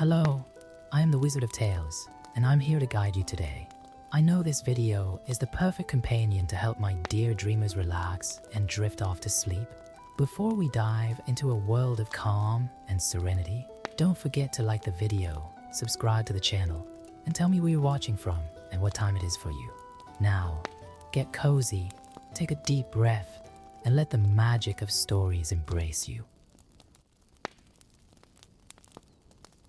Hello, I am the Wizard of Tales, and I'm here to guide you today. I know this video is the perfect companion to help my dear dreamers relax and drift off to sleep. Before we dive into a world of calm and serenity, don't forget to like the video, subscribe to the channel, and tell me where you're watching from and what time it is for you. Now, get cozy, take a deep breath, and let the magic of stories embrace you.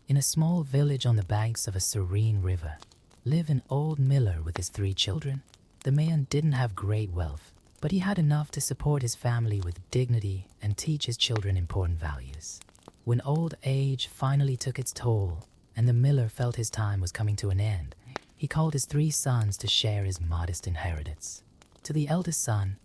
In a small village on the banks of a serene river, lived an old miller with his 3 children. The man didn't have great wealth, but he had enough to support his family with dignity and teach his children important values. When old age finally took its toll, and the miller felt his time was coming to an end, he called his 3 sons to share his modest inheritance. To the eldest son,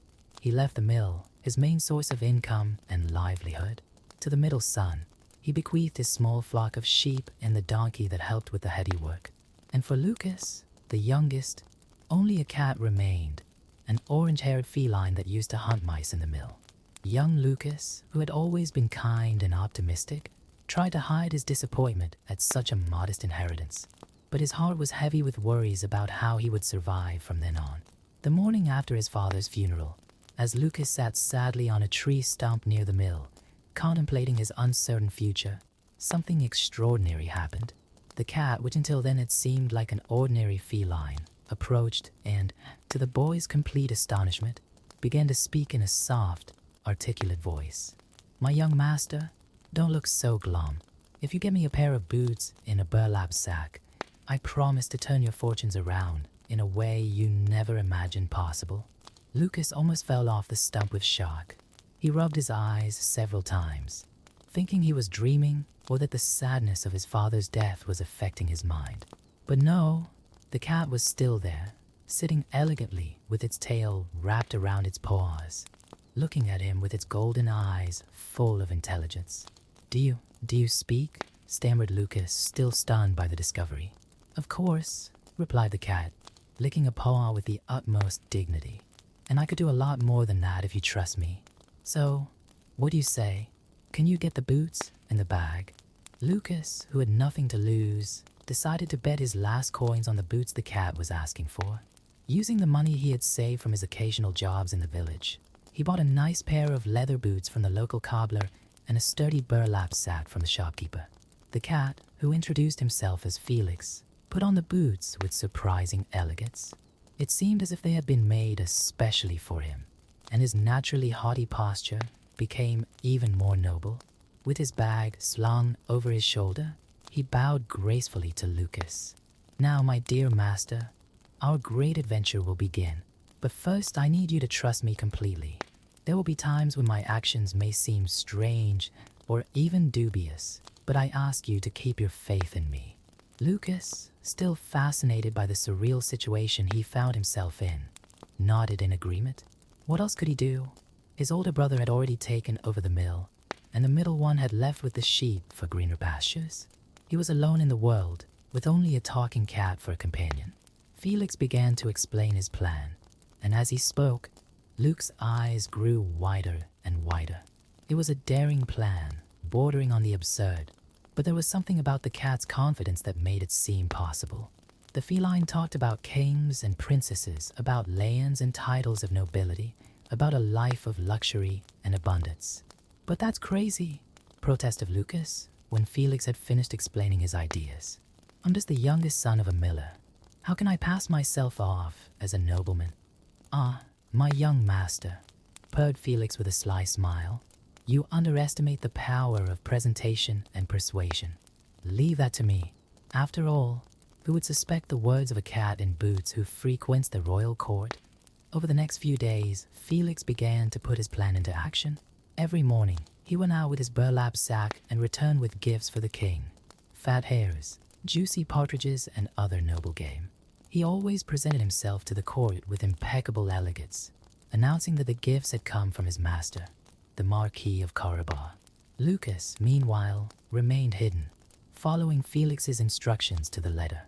he left the mill, his main source of income and livelihood. To the middle son, he bequeathed his small flock of sheep and the donkey that helped with the heavy work. And for Lucas, the youngest, only a cat remained, an orange-haired feline that used to hunt mice in the mill. Young Lucas, who had always been kind and optimistic, tried to hide his disappointment at such a modest inheritance, but his heart was heavy with worries about how he would survive from then on. The morning after his father's funeral, as Lucas sat sadly on a tree stump near the mill, contemplating his uncertain future, something extraordinary happened. The cat, which until then had seemed like an ordinary feline, approached and, to the boy's complete astonishment, began to speak in a soft, articulate voice. "My young master, don't look so glum. If you get me a pair of boots in a burlap sack, I promise to turn your fortunes around in a way you never imagined possible." Lucas almost fell off the stump with shock. He rubbed his eyes several times, thinking he was dreaming or that the sadness of his father's death was affecting his mind. But no, the cat was still there, sitting elegantly with its tail wrapped around its paws, looking at him with its golden eyes full of intelligence. Do you speak?" stammered Lucas, still stunned by the discovery. "Of course," replied the cat, licking a paw with the utmost dignity. "And I could do a lot more than that if you trust me. So, what do you say? Can you get the boots and the bag?" Lucas, who had nothing to lose, decided to bet his last coins on the boots the cat was asking for. Using the money he had saved from his occasional jobs in the village, he bought a nice pair of leather boots from the local cobbler and a sturdy burlap sack from the shopkeeper. The cat, who introduced himself as Felix, put on the boots with surprising elegance. It seemed as if they had been made especially for him, and his naturally haughty posture became even more noble. With his bag slung over his shoulder, he bowed gracefully to Lucas. "Now, my dear master, our great adventure will begin. But first, I need you to trust me completely. There will be times when my actions may seem strange or even dubious, but I ask you to keep your faith in me." Lucas, still fascinated by the surreal situation he found himself in, nodded in agreement. What else could he do? His older brother had already taken over the mill, and the middle one had left with the sheep for greener pastures. He was alone in the world, with only a talking cat for a companion. Felix began to explain his plan, and as he spoke, Luke's eyes grew wider and wider. It was a daring plan, bordering on the absurd, but there was something about the cat's confidence that made it seem possible. The feline talked about kings and princesses, about lands and titles of nobility, about a life of luxury and abundance. "But that's crazy," protested Lucas, when Felix had finished explaining his ideas. "I'm just the youngest son of a miller. How can I pass myself off as a nobleman?" "Ah, my young master," purred Felix with a sly smile, "you underestimate the power of presentation and persuasion. Leave that to me. After all, who would suspect the words of a cat in boots who frequents the royal court?" Over the next few days, Felix began to put his plan into action. Every morning, he went out with his burlap sack and returned with gifts for the king: fat hares, juicy partridges, and other noble game. He always presented himself to the court with impeccable elegance, announcing that the gifts had come from his master, the Marquis of Carabas. Lucas, meanwhile, remained hidden, following Felix's instructions to the letter.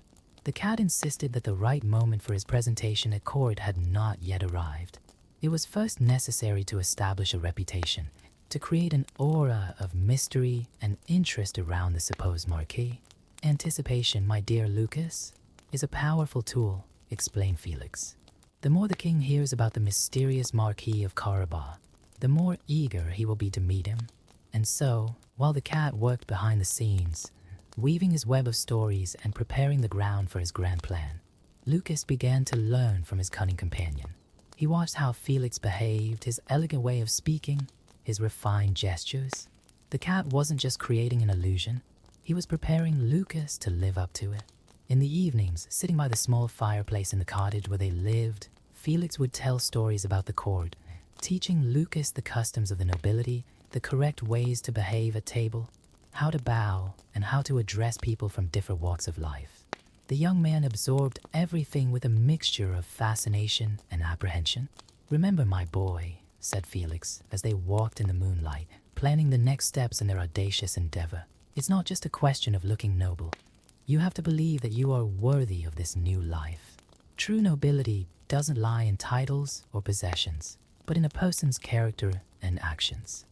The cat insisted that the right moment for his presentation at court had not yet arrived. It was first necessary to establish a reputation, to create an aura of mystery and interest around the supposed marquis. Anticipation, my dear Lucas, is a powerful tool, explained Felix. The more the king hears about the mysterious Marquis of Carabas, the more eager he will be to meet him. And so, while the cat worked behind the scenes, weaving his web of stories and preparing the ground for his grand plan, Lucas began to learn from his cunning companion. He watched how Felix behaved, his elegant way of speaking, his refined gestures. The cat wasn't just creating an illusion, he was preparing Lucas to live up to it. In the evenings, sitting by the small fireplace in the cottage where they lived, Felix would tell stories about the court, teaching Lucas the customs of the nobility, the correct ways to behave at table, how to bow, and how to address people from different walks of life. The young man absorbed everything with a mixture of fascination and apprehension. "Remember, my boy," said Felix as they walked in the moonlight, planning the next steps in their audacious endeavor. "It's not just a question of looking noble. You have to believe that you are worthy of this new life. True nobility doesn't lie in titles or possessions, but in a person's character and actions."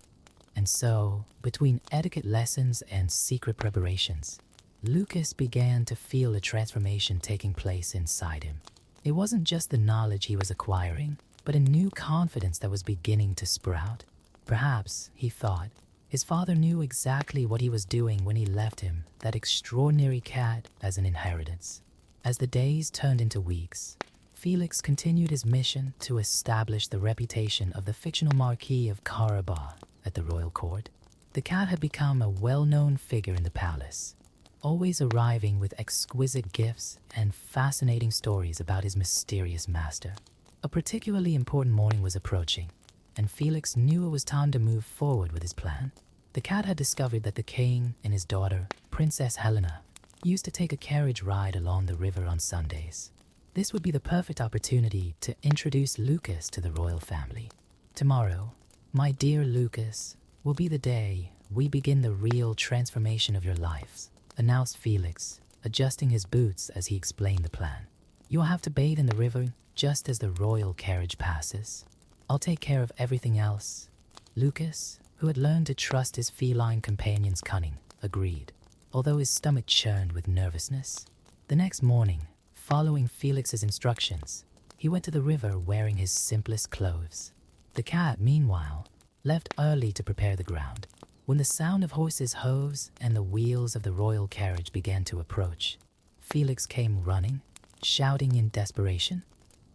And so, between etiquette lessons and secret preparations, Lucas began to feel a transformation taking place inside him. It wasn't just the knowledge he was acquiring, but a new confidence that was beginning to sprout. Perhaps, he thought, his father knew exactly what he was doing when he left him that extraordinary cat as an inheritance. As the days turned into weeks, Felix continued his mission to establish the reputation of the fictional Marquis of Carabas at the royal court. The cat had become a well-known figure in the palace, always arriving with exquisite gifts and fascinating stories about his mysterious master. A particularly important morning was approaching, and Felix knew it was time to move forward with his plan. The cat had discovered that the king and his daughter, Princess Helena, used to take a carriage ride along the river on Sundays. This would be the perfect opportunity to introduce Lucas to the royal family. "Tomorrow, my dear Lucas, will be the day we begin the real transformation of your lives," announced Felix, adjusting his boots as he explained the plan. "You'll have to bathe in the river just as the royal carriage passes. I'll take care of everything else." Lucas, who had learned to trust his feline companion's cunning, agreed, although his stomach churned with nervousness. The next morning, following Felix's instructions, he went to the river wearing his simplest clothes. The cat, meanwhile, left early to prepare the ground. When the sound of horses' hooves and the wheels of the royal carriage began to approach, Felix came running, shouting in desperation,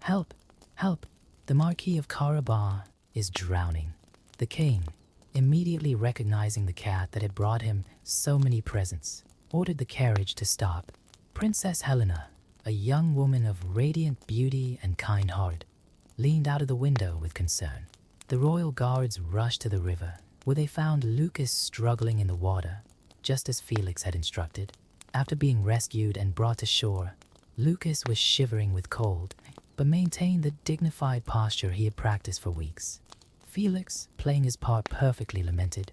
"Help! Help! The Marquis of Carabas is drowning." The king, immediately recognizing the cat that had brought him so many presents, ordered the carriage to stop. Princess Helena, a young woman of radiant beauty and kind heart, leaned out of the window with concern. The royal guards rushed to the river, where they found Lucas struggling in the water, just as Felix had instructed. After being rescued and brought to shore, Lucas was shivering with cold, but maintained the dignified posture he had practiced for weeks. Felix, playing his part perfectly, lamented,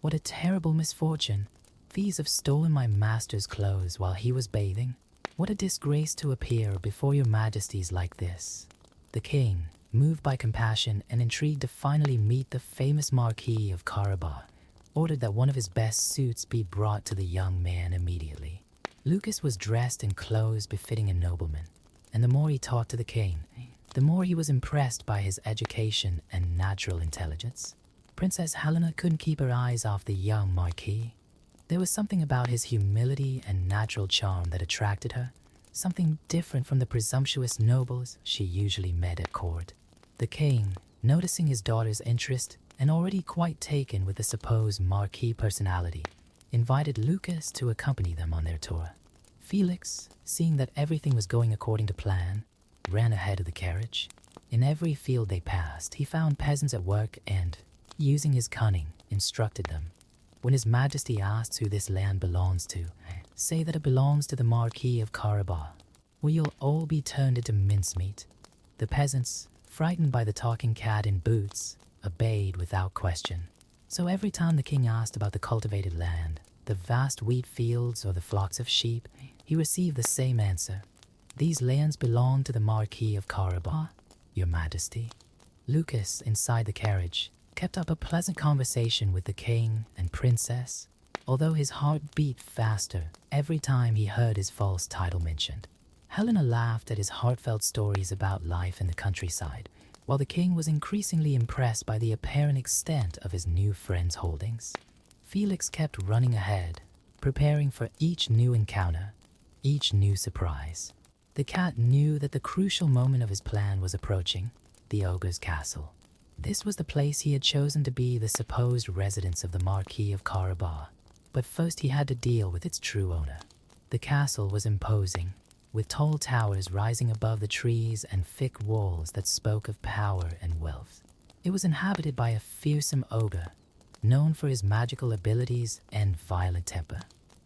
"What a terrible misfortune! Thieves have stolen my master's clothes while he was bathing. What a disgrace to appear before your majesties like this." The king, moved by compassion and intrigued to finally meet the famous Marquis of Carabas, ordered that one of his best suits be brought to the young man immediately. Lucas was dressed in clothes befitting a nobleman, and the more he talked to the king, the more he was impressed by his education and natural intelligence. Princess Helena couldn't keep her eyes off the young Marquis. There was something about his humility and natural charm that attracted her, something different from the presumptuous nobles she usually met at court. The king, noticing his daughter's interest and already quite taken with the supposed Marquis personality, invited Lucas to accompany them on their tour. Felix, seeing that everything was going according to plan, ran ahead of the carriage. In every field they passed, he found peasants at work and, using his cunning, instructed them. When His Majesty asks who this land belongs to, say that it belongs to the Marquis of Carabas, or you'll all be turned into mincemeat. The peasants, frightened by the talking cat in boots, obeyed without question. So every time the king asked about the cultivated land, the vast wheat fields or the flocks of sheep, he received the same answer. "These lands belong to the Marquis of Carabas, your majesty." Lucas, inside the carriage, kept up a pleasant conversation with the king and princess, although his heart beat faster every time he heard his false title mentioned. Helena laughed at his heartfelt stories about life in the countryside, while the king was increasingly impressed by the apparent extent of his new friend's holdings. Felix kept running ahead, preparing for each new encounter, each new surprise. The cat knew that the crucial moment of his plan was approaching, the ogre's castle. This was the place he had chosen to be the supposed residence of the Marquis of Carabas, but first he had to deal with its true owner. The castle was imposing, with tall towers rising above the trees and thick walls that spoke of power and wealth. It was inhabited by a fearsome ogre, known for his magical abilities and violent temper.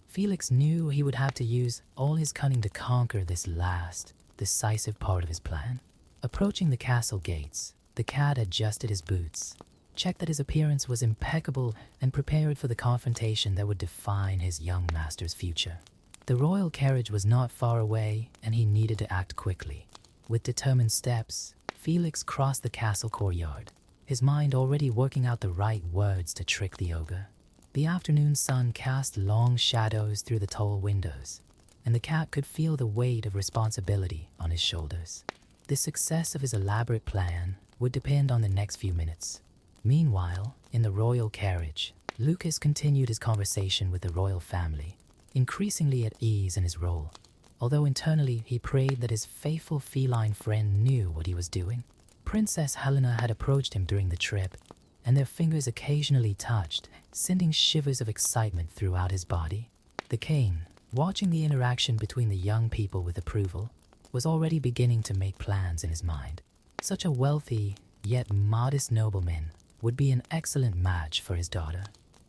Felix knew he would have to use all his cunning to conquer this last, decisive part of his plan. Approaching the castle gates, the cat adjusted his boots, checked that his appearance was impeccable, and prepared for the confrontation that would define his young master's future. The royal carriage was not far away, and he needed to act quickly. With determined steps, Felix crossed the castle courtyard, his mind already working out the right words to trick the ogre. The afternoon sun cast long shadows through the tall windows, and the cat could feel the weight of responsibility on his shoulders. The success of his elaborate plan would depend on the next few minutes. Meanwhile, in the royal carriage, Lucas continued his conversation with the royal family, increasingly at ease in his role, although internally he prayed that his faithful feline friend knew what he was doing. Princess Helena had approached him during the trip, and their fingers occasionally touched, sending shivers of excitement throughout his body. The king, watching the interaction between the young people with approval, was already beginning to make plans in his mind. Such a wealthy, yet modest nobleman would be an excellent match for his daughter.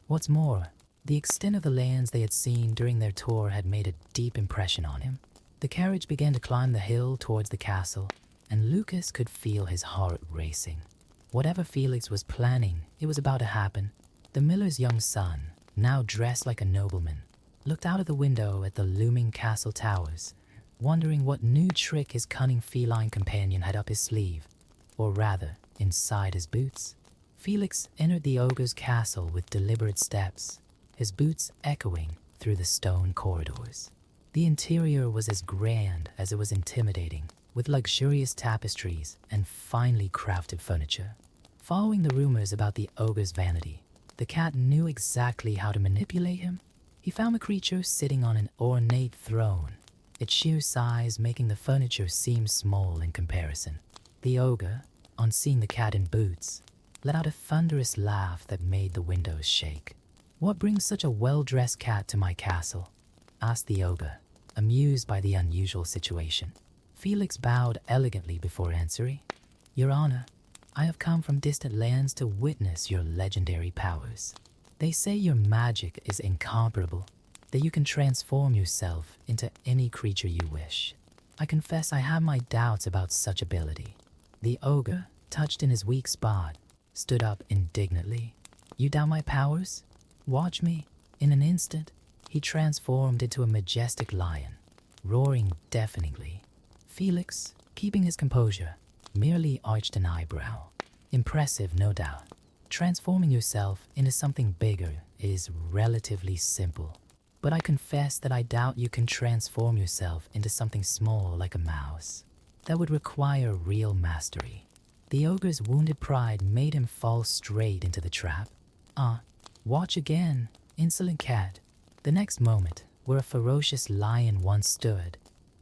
What's more, the extent of the lands they had seen during their tour had made a deep impression on him. The carriage began to climb the hill towards the castle, and Lucas could feel his heart racing. Whatever Felix was planning, it was about to happen. The miller's young son, now dressed like a nobleman, looked out of the window at the looming castle towers, wondering what new trick his cunning feline companion had up his sleeve, or rather, inside his boots. Felix entered the ogre's castle with deliberate steps, his boots echoing through the stone corridors. The interior was as grand as it was intimidating, with luxurious tapestries and finely crafted furniture. Following the rumors about the ogre's vanity, the cat knew exactly how to manipulate him. He found the creature sitting on an ornate throne, its sheer size making the furniture seem small in comparison. The ogre, on seeing the cat in boots, let out a thunderous laugh that made the windows shake. "What brings such a well-dressed cat to my castle?" asked the ogre, amused by the unusual situation. Felix bowed elegantly before answering. "Your Honor, I have come from distant lands to witness your legendary powers. They say your magic is incomparable, that you can transform yourself into any creature you wish. I confess I have my doubts about such ability." The ogre, touched in his weak spot, stood up indignantly. "You doubt my powers? Watch me." In an instant, he transformed into a majestic lion, roaring deafeningly. Felix, keeping his composure, merely arched an eyebrow. Impressive, no doubt. Transforming yourself into something bigger is relatively simple, but I confess that I doubt you can transform yourself into something small like a mouse. That would require real mastery. The ogre's wounded pride made him fall straight into the trap. Watch again, insolent cat." The next moment, where a ferocious lion once stood,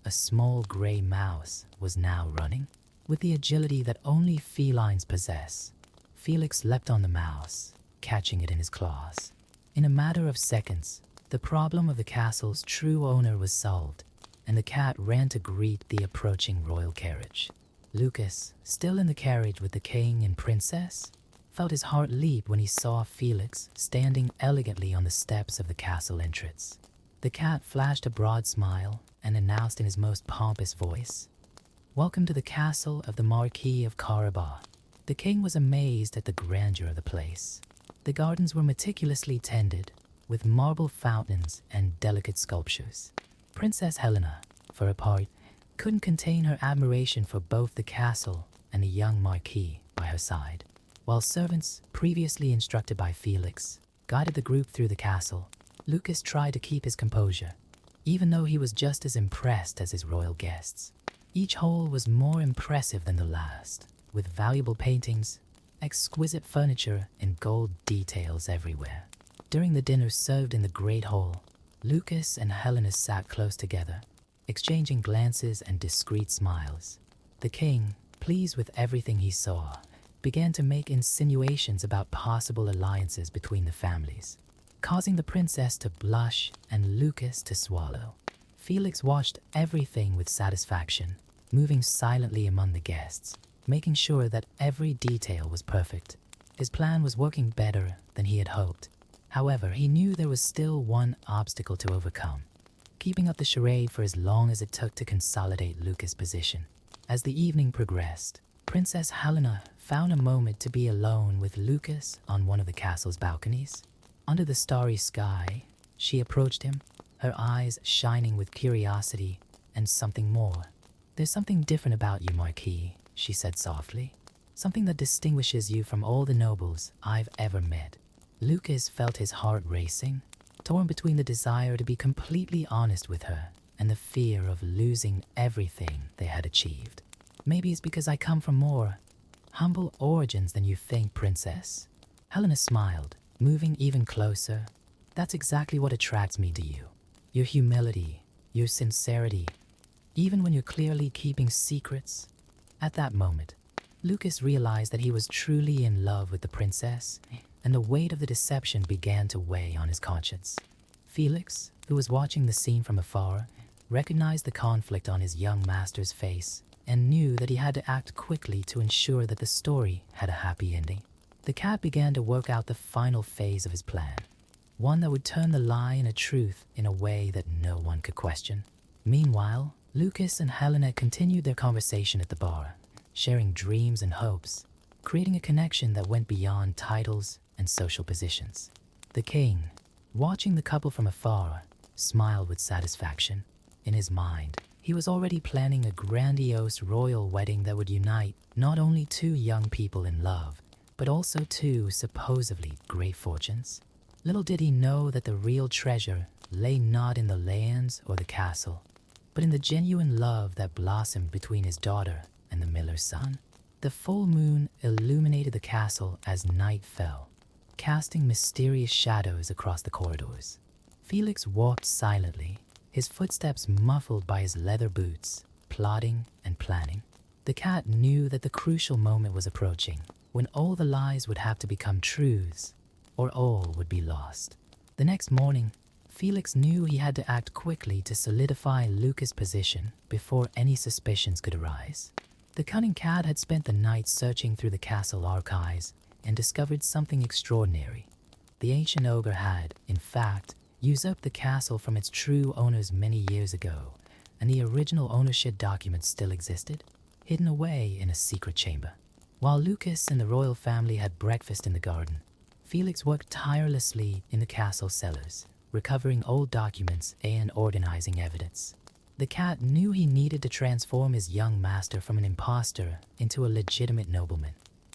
a small gray mouse was now running. With the agility that only felines possess, Felix leapt on the mouse, catching it in his claws. In a matter of seconds, the problem of the castle's true owner was solved, and the cat ran to greet the approaching royal carriage. Lucas, still in the carriage with the king and princess, felt his heart leap when he saw Felix standing elegantly on the steps of the castle entrance. The cat flashed a broad smile and announced in his most pompous voice, "Welcome to the castle of the Marquis of Carabas." The king was amazed at the grandeur of the place. The gardens were meticulously tended, with marble fountains and delicate sculptures. Princess Helena, for her part, couldn't contain her admiration for both the castle and the young marquis by her side. While servants, previously instructed by Felix, guided the group through the castle, Lucas tried to keep his composure, even though he was just as impressed as his royal guests. Each hall was more impressive than the last, with valuable paintings, exquisite furniture, and gold details everywhere. During the dinner served in the great hall, Lucas and Helena sat close together, exchanging glances and discreet smiles. The king, pleased with everything he saw, began to make insinuations about possible alliances between the families, causing the princess to blush and Lucas to swallow. Felix watched everything with satisfaction, moving silently among the guests, making sure that every detail was perfect. His plan was working better than he had hoped. However, he knew there was still one obstacle to overcome: keeping up the charade for as long as it took to consolidate Lucas' position. As the evening progressed, Princess Helena found a moment to be alone with Lucas on one of the castle's balconies. Under the starry sky, she approached him, her eyes shining with curiosity and something more. "There's something different about you, Marquis," she said softly. "Something that distinguishes you from all the nobles I've ever met." Lucas felt his heart racing, torn between the desire to be completely honest with her and the fear of losing everything they had achieved. "Maybe it's because I come from more humble origins than you think, Princess." Helena smiled, moving even closer. "That's exactly what attracts me to you. Your humility, your sincerity, even when you're clearly keeping secrets." At that moment, Lucas realized that he was truly in love with the princess, and the weight of the deception began to weigh on his conscience. Felix, who was watching the scene from afar, recognized the conflict on his young master's face and knew that he had to act quickly to ensure that the story had a happy ending. The cat began to work out the final phase of his plan, one that would turn the lie into truth in a way that no one could question. Meanwhile, Lucas and Helena continued their conversation at the bar, sharing dreams and hopes, creating a connection that went beyond titles and social positions. The king, watching the couple from afar, smiled with satisfaction. In his mind, he was already planning a grandiose royal wedding that would unite not only two young people in love, but also two supposedly great fortunes. Little did he know that the real treasure lay not in the lands or the castle, but in the genuine love that blossomed between his daughter and the miller's son. The full moon illuminated the castle as night fell, casting mysterious shadows across the corridors. Felix walked silently, his footsteps muffled by his leather boots, plotting and planning. The cat knew that the crucial moment was approaching, when all the lies would have to become truths, or all would be lost. The next morning, Felix knew he had to act quickly to solidify Lucas' position before any suspicions could arise. The cunning cat had spent the night searching through the castle archives and discovered something extraordinary. The ancient ogre had, in fact, usurped the castle from its true owners many years ago, and the original ownership documents still existed, hidden away in a secret chamber. While Lucas and the royal family had breakfast in the garden, Felix worked tirelessly in the castle cellars, recovering old documents and organizing evidence. The cat knew he needed to transform his young master from an imposter into a legitimate nobleman,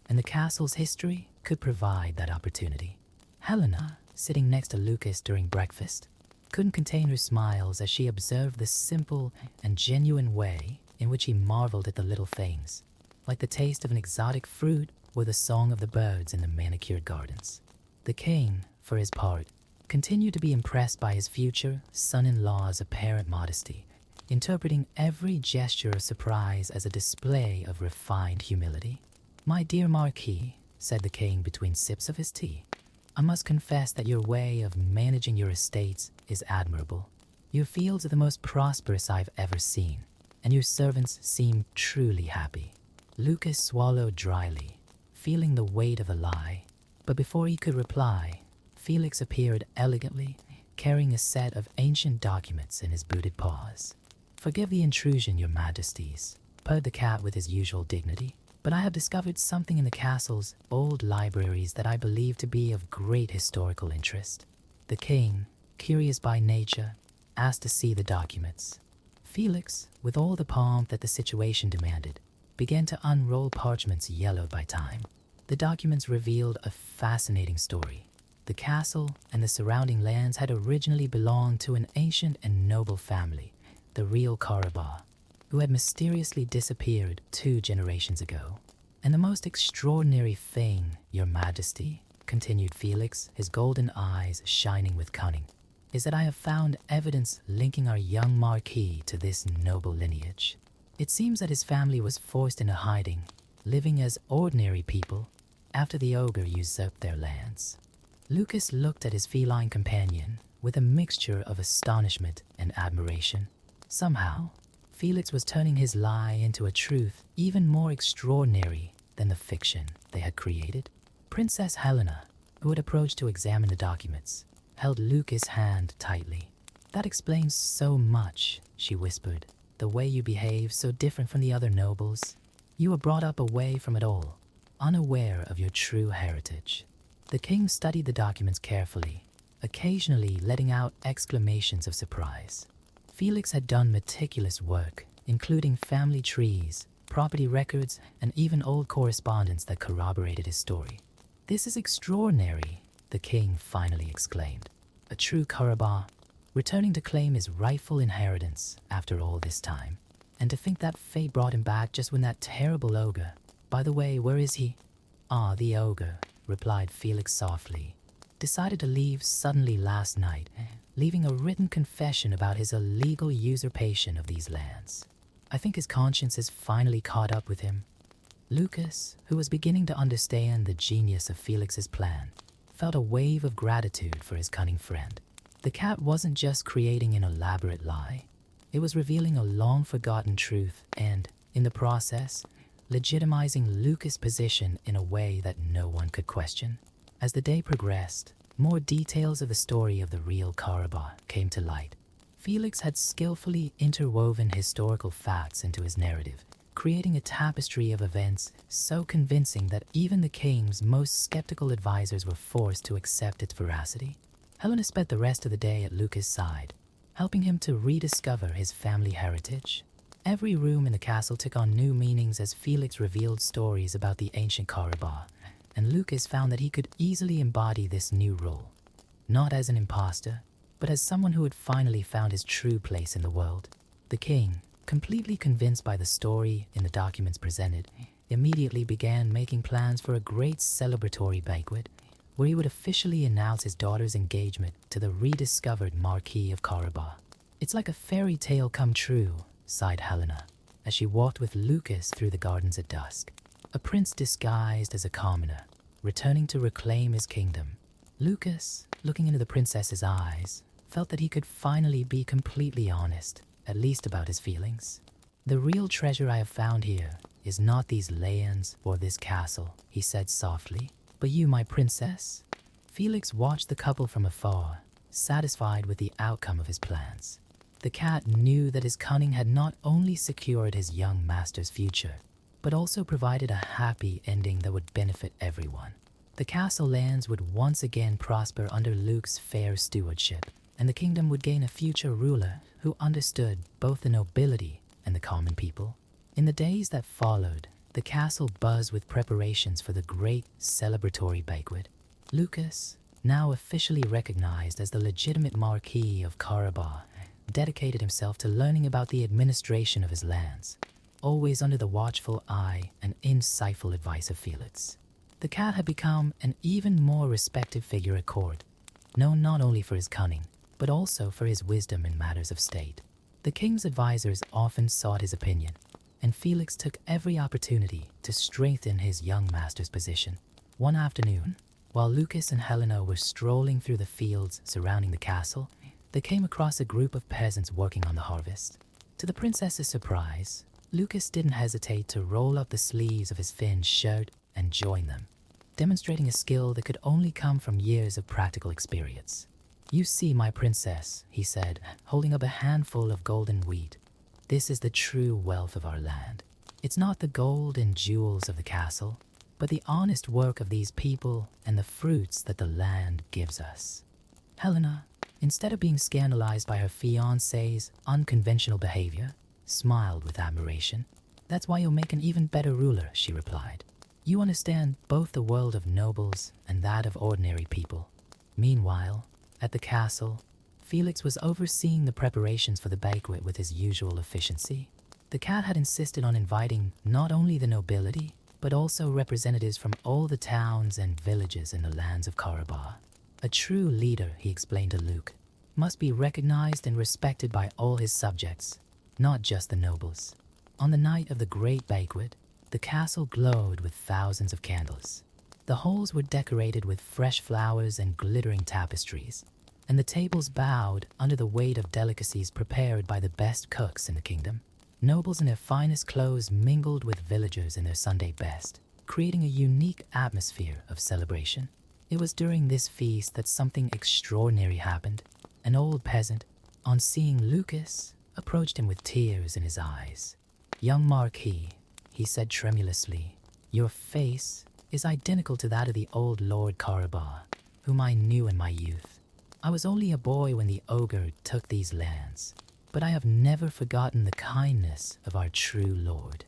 and the castle's history could provide that opportunity. Helena, sitting next to Lucas during breakfast, couldn't contain her smiles as she observed the simple and genuine way in which he marveled at the little things, like the taste of an exotic fruit or the song of the birds in the manicured gardens. The king, for his part, continued to be impressed by his future son-in-law's apparent modesty, interpreting every gesture of surprise as a display of refined humility. "My dear Marquis," said the king between sips of his tea, "I must confess that your way of managing your estates is admirable. Your fields are the most prosperous I've ever seen, and your servants seem truly happy." Lucas swallowed dryly, feeling the weight of a lie, but before he could reply, Felix appeared elegantly, carrying a set of ancient documents in his booted paws. "Forgive the intrusion, your majesties," purred the cat with his usual dignity, "but I have discovered something in the castle's old libraries that I believe to be of great historical interest." The king, curious by nature, asked to see the documents. Felix, with all the pomp that the situation demanded, began to unroll parchments yellowed by time. The documents revealed a fascinating story. The castle and the surrounding lands had originally belonged to an ancient and noble family, the real Karabar, who had mysteriously disappeared 2 generations ago. And the most extraordinary thing, Your Majesty, continued Felix, his golden eyes shining with cunning, is that I have found evidence linking our young Marquis to this noble lineage. It seems that his family was forced into hiding, living as ordinary people, after the ogre usurped their lands. Lucas looked at his feline companion with a mixture of astonishment and admiration. Somehow, Felix was turning his lie into a truth even more extraordinary than the fiction they had created. Princess Helena, who had approached to examine the documents, held Lucas' hand tightly. "That explains so much," she whispered. "The way you behave so different from the other nobles. You were brought up away from it all, unaware of your true heritage." The king studied the documents carefully, occasionally letting out exclamations of surprise. Felix had done meticulous work, including family trees, property records, and even old correspondence that corroborated his story. "This is extraordinary," the king finally exclaimed. "A true Karabar, returning to claim his rightful inheritance after all this time. And to think that fate brought him back just when that terrible ogre— By the way, where is he?" "Ah, the ogre," replied Felix softly, "decided to leave suddenly last night, leaving a written confession about his illegal usurpation of these lands. I think his conscience has finally caught up with him." Lucas, who was beginning to understand the genius of Felix's plan, felt a wave of gratitude for his cunning friend. The cat wasn't just creating an elaborate lie. It was revealing a long-forgotten truth and, in the process, legitimizing Lucas' position in a way that no one could question. As the day progressed, more details of the story of the real Karabar came to light. Felix had skillfully interwoven historical facts into his narrative, creating a tapestry of events so convincing that even the king's most skeptical advisors were forced to accept its veracity. Helena spent the rest of the day at Lucas' side, helping him to rediscover his family heritage. Every room in the castle took on new meanings as Felix revealed stories about the ancient Karabar, and Lucas found that he could easily embody this new role, not as an imposter, but as someone who had finally found his true place in the world. The king, completely convinced by the story in the documents presented, immediately began making plans for a great celebratory banquet, where he would officially announce his daughter's engagement to the rediscovered Marquis of Karabar. "It's like a fairy tale come true," sighed Helena, as she walked with Lucas through the gardens at dusk. A prince disguised as a commoner, returning to reclaim his kingdom. Lucas, looking into the princess's eyes, felt that he could finally be completely honest, at least about his feelings. "The real treasure I have found here is not these lands or this castle," he said softly, "but you, my princess." Felix watched the couple from afar, satisfied with the outcome of his plans. The cat knew that his cunning had not only secured his young master's future, but also provided a happy ending that would benefit everyone. The castle lands would once again prosper under Luke's fair stewardship, and the kingdom would gain a future ruler who understood both the nobility and the common people. In the days that followed, the castle buzzed with preparations for the great celebratory banquet. Lucas, now officially recognized as the legitimate Marquis of Karabar, dedicated himself to learning about the administration of his lands, always under the watchful eye and insightful advice of Felix. The cat had become an even more respected figure at court, known not only for his cunning, but also for his wisdom in matters of state. The king's advisors often sought his opinion, and Felix took every opportunity to strengthen his young master's position. One afternoon, while Lucas and Helena were strolling through the fields surrounding the castle, they came across a group of peasants working on the harvest. To the princess's surprise, Lucas didn't hesitate to roll up the sleeves of his thin shirt and join them, demonstrating a skill that could only come from years of practical experience. "You see, my princess," he said, holding up a handful of golden wheat. "This is the true wealth of our land. It's not the gold and jewels of the castle, but the honest work of these people and the fruits that the land gives us." Helena, instead of being scandalized by her fiancé's unconventional behavior, smiled with admiration. "That's why you'll make an even better ruler," she replied. "You understand both the world of nobles and that of ordinary people. Meanwhile, at the castle, Felix was overseeing the preparations for the banquet with his usual efficiency. The cat had insisted on inviting not only the nobility, but also representatives from all the towns and villages in the lands of Karabar. A true leader, he explained to Luke, must be recognized and respected by all his subjects, not just the nobles. On the night of the great banquet, the castle glowed with thousands of candles. The halls were decorated with fresh flowers and glittering tapestries, and the tables bowed under the weight of delicacies prepared by the best cooks in the kingdom. Nobles in their finest clothes mingled with villagers in their Sunday best, creating a unique atmosphere of celebration. It was during this feast that something extraordinary happened. An old peasant, on seeing Lucas, approached him with tears in his eyes. "Young Marquis," he said tremulously, "your face is identical to that of the old Lord Karabar, whom I knew in my youth. I was only a boy when the ogre took these lands, but I have never forgotten the kindness of our true lord."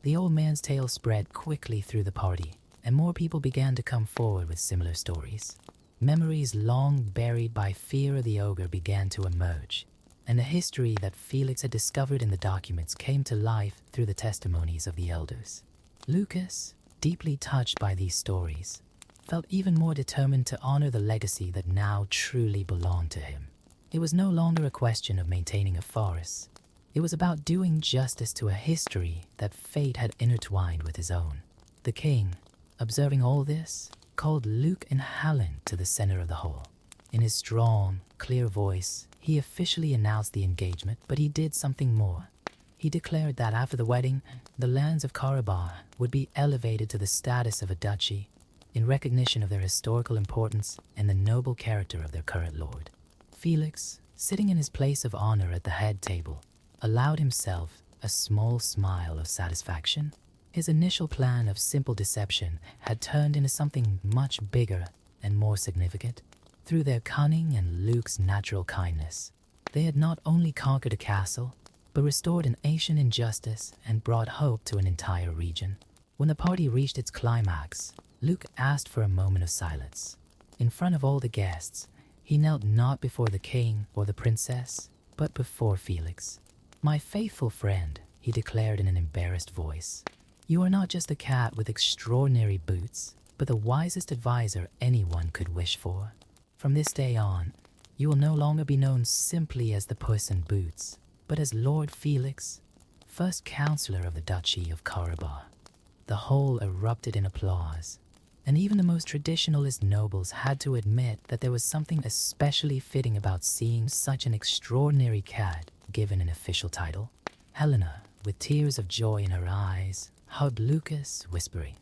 The old man's tale spread quickly through the party, and more people began to come forward with similar stories. Memories long buried by fear of the ogre began to emerge, and the history that Felix had discovered in the documents came to life through the testimonies of the elders. Lucas, deeply touched by these stories, felt even more determined to honor the legacy that now truly belonged to him. It was no longer a question of maintaining a forest. It was about doing justice to a history that fate had intertwined with his own. The king, observing all this, called Luke and Helen to the center of the hall. In his strong, clear voice, he officially announced the engagement, but he did something more. He declared that after the wedding, the lands of Karabar would be elevated to the status of a duchy in recognition of their historical importance and the noble character of their current lord. Felix, sitting in his place of honor at the head table, allowed himself a small smile of satisfaction. His initial plan of simple deception had turned into something much bigger and more significant. Through their cunning and Luke's natural kindness, they had not only conquered a castle, but restored an ancient injustice and brought hope to an entire region. When the party reached its climax, Luke asked for a moment of silence. In front of all the guests, he knelt not before the king or the princess, but before Felix. "My faithful friend," he declared in an embarrassed voice, "you are not just a cat with extraordinary boots, but the wisest advisor anyone could wish for. From this day on, you will no longer be known simply as the Puss in Boots, but as Lord Felix, first counselor of the Duchy of Karabar." The whole erupted in applause, and even the most traditionalist nobles had to admit that there was something especially fitting about seeing such an extraordinary cat given an official title. Helena, with tears of joy in her eyes, hugged Lucas, whispering,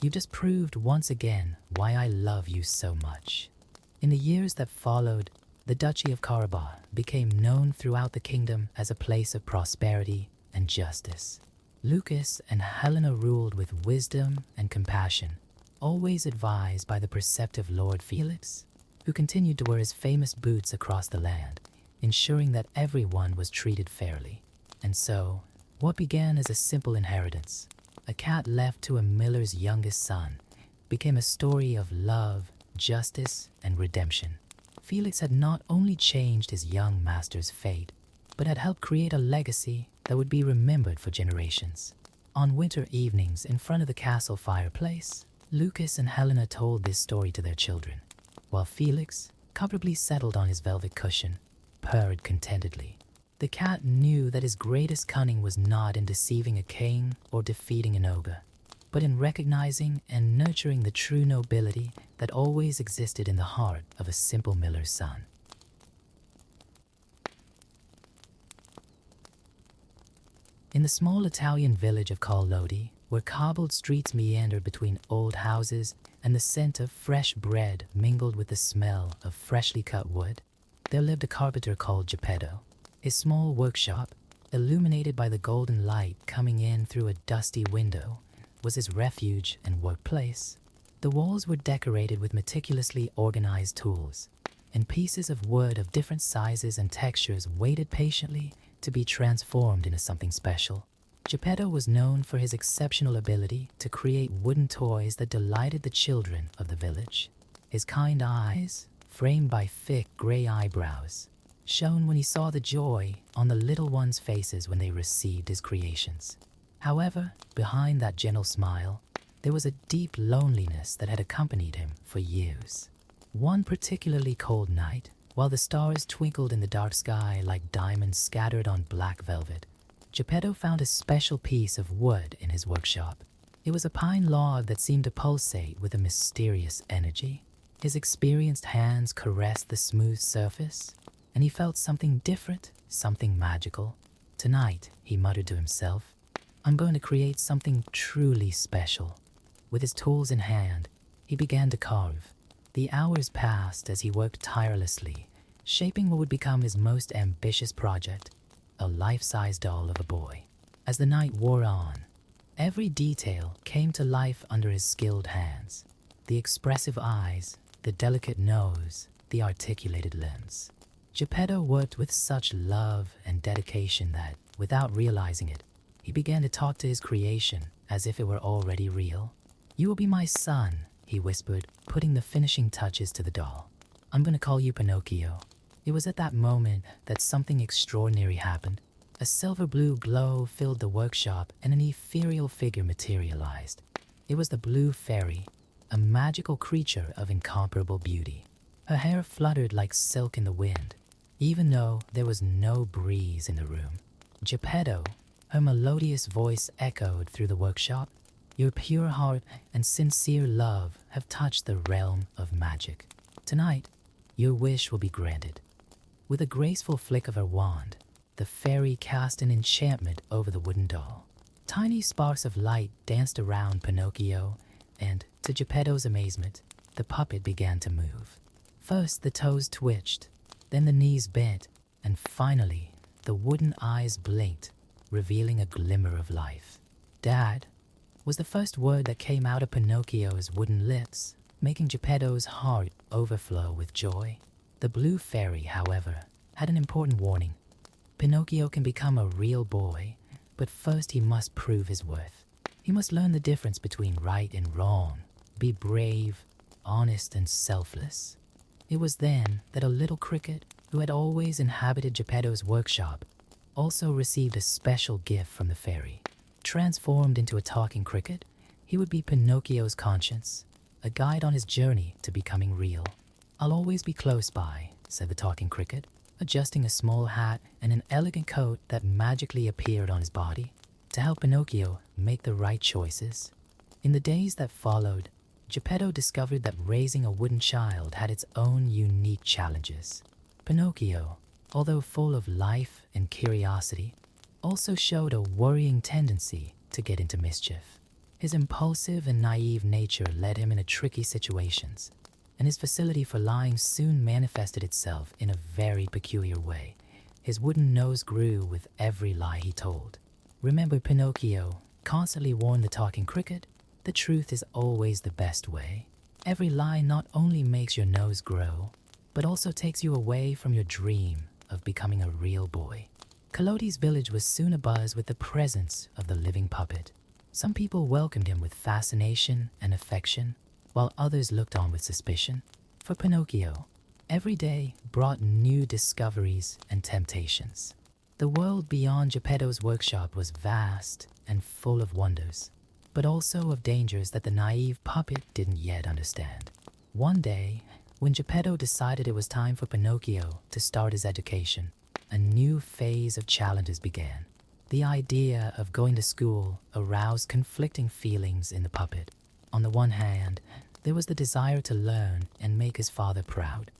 "You've just proved once again why I love you so much." In the years that followed, the Duchy of Karabar became known throughout the kingdom as a place of prosperity and justice. Lucas and Helena ruled with wisdom and compassion, always advised by the perceptive Lord Felix, who continued to wear his famous boots across the land, ensuring that everyone was treated fairly. And so, what began as a simple inheritance, a cat left to a miller's youngest son, became a story of love, justice, and redemption. Felix had not only changed his young master's fate, but had helped create a legacy that would be remembered for generations. On winter evenings in front of the castle fireplace, Lucas and Helena told this story to their children, while Felix, comfortably settled on his velvet cushion, purred contentedly. The cat knew that his greatest cunning was not in deceiving a king or defeating an ogre, but in recognizing and nurturing the true nobility that always existed in the heart of a simple miller's son. In the small Italian village of Carlodi, where cobbled streets meandered between old houses and the scent of fresh bread mingled with the smell of freshly cut wood, there lived a carpenter called Geppetto. His small workshop, illuminated by the golden light coming in through a dusty window, was his refuge and workplace. The walls were decorated with meticulously organized tools, and pieces of wood of different sizes and textures waited patiently to be transformed into something special. Geppetto was known for his exceptional ability to create wooden toys that delighted the children of the village. His kind eyes, framed by thick gray eyebrows, shone when he saw the joy on the little ones' faces when they received his creations. However, behind that gentle smile, there was a deep loneliness that had accompanied him for years. One particularly cold night, while the stars twinkled in the dark sky like diamonds scattered on black velvet, Geppetto found a special piece of wood in his workshop. It was a pine log that seemed to pulsate with a mysterious energy. His experienced hands caressed the smooth surface, and he felt something different, something magical. Tonight, he muttered to himself, I'm going to create something truly special. With his tools in hand, he began to carve. The hours passed as he worked tirelessly, shaping what would become his most ambitious project, a life-size doll of a boy. As the night wore on, every detail came to life under his skilled hands. The expressive eyes, the delicate nose, the articulated limbs. Geppetto worked with such love and dedication that, without realizing it, he began to talk to his creation as if it were already real. You will be my son, he whispered, putting the finishing touches to the doll. I'm going to call you Pinocchio. It was at that moment that something extraordinary happened. A silver blue glow filled the workshop and an ethereal figure materialized. It was the Blue Fairy, a magical creature of incomparable beauty. Her hair fluttered like silk in the wind, even though there was no breeze in the room. Geppetto, her melodious voice echoed through the workshop. Your pure heart and sincere love have touched the realm of magic. Tonight, your wish will be granted. With a graceful flick of her wand, the fairy cast an enchantment over the wooden doll. Tiny sparks of light danced around Pinocchio, and, to Geppetto's amazement, the puppet began to move. First, the toes twitched, then the knees bent, and finally, the wooden eyes blinked, revealing a glimmer of life. Dad was the first word that came out of Pinocchio's wooden lips, making Geppetto's heart overflow with joy. The Blue Fairy, however, had an important warning. Pinocchio can become a real boy, but first he must prove his worth. He must learn the difference between right and wrong, be brave, honest, and selfless. It was then that a little cricket, who had always inhabited Geppetto's workshop, also received a special gift from the fairy. Transformed into a talking cricket, he would be Pinocchio's conscience, a guide on his journey to becoming real. I'll always be close by, said the talking cricket, adjusting a small hat and an elegant coat that magically appeared on his body to help Pinocchio make the right choices. In the days that followed, Geppetto discovered that raising a wooden child had its own unique challenges. Pinocchio, although full of life and curiosity, also showed a worrying tendency to get into mischief. His impulsive and naive nature led him into tricky situations, and his facility for lying soon manifested itself in a very peculiar way. His wooden nose grew with every lie he told. Remember, Pinocchio constantly warned the talking cricket, the truth is always the best way. Every lie not only makes your nose grow, but also takes you away from your dream of becoming a real boy. Collodi's village was soon abuzz with the presence of the living puppet. Some people welcomed him with fascination and affection, while others looked on with suspicion. For Pinocchio, every day brought new discoveries and temptations. The world beyond Geppetto's workshop was vast and full of wonders, but also of dangers that the naive puppet didn't yet understand. One day, when Geppetto decided it was time for Pinocchio to start his education, a new phase of challenges began. The idea of going to school aroused conflicting feelings in the puppet. On the one hand, there was the desire to learn and make his father proud.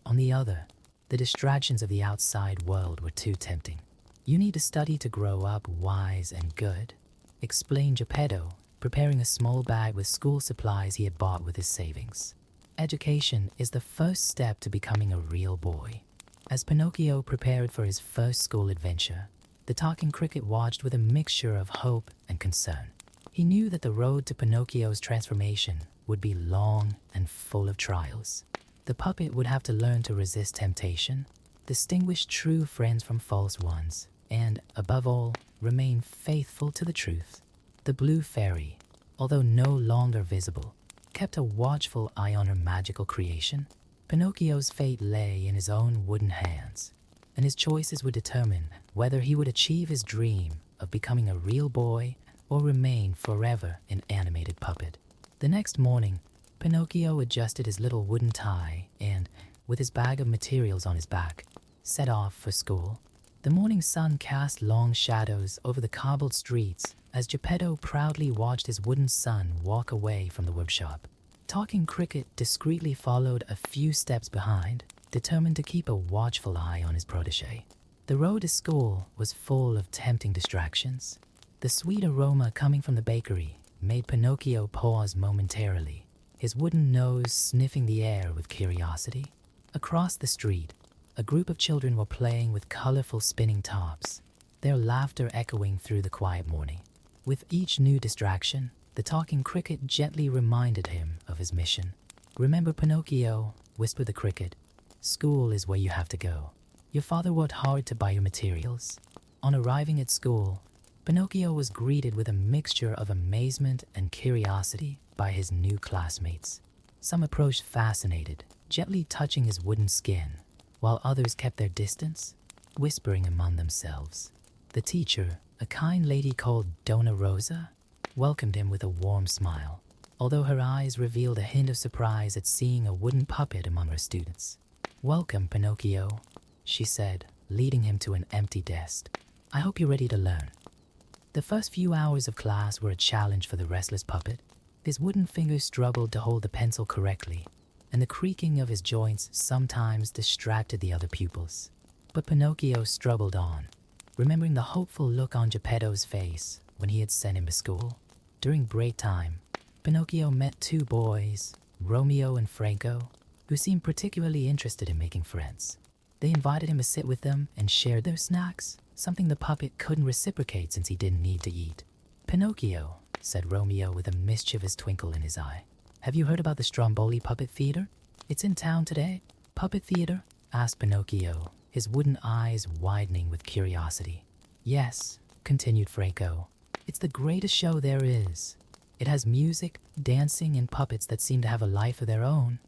On the other, the distractions of the outside world were too tempting. You need to study to grow up wise and good, explained Geppetto, preparing a small bag with school supplies he had bought with his savings. Education is the first step to becoming a real boy. As Pinocchio prepared for his first school adventure, the talking cricket watched with a mixture of hope and concern. He knew that the road to Pinocchio's transformation would be long and full of trials. The puppet would have to learn to resist temptation, distinguish true friends from false ones, and, above all, remain faithful to the truth. The Blue Fairy, although no longer visible, kept a watchful eye on her magical creation. Pinocchio's fate lay in his own wooden hands, and his choices would determine whether he would achieve his dream of becoming a real boy or remain forever an animated puppet. The next morning, Pinocchio adjusted his little wooden tie and, with his bag of materials on his back, set off for school. The morning sun cast long shadows over the cobbled streets as Geppetto proudly watched his wooden son walk away from the workshop. Talking Cricket discreetly followed a few steps behind, determined to keep a watchful eye on his protege. The road to school was full of tempting distractions. The sweet aroma coming from the bakery made Pinocchio pause momentarily, his wooden nose sniffing the air with curiosity. Across the street, a group of children were playing with colorful spinning tops, their laughter echoing through the quiet morning. With each new distraction, the talking cricket gently reminded him of his mission. "Remember, Pinocchio," whispered the cricket, "school is where you have to go. Your father worked hard to buy your materials." On arriving at school, Pinocchio was greeted with a mixture of amazement and curiosity by his new classmates. Some approached fascinated, gently touching his wooden skin, while others kept their distance, whispering among themselves. The teacher, a kind lady called Dona Rosa, welcomed him with a warm smile, although her eyes revealed a hint of surprise at seeing a wooden puppet among her students. "Welcome, Pinocchio," she said, leading him to an empty desk. "I hope you're ready to learn." The first few hours of class were a challenge for the restless puppet. His wooden fingers struggled to hold the pencil correctly, and the creaking of his joints sometimes distracted the other pupils. But Pinocchio struggled on, remembering the hopeful look on Geppetto's face when he had sent him to school. During break time, Pinocchio met two boys, Romeo and Franco, who seemed particularly interested in making friends. They invited him to sit with them and shared their snacks, something the puppet couldn't reciprocate since he didn't need to eat. "Pinocchio," said Romeo with a mischievous twinkle in his eye, "have you heard about the Stromboli Puppet Theater? It's in town today." "Puppet theater?" asked Pinocchio, his wooden eyes widening with curiosity. "Yes," continued Franco. "It's the greatest show there is. It has music, dancing, and puppets that seem to have a life of their own.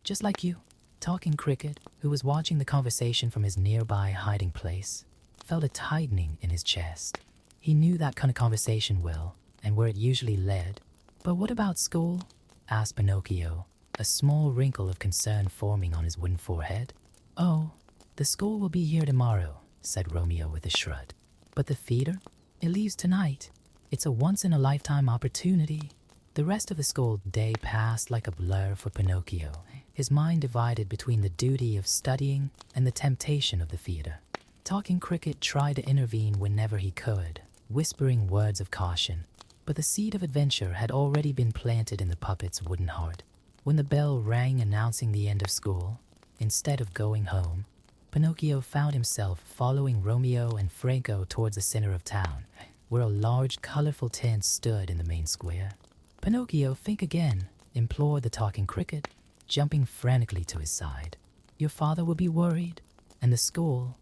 Just like you." Talking Cricket, who was watching the conversation from his nearby hiding place, felt a tightening in his chest. He knew that kind of conversation well, and where it usually led. "But what about school?" asked Pinocchio, a small wrinkle of concern forming on his wooden forehead. "Oh, the school will be here tomorrow," said Romeo with a shrug. "But the theater? It leaves tonight. It's a once-in-a-lifetime opportunity." The rest of the school day passed like a blur for Pinocchio, his mind divided between the duty of studying and the temptation of the theater. Talking Cricket tried to intervene whenever he could, whispering words of caution, but the seed of adventure had already been planted in the puppet's wooden heart. When the bell rang announcing the end of school, instead of going home, Pinocchio found himself following Romeo and Franco towards the center of town, where a large, colorful tent stood in the main square. "Pinocchio, think again," implored the Talking Cricket, jumping frantically to his side. "Your father will be worried, and the school."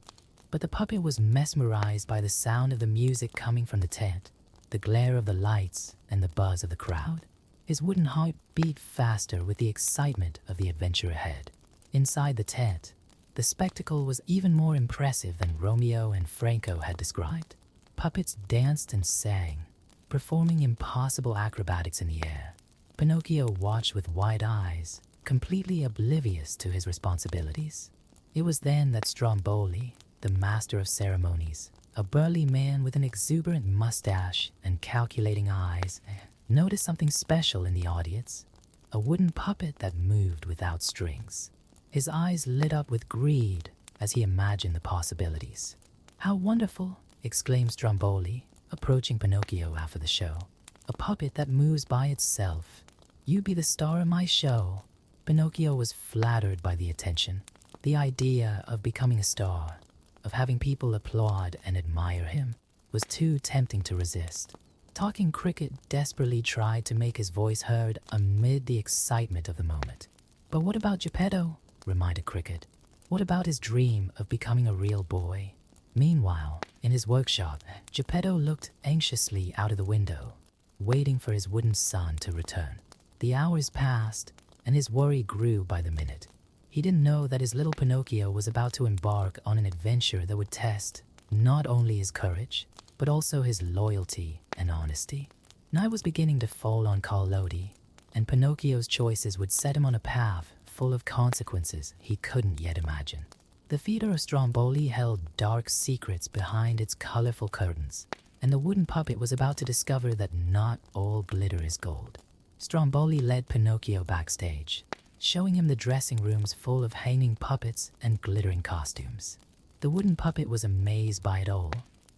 But the puppet was mesmerized by the sound of the music coming from the tent, the glare of the lights, and the buzz of the crowd. His wooden heart beat faster with the excitement of the adventure ahead. Inside the tent, the spectacle was even more impressive than Romeo and Franco had described. Puppets danced and sang, performing impossible acrobatics in the air. Pinocchio watched with wide eyes, completely oblivious to his responsibilities. It was then that Stromboli, the master of ceremonies, a burly man with an exuberant mustache and calculating eyes, noticed something special in the audience, a wooden puppet that moved without strings. His eyes lit up with greed as he imagined the possibilities. "How wonderful!" exclaimed Stromboli, approaching Pinocchio after the show. "A puppet that moves by itself. You be the star of my show." Pinocchio was flattered by the attention. The idea of becoming a star, of having people applaud and admire him, was too tempting to resist. Talking Cricket desperately tried to make his voice heard amid the excitement of the moment. "But what about Geppetto?" reminded Cricket. "What about his dream of becoming a real boy?" Meanwhile, in his workshop, Geppetto looked anxiously out of the window, waiting for his wooden son to return. The hours passed, and his worry grew by the minute. He didn't know that his little Pinocchio was about to embark on an adventure that would test not only his courage, but also his loyalty and honesty. Night was beginning to fall on Carlodi, and Pinocchio's choices would set him on a path full of consequences he couldn't yet imagine. The theater of Stromboli held dark secrets behind its colorful curtains, and the wooden puppet was about to discover that not all glitter is gold. Stromboli led Pinocchio backstage, showing him the dressing rooms full of hanging puppets and glittering costumes. The wooden puppet was amazed by it all,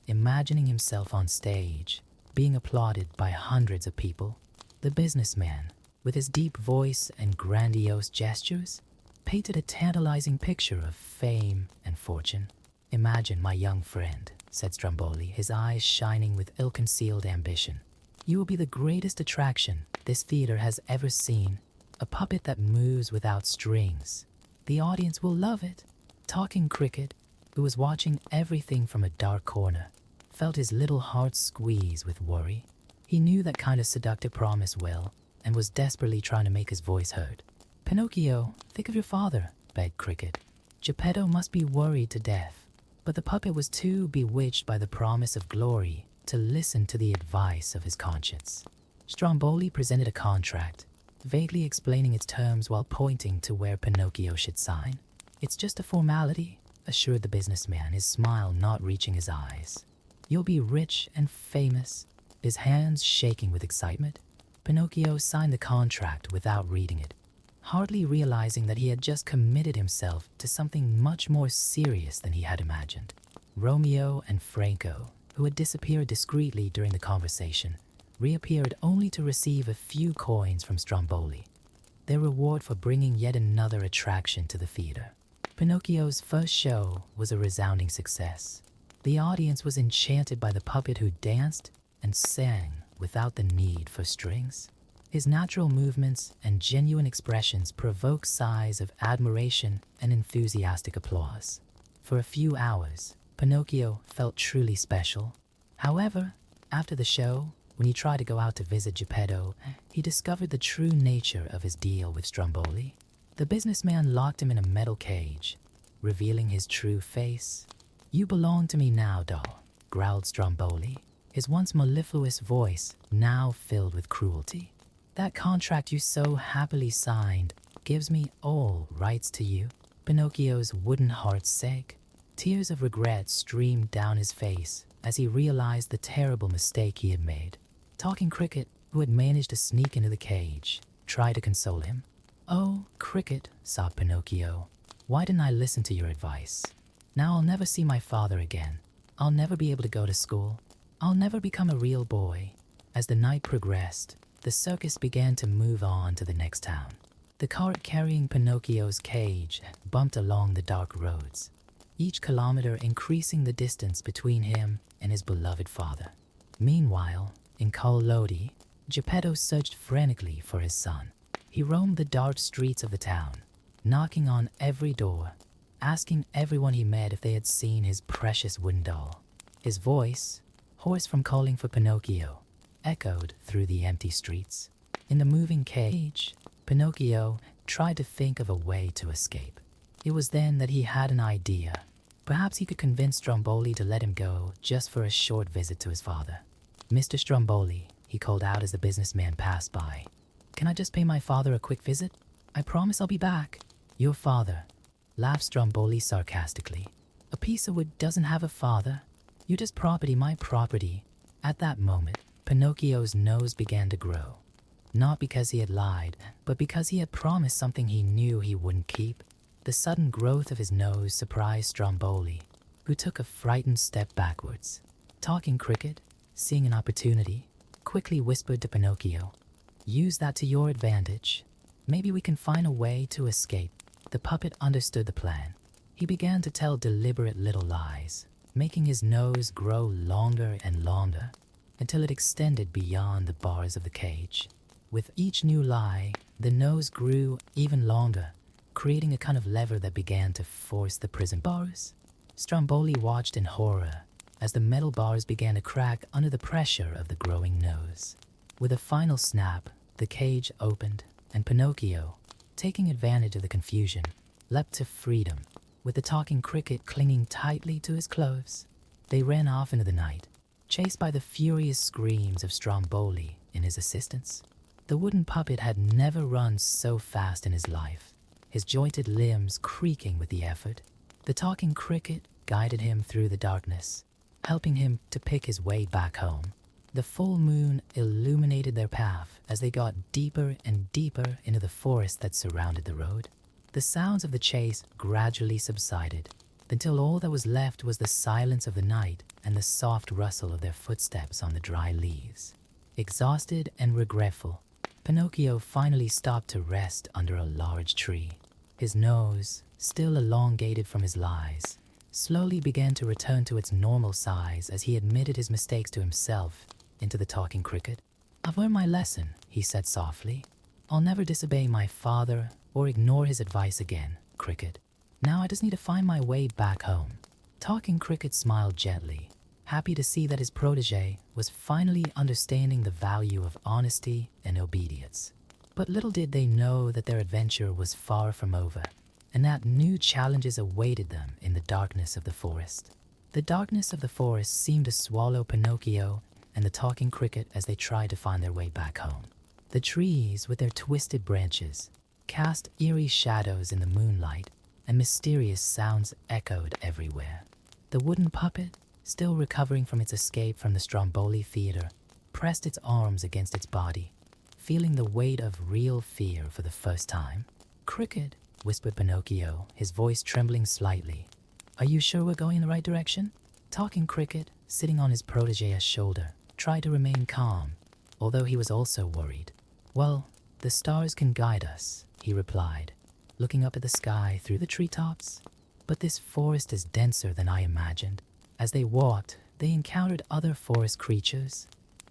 imagining himself on stage, being applauded by hundreds of people. The businessman, with his deep voice and grandiose gestures, painted a tantalizing picture of fame and fortune. "Imagine, my young friend," said Stromboli, his eyes shining with ill-concealed ambition. "You will be the greatest attraction this theater has ever seen. A puppet that moves without strings. The audience will love it." Talking Cricket, who was watching everything from a dark corner, felt his little heart squeeze with worry. He knew that kind of seductive promise well, and was desperately trying to make his voice heard. "Pinocchio, think of your father," begged Cricket. Geppetto must be worried to death, but the puppet was too bewitched by the promise of glory to listen to the advice of his conscience. Stromboli presented a contract, vaguely explaining its terms while pointing to where Pinocchio should sign. "It's just a formality," assured the businessman, his smile not reaching his eyes. "You'll be rich and famous." His hands shaking with excitement, Pinocchio signed the contract without reading it, hardly realizing that he had just committed himself to something much more serious than he had imagined. Romeo and Franco, who had disappeared discreetly during the conversation, reappeared only to receive a few coins from Stromboli, their reward for bringing yet another attraction to the theater. Pinocchio's first show was a resounding success. The audience was enchanted by the puppet who danced and sang without the need for strings. His natural movements and genuine expressions provoked sighs of admiration and enthusiastic applause. For a few hours, Pinocchio felt truly special. However, after the show, when he tried to go out to visit Geppetto, he discovered the true nature of his deal with Stromboli. The businessman locked him in a metal cage, revealing his true face. "You belong to me now, doll," growled Stromboli, his once mellifluous voice now filled with cruelty. "That contract you so happily signed gives me all rights to you." Pinocchio's wooden heart sank. Tears of regret streamed down his face as he realized the terrible mistake he had made. Talking Cricket, who had managed to sneak into the cage, tried to console him. "Oh, Cricket," sobbed Pinocchio, "why didn't I listen to your advice? Now I'll never see my father again. I'll never be able to go to school. I'll never become a real boy." As the night progressed, the circus began to move on to the next town. The cart carrying Pinocchio's cage bumped along the dark roads, each kilometer increasing the distance between him and his beloved father. Meanwhile, in Carlodi, Geppetto searched frantically for his son. He roamed the dark streets of the town, knocking on every door, asking everyone he met if they had seen his precious wooden doll. His voice, hoarse from calling for Pinocchio, echoed through the empty streets. In the moving cage, Pinocchio tried to think of a way to escape. It was then that he had an idea. Perhaps he could convince Stromboli to let him go just for a short visit to his father. "Mr. Stromboli," he called out as the businessman passed by, "can I just pay my father a quick visit? I promise I'll be back." "Your father," laughed Stromboli sarcastically. "A piece of wood doesn't have a father. You're just property, my property." At that moment, Pinocchio's nose began to grow. Not because he had lied, but because he had promised something he knew he wouldn't keep. The sudden growth of his nose surprised Stromboli, who took a frightened step backwards. Talking Cricket, seeing an opportunity, quickly whispered to Pinocchio, "Use that to your advantage. Maybe we can find a way to escape." The puppet understood the plan. He began to tell deliberate little lies, making his nose grow longer and longer until it extended beyond the bars of the cage. With each new lie, the nose grew even longer, creating a kind of lever that began to force the prison bars. Stromboli watched in horror as the metal bars began to crack under the pressure of the growing nose. With a final snap, the cage opened, and Pinocchio, taking advantage of the confusion, leapt to freedom, with the talking cricket clinging tightly to his clothes. They ran off into the night, chased by the furious screams of Stromboli and his assistants. The wooden puppet had never run so fast in his life, his jointed limbs creaking with the effort. The talking cricket guided him through the darkness, helping him to pick his way back home. The full moon illuminated their path as they got deeper and deeper into the forest that surrounded the road. The sounds of the chase gradually subsided, until all that was left was the silence of the night and the soft rustle of their footsteps on the dry leaves. Exhausted and regretful, Pinocchio finally stopped to rest under a large tree. His nose, still elongated from his lies, slowly began to return to its normal size as he admitted his mistakes to himself into the talking cricket. "I've learned my lesson," he said softly. "I'll never disobey my father or ignore his advice again, Cricket. Now I just need to find my way back home." Talking Cricket smiled gently, happy to see that his protege was finally understanding the value of honesty and obedience. But little did they know that their adventure was far from over, and that new challenges awaited them in the darkness of the forest. The darkness of the forest seemed to swallow Pinocchio and the talking cricket as they tried to find their way back home. The trees, with their twisted branches, cast eerie shadows in the moonlight, and mysterious sounds echoed everywhere. The wooden puppet, still recovering from its escape from the Stromboli theater, pressed its arms against its body, feeling the weight of real fear for the first time. "Cricket," whispered Pinocchio, his voice trembling slightly. "Are you sure we're going in the right direction?" Talking Cricket, sitting on his protege's shoulder, tried to remain calm, although he was also worried. "Well, the stars can guide us," he replied, looking up at the sky through the treetops. "But this forest is denser than I imagined." As they walked, they encountered other forest creatures,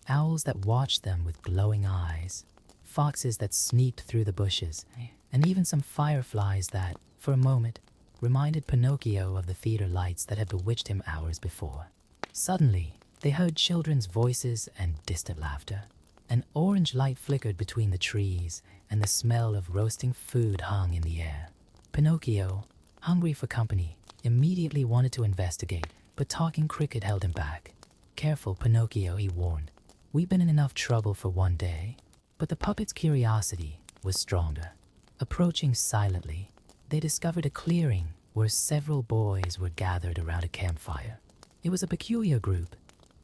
owls that watched them with glowing eyes, foxes that sneaked through the bushes, and even some fireflies that, for a moment, reminded Pinocchio of the theater lights that had bewitched him hours before. Suddenly, they heard children's voices and distant laughter. An orange light flickered between the trees, and the smell of roasting food hung in the air. Pinocchio, hungry for company, immediately wanted to investigate, but Talking Cricket held him back. "Careful, Pinocchio," he warned. "We've been in enough trouble for one day." But the puppet's curiosity was stronger. Approaching silently, they discovered a clearing where several boys were gathered around a campfire. It was a peculiar group,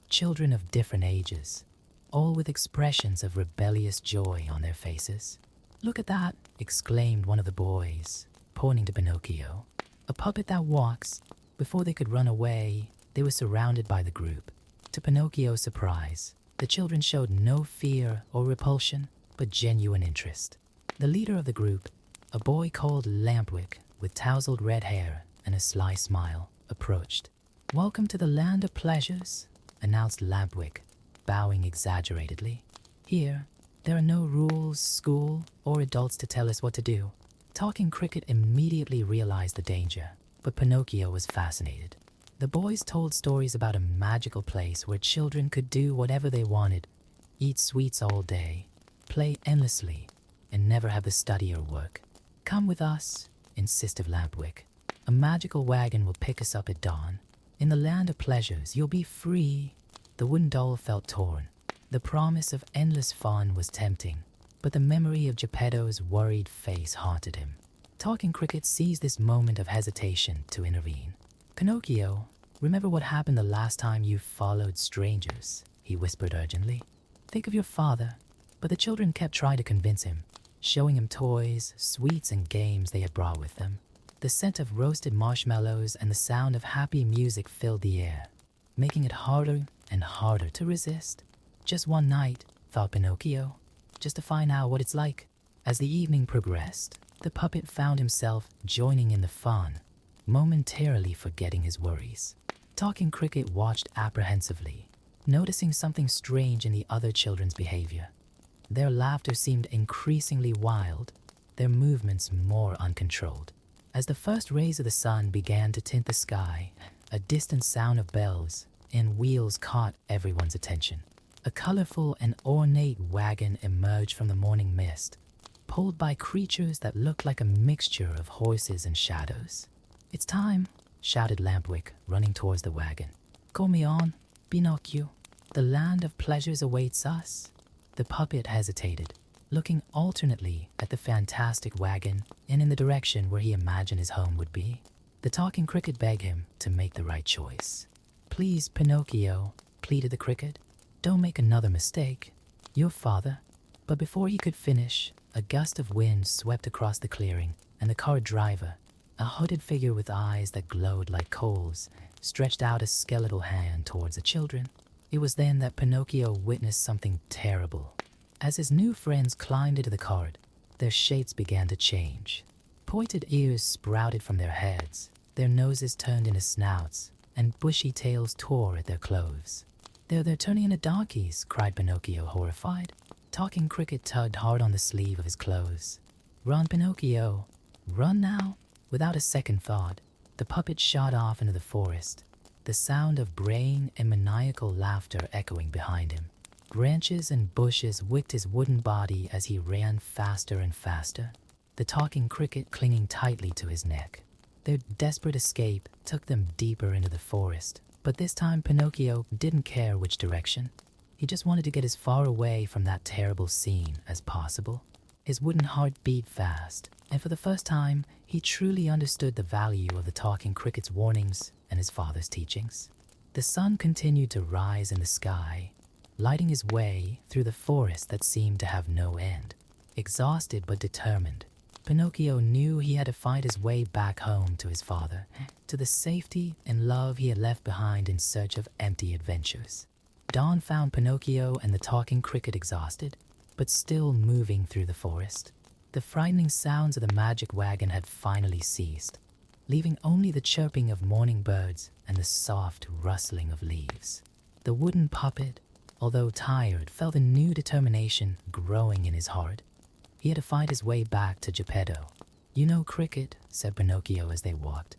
children of different ages, all with expressions of rebellious joy on their faces. "Look at that," exclaimed one of the boys, pointing to Pinocchio. "A puppet that walks." Before they could run away, they were surrounded by the group. To Pinocchio's surprise, the children showed no fear or repulsion, but genuine interest. The leader of the group, a boy called Lampwick with tousled red hair and a sly smile, approached. "Welcome to the land of pleasures," announced Lampwick, bowing exaggeratedly. "Here, there are no rules, school, or adults to tell us what to do." Talking Cricket immediately realized the danger, but Pinocchio was fascinated. The boys told stories about a magical place where children could do whatever they wanted, eat sweets all day, play endlessly, and never have to study or work. "Come with us," insisted Lampwick. "A magical wagon will pick us up at dawn. In the land of pleasures, you'll be free." The wooden doll felt torn. The promise of endless fun was tempting, but the memory of Geppetto's worried face haunted him. Talking Cricket seized this moment of hesitation to intervene. "Pinocchio, remember what happened the last time you followed strangers," he whispered urgently. "Think of your father." But the children kept trying to convince him, showing him toys, sweets, and games they had brought with them. The scent of roasted marshmallows and the sound of happy music filled the air, making it harder and harder to resist. Just one night, thought Pinocchio, just to find out what it's like. As the evening progressed, the puppet found himself joining in the fun, momentarily forgetting his worries. Talking Cricket watched apprehensively, noticing something strange in the other children's behavior. Their laughter seemed increasingly wild, their movements more uncontrolled. As the first rays of the sun began to tint the sky, a distant sound of bells and wheels caught everyone's attention. A colorful and ornate wagon emerged from the morning mist, pulled by creatures that looked like a mixture of horses and shadows. "It's time," shouted Lampwick, running towards the wagon. "Call me on, Pinocchio. The land of pleasures awaits us." The puppet hesitated, looking alternately at the fantastic wagon and in the direction where he imagined his home would be. The talking cricket begged him to make the right choice. "Please, Pinocchio," pleaded the cricket, "don't make another mistake. Your father—" But before he could finish, a gust of wind swept across the clearing, and the cart driver, a hooded figure with eyes that glowed like coals, stretched out a skeletal hand towards the children. It was then that Pinocchio witnessed something terrible. As his new friends climbed into the cart, their shapes began to change. Pointed ears sprouted from their heads, their noses turned into snouts, and bushy tails tore at their clothes. They're turning into donkeys," cried Pinocchio, horrified. Talking Cricket tugged hard on the sleeve of his clothes. "Run, Pinocchio! Run now!" Without a second thought, the puppet shot off into the forest, the sound of braying and maniacal laughter echoing behind him. Branches and bushes whipped his wooden body as he ran faster and faster, the talking cricket clinging tightly to his neck. Their desperate escape took them deeper into the forest, but this time Pinocchio didn't care which direction. He just wanted to get as far away from that terrible scene as possible. His wooden heart beat fast, and for the first time, he truly understood the value of the talking cricket's warnings and his father's teachings. The sun continued to rise in the sky, lighting his way through the forest that seemed to have no end. Exhausted but determined, Pinocchio knew he had to find his way back home to his father, to the safety and love he had left behind in search of empty adventures. Dawn found Pinocchio and the talking cricket exhausted, but still moving through the forest. The frightening sounds of the magic wagon had finally ceased, leaving only the chirping of morning birds and the soft rustling of leaves. The wooden puppet, although tired, felt a new determination growing in his heart. He had to find his way back to Geppetto. "You know, Cricket," said Pinocchio as they walked,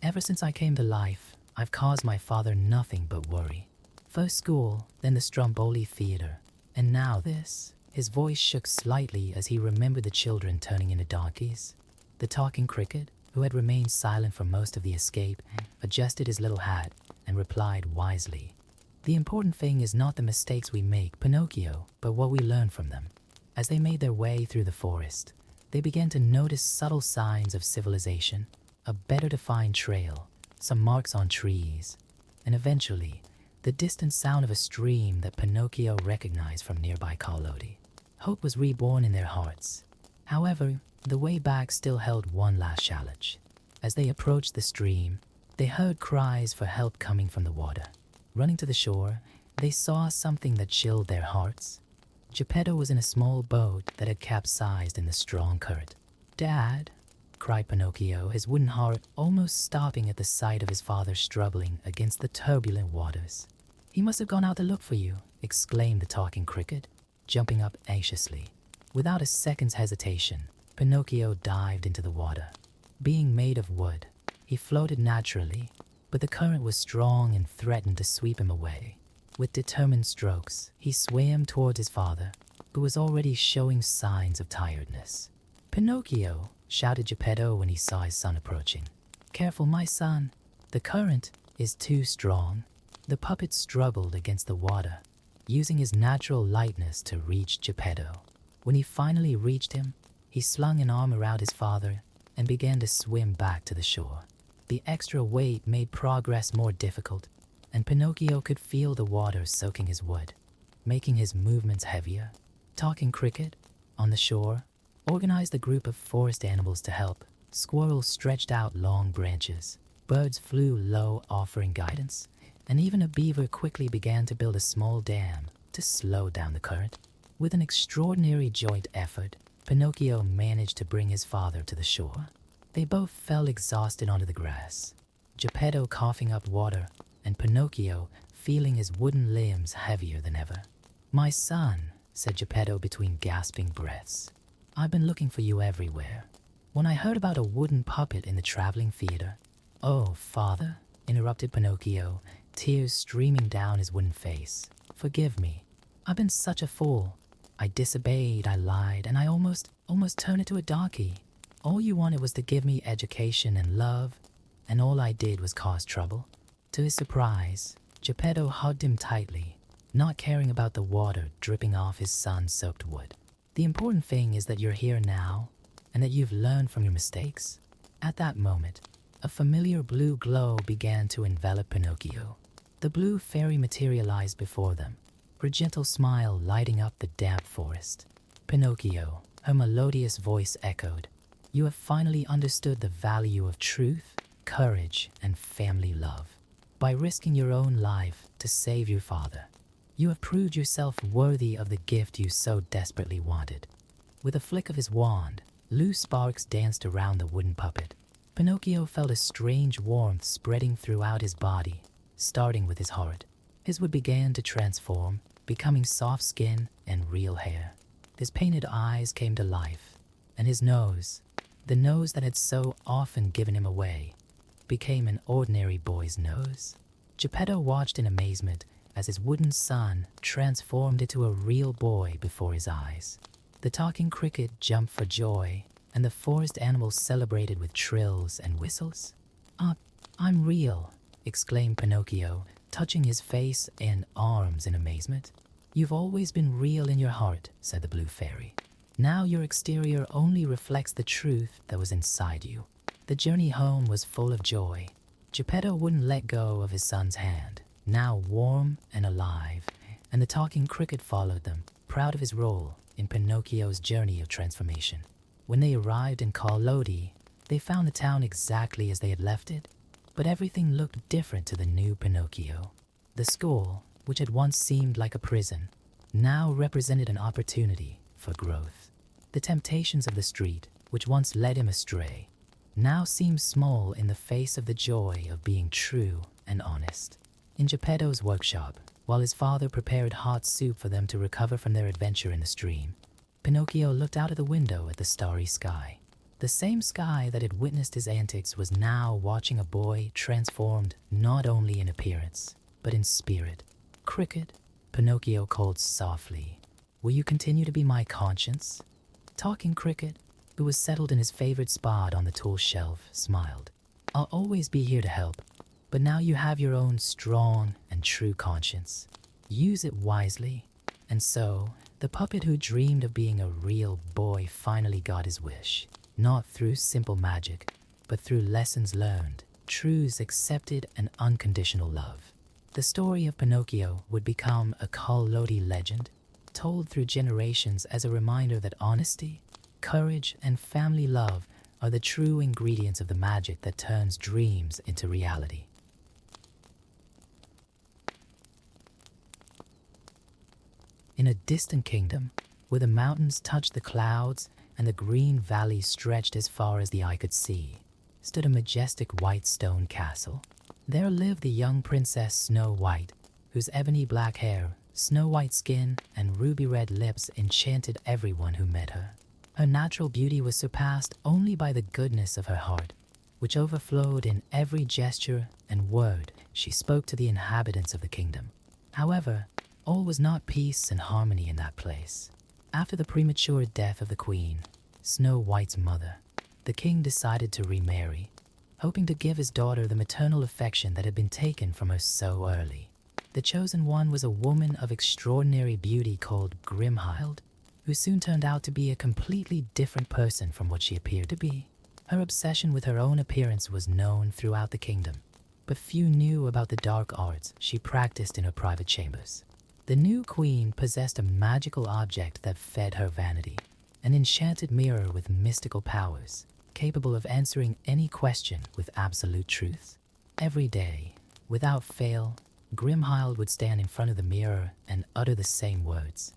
"ever since I came to life, I've caused my father nothing but worry. First school, then the Stromboli Theater, and now this." His voice shook slightly as he remembered the children turning into donkeys. The talking cricket, who had remained silent for most of the escape, adjusted his little hat and replied wisely, "The important thing is not the mistakes we make, Pinocchio, but what we learn from them." As they made their way through the forest, they began to notice subtle signs of civilization, a better defined trail, some marks on trees, and eventually, the distant sound of a stream that Pinocchio recognized from nearby Carlotti. Hope was reborn in their hearts. However, the way back still held one last challenge. As they approached the stream, they heard cries for help coming from the water. Running to the shore, they saw something that chilled their hearts. Geppetto was in a small boat that had capsized in the strong current. "Dad," cried Pinocchio, his wooden heart almost stopping at the sight of his father struggling against the turbulent waters. "He must have gone out to look for you," exclaimed the talking cricket, jumping up anxiously. Without a second's hesitation, Pinocchio dived into the water. Being made of wood, he floated naturally, but the current was strong and threatened to sweep him away. With determined strokes, he swam towards his father, who was already showing signs of tiredness. "Pinocchio!" shouted Geppetto when he saw his son approaching. "Careful, my son. The current is too strong." The puppet struggled against the water, using his natural lightness to reach Geppetto. When he finally reached him, he slung an arm around his father and began to swim back to the shore. The extra weight made progress more difficult, and Pinocchio could feel the water soaking his wood, making his movements heavier. Talking Cricket, on the shore, organized a group of forest animals to help. Squirrels stretched out long branches, birds flew low offering guidance, and even a beaver quickly began to build a small dam to slow down the current. With an extraordinary joint effort, Pinocchio managed to bring his father to the shore. They both fell exhausted onto the grass, Geppetto coughing up water, and Pinocchio feeling his wooden limbs heavier than ever. "My son," said Geppetto between gasping breaths, "I've been looking for you everywhere. When I heard about a wooden puppet in the traveling theater—" "Oh, father," interrupted Pinocchio, tears streaming down his wooden face. "Forgive me. I've been such a fool. I disobeyed, I lied, and I almost—" almost turned into a darky. All you wanted was to give me education and love, and all I did was cause trouble. To his surprise, Geppetto hugged him tightly, not caring about the water dripping off his sun-soaked wood. The important thing is that you're here now, and that you've learned from your mistakes. At that moment, a familiar blue glow began to envelop Pinocchio. The blue fairy materialized before them, her gentle smile lighting up the damp forest. Pinocchio, her melodious voice echoed, "You have finally understood the value of truth, courage, and family love. By risking your own life to save your father, you have proved yourself worthy of the gift you so desperately wanted." With a flick of his wand, loose sparks danced around the wooden puppet. Pinocchio felt a strange warmth spreading throughout his body, starting with his heart. His wood began to transform, becoming soft skin and real hair. His painted eyes came to life, and his nose, the nose that had so often given him away, became an ordinary boy's nose. Geppetto watched in amazement as his wooden son transformed into a real boy before his eyes. The talking cricket jumped for joy, and the forest animals celebrated with trills and whistles. I'm real," exclaimed Pinocchio, touching his face and arms in amazement. "You've always been real in your heart," said the blue fairy. "Now your exterior only reflects the truth that was inside you." The journey home was full of joy. Geppetto wouldn't let go of his son's hand, now warm and alive, and the talking cricket followed them, proud of his role in Pinocchio's journey of transformation. When they arrived in Call Lodi, they found the town exactly as they had left it, but everything looked different to the new Pinocchio. The school, which had once seemed like a prison, now represented an opportunity for growth. The temptations of the street, which once led him astray, now seemed small in the face of the joy of being true and honest. In Geppetto's workshop, while his father prepared hot soup for them to recover from their adventure in the stream, Pinocchio looked out of the window at the starry sky. The same sky that had witnessed his antics was now watching a boy transformed not only in appearance, but in spirit. "Cricket," Pinocchio called softly, "will you continue to be my conscience?" Talking Cricket, who was settled in his favorite spot on the tool shelf, smiled. "I'll always be here to help, but now you have your own strong and true conscience. Use it wisely." And so, the puppet who dreamed of being a real boy finally got his wish, not through simple magic, but through lessons learned, truths accepted, and unconditional love. The story of Pinocchio would become a Call Lodi legend, told through generations as a reminder that honesty, courage, and family love are the true ingredients of the magic that turns dreams into reality. In a distant kingdom, where the mountains touched the clouds and the green valley stretched as far as the eye could see, stood a majestic white stone castle. There lived the young princess Snow White, whose ebony black hair, snow white skin, and ruby red lips enchanted everyone who met her. Her natural beauty was surpassed only by the goodness of her heart, which overflowed in every gesture and word she spoke to the inhabitants of the kingdom. However, all was not peace and harmony in that place. After the premature death of the queen, Snow White's mother, the king decided to remarry, hoping to give his daughter the maternal affection that had been taken from her so early. The chosen one was a woman of extraordinary beauty called Grimhild, who soon turned out to be a completely different person from what she appeared to be. Her obsession with her own appearance was known throughout the kingdom, but few knew about the dark arts she practiced in her private chambers. The new queen possessed a magical object that fed her vanity, an enchanted mirror with mystical powers, capable of answering any question with absolute truth. Every day, without fail, Grimhild would stand in front of the mirror and utter the same words.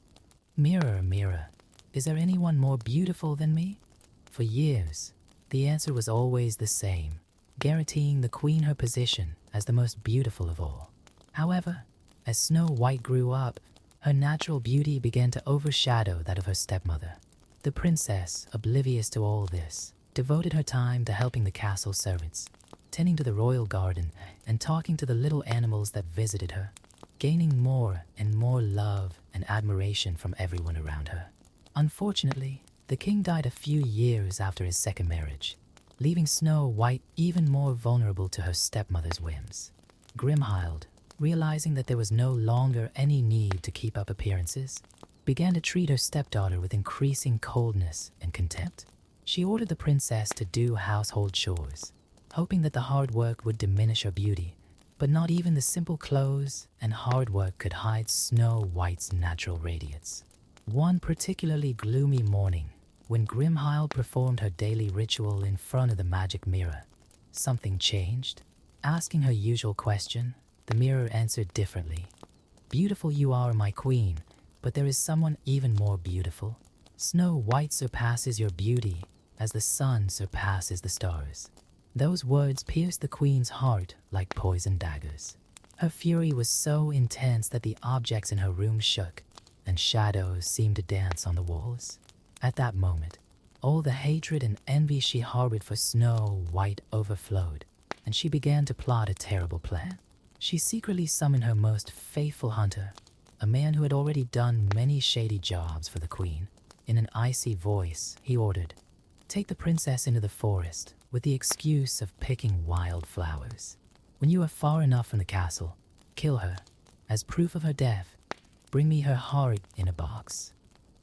"Mirror, mirror, is there anyone more beautiful than me?" For years, the answer was always the same, guaranteeing the queen her position as the most beautiful of all. However, as Snow White grew up, her natural beauty began to overshadow that of her stepmother. The princess, oblivious to all this, devoted her time to helping the castle servants, tending to the royal garden, and talking to the little animals that visited her, gaining more and more love and admiration from everyone around her. Unfortunately, The king died a few years after his second marriage, leaving Snow White even more vulnerable to her stepmother's whims. Grimhild, realizing that there was no longer any need to keep up appearances, began to treat her stepdaughter with increasing coldness and contempt. She ordered the princess to do household chores, hoping that the hard work would diminish her beauty, but not even the simple clothes and hard work could hide Snow White's natural radiance. One particularly gloomy morning, when Grimhild performed her daily ritual in front of the magic mirror, something changed. Asking her usual question, the mirror answered differently. "Beautiful you are, my queen, but there is someone even more beautiful. Snow White surpasses your beauty as the sun surpasses the stars." Those words pierced the queen's heart like poisoned daggers. Her fury was so intense that the objects in her room shook, and shadows seemed to dance on the walls. At that moment, all the hatred and envy she harbored for Snow White overflowed, and she began to plot a terrible plan. She secretly summoned her most faithful hunter, a man who had already done many shady jobs for the queen. In an icy voice, he ordered, "Take the princess into the forest with the excuse of picking wild flowers. When you are far enough from the castle, kill her. As proof of her death, bring me her heart in a box."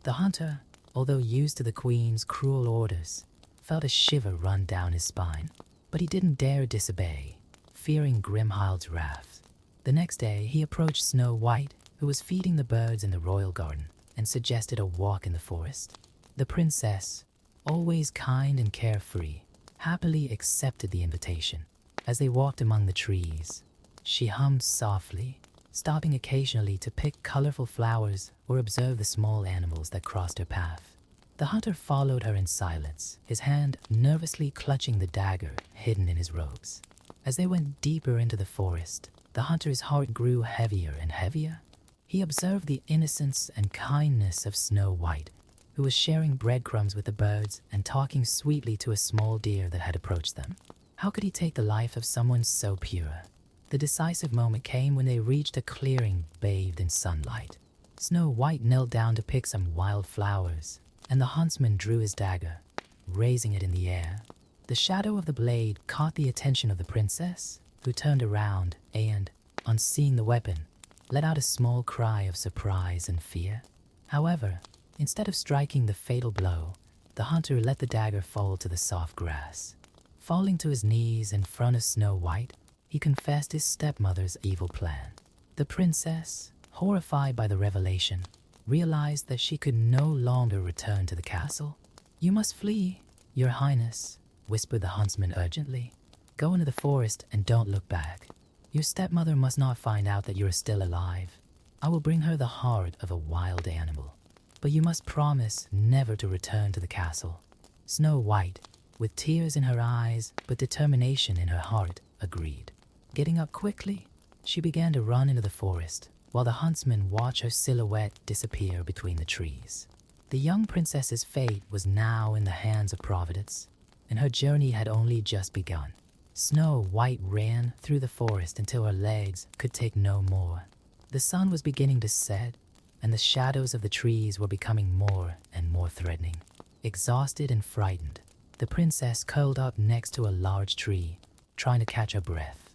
The hunter, although used to the queen's cruel orders, felt a shiver run down his spine, but he didn't dare disobey, fearing Grimhild's wrath. The next day, he approached Snow White, who was feeding the birds in the royal garden, and suggested a walk in the forest. The princess, always kind and carefree, happily accepted the invitation. As they walked among the trees, she hummed softly, stopping occasionally to pick colorful flowers or observe the small animals that crossed her path. The hunter followed her in silence, his hand nervously clutching the dagger hidden in his robes. As they went deeper into the forest, the hunter's heart grew heavier and heavier. He observed the innocence and kindness of Snow White, who was sharing breadcrumbs with the birds and talking sweetly to a small deer that had approached them. How could he take the life of someone so pure? The decisive moment came when they reached a clearing bathed in sunlight. Snow White knelt down to pick some wild flowers, and the huntsman drew his dagger, raising it in the air. The shadow of the blade caught the attention of the princess, who turned around and, on seeing the weapon, let out a small cry of surprise and fear. However, instead of striking the fatal blow, the hunter let the dagger fall to the soft grass. Falling to his knees in front of Snow White, he confessed his stepmother's evil plan. The princess, horrified by the revelation, realized that she could no longer return to the castle. "You must flee, your highness," whispered the huntsman urgently. "Go into the forest and don't look back. Your stepmother must not find out that you are still alive. I will bring her the heart of a wild animal. But you must promise never to return to the castle." Snow White, with tears in her eyes but determination in her heart, agreed. Getting up quickly, she began to run into the forest, while the huntsman watched her silhouette disappear between the trees. The young princess's fate was now in the hands of Providence, and her journey had only just begun. Snow White ran through the forest until her legs could take no more. The sun was beginning to set, and the shadows of the trees were becoming more and more threatening. Exhausted and frightened, the princess curled up next to a large tree, trying to catch her breath.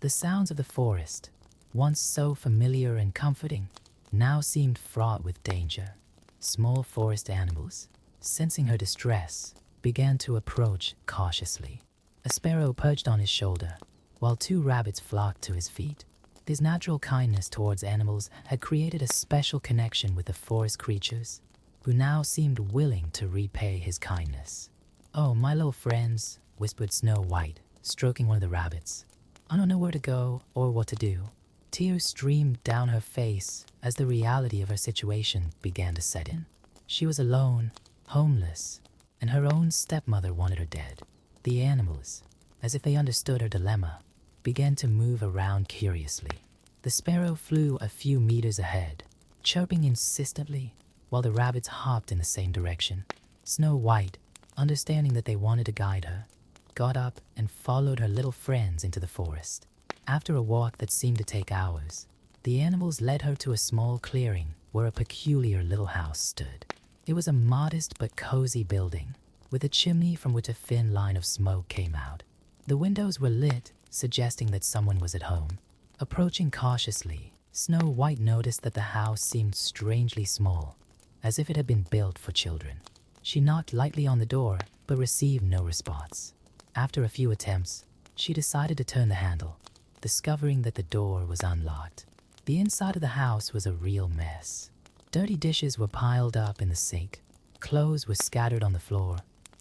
The sounds of the forest, once so familiar and comforting, now seemed fraught with danger. Small forest animals, sensing her distress, began to approach cautiously. A sparrow perched on his shoulder, while 2 rabbits flocked to his feet. His natural kindness towards animals had created a special connection with the forest creatures, who now seemed willing to repay his kindness. "Oh, my little friends," whispered Snow White, stroking one of the rabbits. "I don't know where to go or what to do." Tears streamed down her face as the reality of her situation began to set in. She was alone, homeless, and her own stepmother wanted her dead. The animals, as if they understood her dilemma, began to move around curiously. The sparrow flew a few meters ahead, chirping insistently, while the rabbits hopped in the same direction. Snow White, understanding that they wanted to guide her, got up and followed her little friends into the forest. After a walk that seemed to take hours, the animals led her to a small clearing where a peculiar little house stood. It was a modest but cozy building, with a chimney from which a thin line of smoke came out. The windows were lit, suggesting that someone was at home. Approaching cautiously, Snow White noticed that the house seemed strangely small, as if it had been built for children. She knocked lightly on the door, but received no response. After a few attempts, she decided to turn the handle, discovering that the door was unlocked. The inside of the house was a real mess. Dirty dishes were piled up in the sink, clothes were scattered on the floor,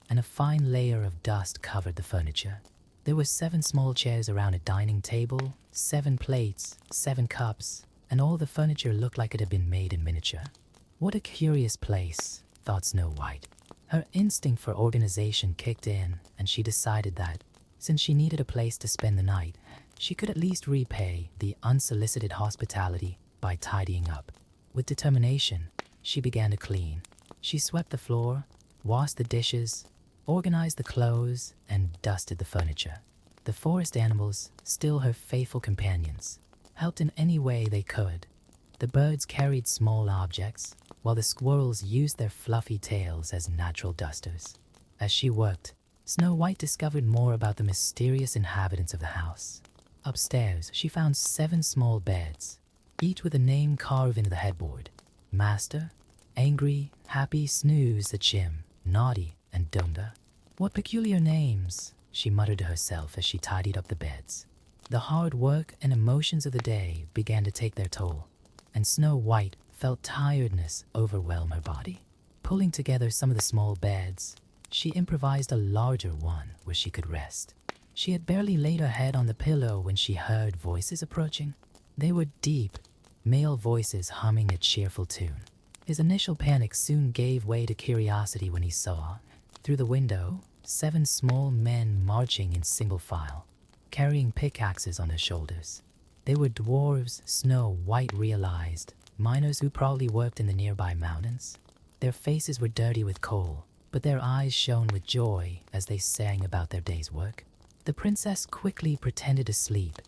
and a fine layer of dust covered the furniture. There were 7 small chairs around a dining table, 7 plates, 7 cups, and all the furniture looked like it had been made in miniature. What a curious place, thought Snow White. Her instinct for organization kicked in, and she decided that, since she needed a place to spend the night, she could at least repay the unsolicited hospitality by tidying up. With determination, she began to clean. She swept the floor, washed the dishes, organized the clothes, and dusted the furniture. The forest animals, still her faithful companions, helped in any way they could. The birds carried small objects, while the squirrels used their fluffy tails as natural dusters. As she worked, Snow White discovered more about the mysterious inhabitants of the house. Upstairs, she found 7 small beds, each with a name carved into the headboard. Master, Angry, Happy, Snooze, the Chim, Naughty, and Dunda. What peculiar names, she muttered to herself as she tidied up the beds. The hard work and emotions of the day began to take their toll, and Snow White felt tiredness overwhelm her body. Pulling together some of the small beds, she improvised a larger one where she could rest. She had barely laid her head on the pillow when she heard voices approaching. They were deep, male voices humming a cheerful tune. His initial panic soon gave way to curiosity when he saw, through the window, 7 small men marching in single file, carrying pickaxes on their shoulders. They were dwarves, Snow White realized, miners who probably worked in the nearby mountains. Their faces were dirty with coal, but their eyes shone with joy as they sang about their day's work. The princess quickly pretended to sleep,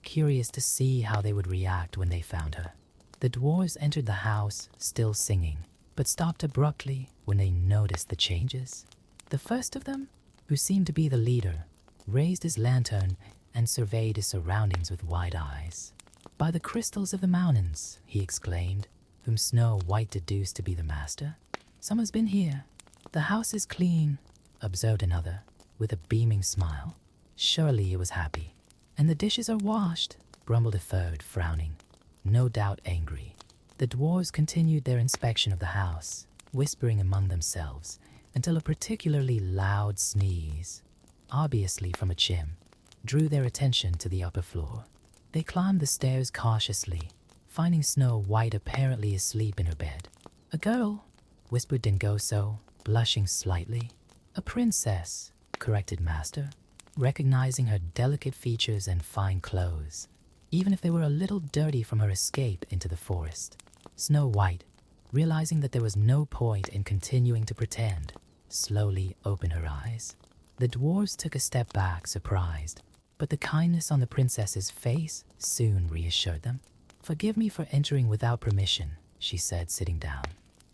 curious to see how they would react when they found her. The dwarves entered the house, still singing, but stopped abruptly when they noticed the changes. The first of them, who seemed to be the leader, raised his lantern and surveyed his surroundings with wide eyes. "By the crystals of the mountains," he exclaimed, whom Snow White deduced to be the master. "Someone's been here." "The house is clean," observed another, with a beaming smile. Surely it was Happy. "And the dishes are washed," grumbled a third, frowning, no doubt angry. The dwarves continued their inspection of the house, whispering among themselves, until a particularly loud sneeze, obviously from a chim, drew their attention to the upper floor. They climbed the stairs cautiously, finding Snow White apparently asleep in her bed. "A girl," whispered Dingoso, blushing slightly. "A princess," corrected Master, recognizing her delicate features and fine clothes, even if they were a little dirty from her escape into the forest. Snow White, realizing that there was no point in continuing to pretend, slowly opened her eyes. The dwarves took a step back, surprised, but the kindness on the princess's face soon reassured them. "Forgive me for entering without permission," she said, sitting down.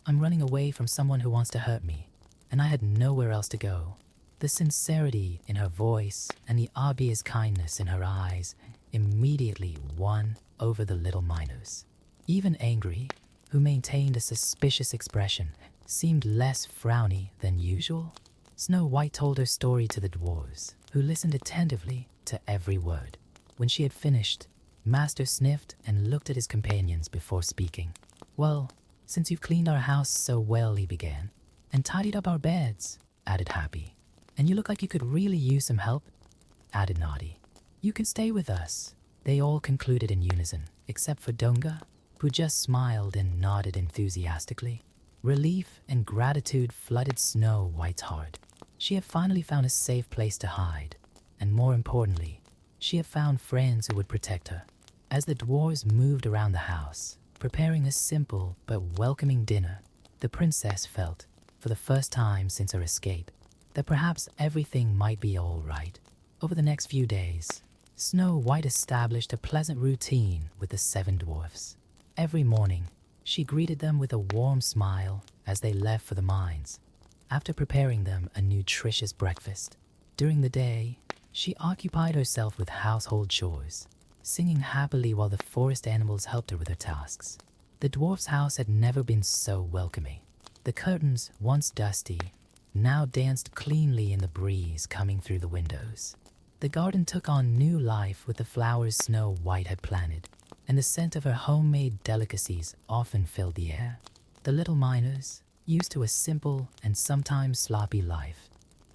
"I'm running away from someone who wants to hurt me, and I had nowhere else to go." The sincerity in her voice and the obvious kindness in her eyes immediately won over the little miners. Even Angry, who maintained a suspicious expression, seemed less frowny than usual. Snow White told her story to the dwarves, who listened attentively to every word. When she had finished, Master sniffed and looked at his companions before speaking. "Well, since you've cleaned our house so well," he began, "and tidied up our beds," added Happy, "and you look like you could really use some help," added Naughty, "you can stay with us." They all concluded in unison, except for Dunga, who just smiled and nodded enthusiastically. Relief and gratitude flooded Snow White's heart. She had finally found a safe place to hide, and more importantly, she had found friends who would protect her. As the dwarves moved around the house, preparing a simple but welcoming dinner, the princess felt, for the first time since her escape, that perhaps everything might be all right. Over the next few days, Snow White established a pleasant routine with the 7 dwarfs. Every morning, she greeted them with a warm smile as they left for the mines, after preparing them a nutritious breakfast. During the day, she occupied herself with household chores, singing happily while the forest animals helped her with her tasks. The dwarf's house had never been so welcoming. The curtains, once dusty, now danced cleanly in the breeze coming through the windows. The garden took on new life with the flowers Snow White had planted, and the scent of her homemade delicacies often filled the air. The little miners, used to a simple and sometimes sloppy life,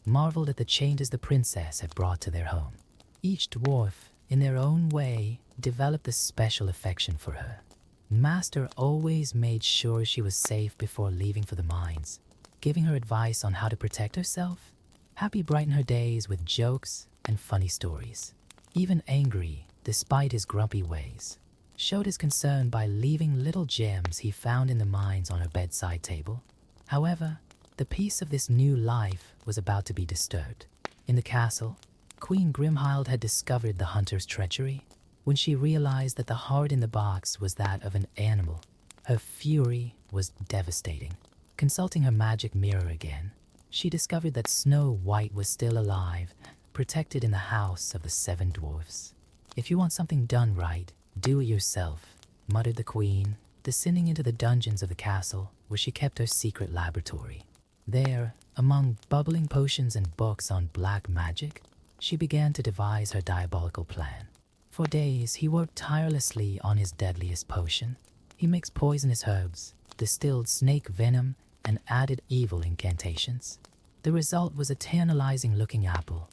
marveled at the changes the princess had brought to their home. Each dwarf, in their own way, developed a special affection for her. Master always made sure she was safe before leaving for the mines, giving her advice on how to protect herself. Happy brightened her days with jokes and funny stories. Even Angry, despite his grumpy ways, showed his concern by leaving little gems he found in the mines on her bedside table. However, the peace of this new life was about to be disturbed. In the castle, Queen Grimhild had discovered the hunter's treachery. When she realized that the heart in the box was that of an animal, her fury was devastating. Consulting her magic mirror again, she discovered that Snow White was still alive, protected in the house of the 7 dwarfs. "If you want something done right, do it yourself," muttered the queen, descending into the dungeons of the castle where she kept her secret laboratory. There, among bubbling potions and books on black magic, she began to devise her diabolical plan. For days, he worked tirelessly on his deadliest potion. He mixed poisonous herbs, distilled snake venom, and added evil incantations. The result was a tantalizing-looking apple,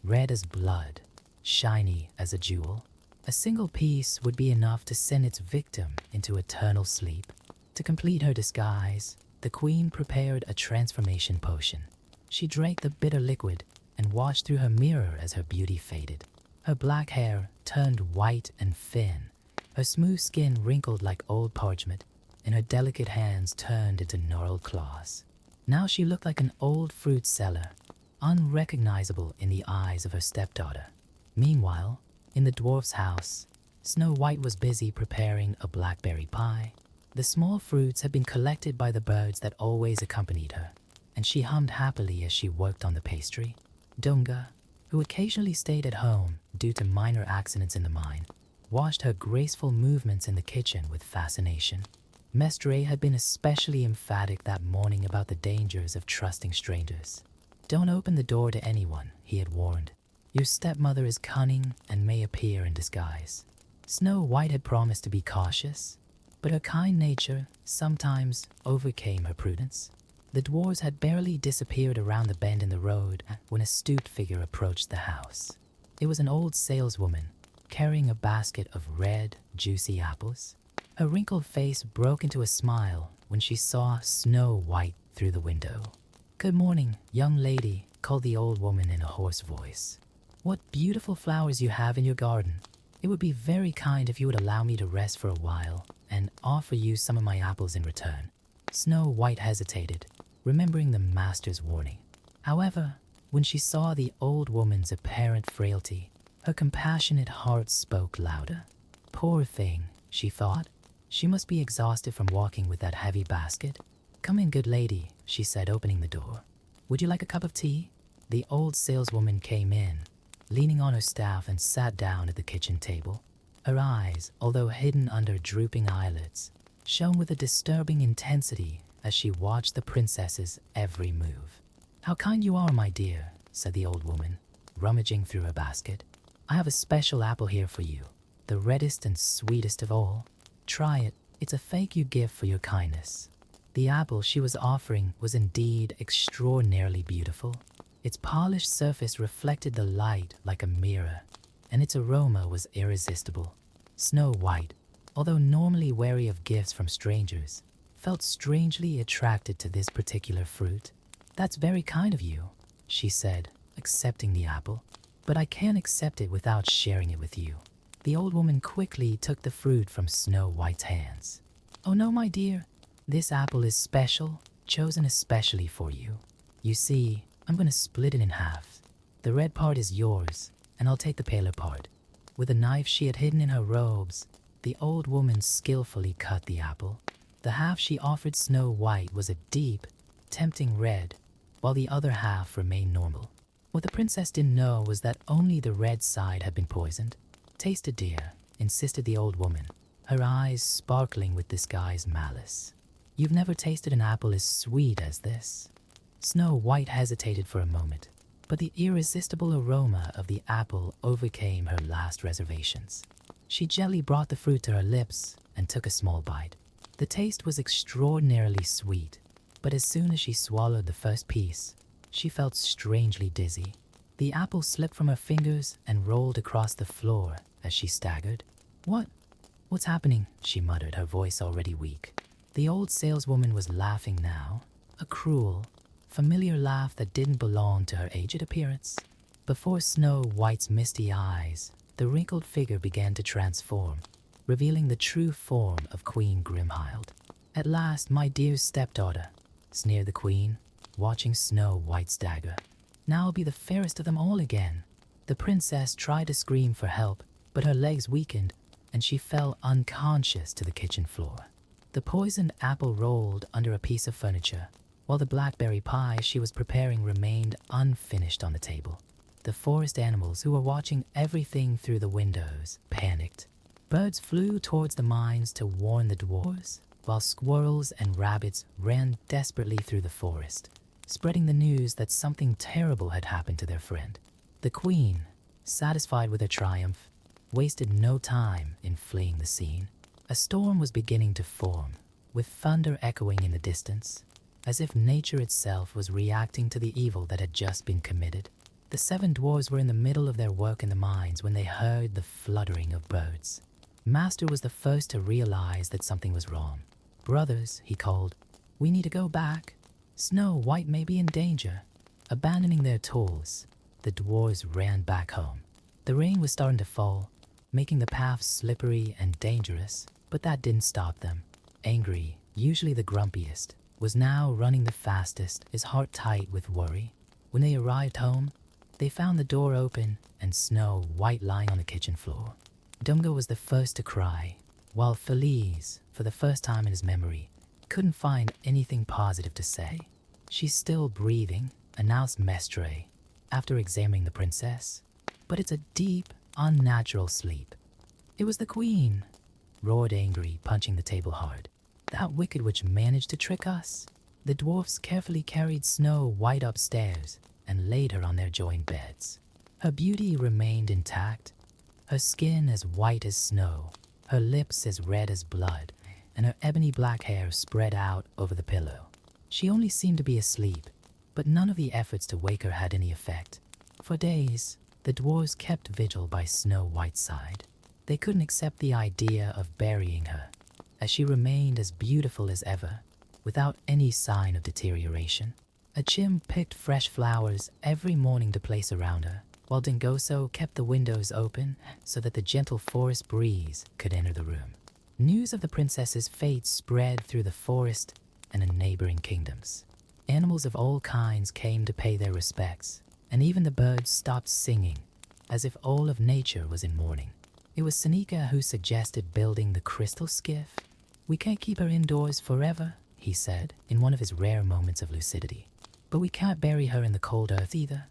red as blood, shiny as a jewel. A single piece would be enough to send its victim into eternal sleep. To complete her disguise, the queen prepared a transformation potion. She drank the bitter liquid and watched through her mirror as her beauty faded. Her black hair turned white and thin, her smooth skin wrinkled like old parchment, and her delicate hands turned into gnarled claws. Now she looked like an old fruit seller, unrecognizable in the eyes of her stepdaughter. Meanwhile, in the dwarf's house, Snow White was busy preparing a blackberry pie. The small fruits had been collected by the birds that always accompanied her, and she hummed happily as she worked on the pastry. Dunga, who occasionally stayed at home due to minor accidents in the mine, watched her graceful movements in the kitchen with fascination. Mestre had been especially emphatic that morning about the dangers of trusting strangers. "Don't open the door to anyone," he had warned. "Your stepmother is cunning and may appear in disguise." Snow White had promised to be cautious, but her kind nature sometimes overcame her prudence. The dwarves had barely disappeared around the bend in the road when a astute figure approached the house. It was an old saleswoman, carrying a basket of red, juicy apples. Her wrinkled face broke into a smile when she saw Snow White through the window. "Good morning, young lady," called the old woman in a hoarse voice. "What beautiful flowers you have in your garden. It would be very kind if you would allow me to rest for a while and offer you some of my apples in return." Snow White hesitated, remembering the master's warning. However, when she saw the old woman's apparent frailty, her compassionate heart spoke louder. "Poor thing," she thought. "She must be exhausted from walking with that heavy basket." "Come in, good lady," she said, opening the door. "Would you like a cup of tea?" The old saleswoman came in, leaning on her staff, and sat down at the kitchen table. Her eyes, although hidden under drooping eyelids, shone with a disturbing intensity as she watched the princess's every move. "How kind you are, my dear," said the old woman, rummaging through her basket. "I have a special apple here for you, the reddest and sweetest of all. Try it. It's a thank you gift for your kindness." The apple she was offering was indeed extraordinarily beautiful. Its polished surface reflected the light like a mirror, and its aroma was irresistible. Snow White, although normally wary of gifts from strangers, felt strangely attracted to this particular fruit. "That's very kind of you," she said, accepting the apple. "But I can't accept it without sharing it with you." The old woman quickly took the fruit from Snow White's hands. "Oh no, my dear. This apple is special, chosen especially for you. You see, I'm going to split it in half. The red part is yours, and I'll take the paler part." With a knife she had hidden in her robes, the old woman skillfully cut the apple. The half she offered Snow White was a deep, tempting red, while the other half remained normal. What the princess didn't know was that only the red side had been poisoned. "Taste it, dear," insisted the old woman, her eyes sparkling with disguised malice. "You've never tasted an apple as sweet as this." Snow White hesitated for a moment, but the irresistible aroma of the apple overcame her last reservations. She gently brought the fruit to her lips and took a small bite. The taste was extraordinarily sweet, but as soon as she swallowed the first piece, she felt strangely dizzy. The apple slipped from her fingers and rolled across the floor as she staggered. What's happening?" she muttered, her voice already weak. The old saleswoman was laughing now, a cruel, familiar laugh that didn't belong to her aged appearance. Before Snow White's misty eyes, the wrinkled figure began to transform, revealing the true form of Queen Grimhild. "At last, my dear stepdaughter," sneered the queen, watching Snow White stagger. "Now I'll be the fairest of them all again." The princess tried to scream for help, but her legs weakened, and she fell unconscious to the kitchen floor. The poisoned apple rolled under a piece of furniture, while the blackberry pie she was preparing remained unfinished on the table. The forest animals, who were watching everything through the windows, panicked. Birds flew towards the mines to warn the dwarves, while squirrels and rabbits ran desperately through the forest, spreading the news that something terrible had happened to their friend. The queen, satisfied with her triumph, wasted no time in fleeing the scene. A storm was beginning to form, with thunder echoing in the distance, as if nature itself was reacting to the evil that had just been committed. The 7 dwarves were in the middle of their work in the mines when they heard the fluttering of birds. Master was the first to realize that something was wrong. "Brothers," he called, "we need to go back. Snow White may be in danger." Abandoning their tools, the dwarves ran back home. The rain was starting to fall, making the path slippery and dangerous, but that didn't stop them. Angry, usually the grumpiest, was now running the fastest, his heart tight with worry. When they arrived home, they found the door open and Snow White lying on the kitchen floor. Dumgo was the first to cry, while Feliz, for the first time in his memory, couldn't find anything positive to say. "She's still breathing," announced Mestre, after examining the princess, "but it's a deep, unnatural sleep." "It was the queen," roared Angry, punching the table hard. "That wicked witch managed to trick us." The dwarfs carefully carried Snow White upstairs and laid her on their joined beds. Her beauty remained intact, her skin as white as snow, her lips as red as blood, and her ebony black hair spread out over the pillow. She only seemed to be asleep, but none of the efforts to wake her had any effect. For days, the dwarves kept vigil by Snow White's side. They couldn't accept the idea of burying her, as she remained as beautiful as ever, without any sign of deterioration. Achim picked fresh flowers every morning to place around her, while Dingoso kept the windows open so that the gentle forest breeze could enter the room. News of the princess's fate spread through the forest and in neighboring kingdoms. Animals of all kinds came to pay their respects, and even the birds stopped singing, as if all of nature was in mourning. It was Seneca who suggested building the crystal skiff. "We can't keep her indoors forever," he said, in one of his rare moments of lucidity. "But we can't bury her in the cold earth either."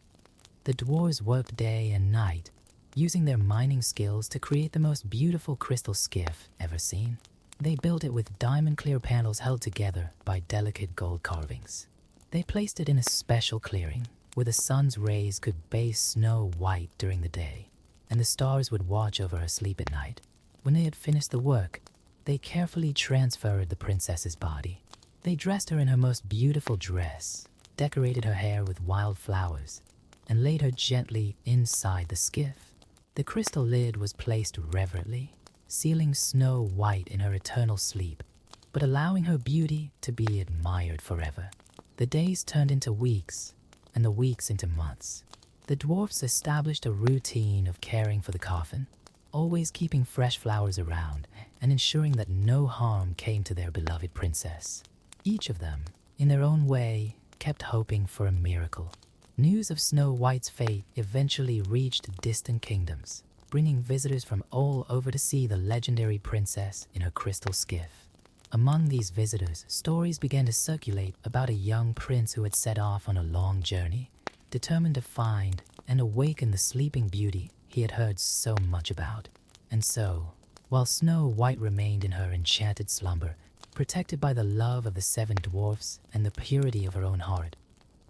The dwarves worked day and night, using their mining skills to create the most beautiful crystal skiff ever seen. They built it with diamond-clear panels held together by delicate gold carvings. They placed it in a special clearing, where the sun's rays could bathe Snow White during the day, and the stars would watch over her sleep at night. When they had finished the work, they carefully transferred the princess's body. They dressed her in her most beautiful dress, decorated her hair with wild flowers, and laid her gently inside the skiff. The crystal lid was placed reverently, sealing Snow White in her eternal sleep, but allowing her beauty to be admired forever. The days turned into weeks, and the weeks into months. The dwarfs established a routine of caring for the coffin, always keeping fresh flowers around and ensuring that no harm came to their beloved princess. Each of them, in their own way, kept hoping for a miracle. News of Snow White's fate eventually reached distant kingdoms, bringing visitors from all over to see the legendary princess in her crystal skiff. Among these visitors, stories began to circulate about a young prince who had set off on a long journey, determined to find and awaken the sleeping beauty he had heard so much about. And so, while Snow White remained in her enchanted slumber, protected by the love of the 7 dwarfs and the purity of her own heart,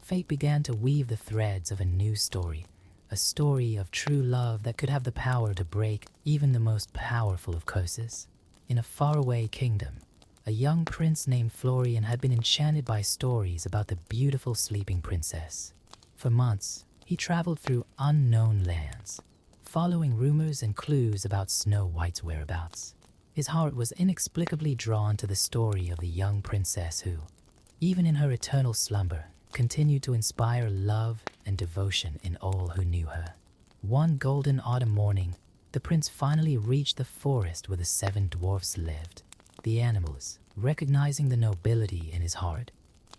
fate began to weave the threads of a new story, a story of true love that could have the power to break even the most powerful of curses. In a faraway kingdom, a young prince named Florian had been enchanted by stories about the beautiful sleeping princess. For months, he traveled through unknown lands, following rumors and clues about Snow White's whereabouts. His heart was inexplicably drawn to the story of the young princess who, even in her eternal slumber, continued to inspire love and devotion in all who knew her. One golden autumn morning, the prince finally reached the forest where the 7 dwarfs lived. The animals, recognizing the nobility in his heart,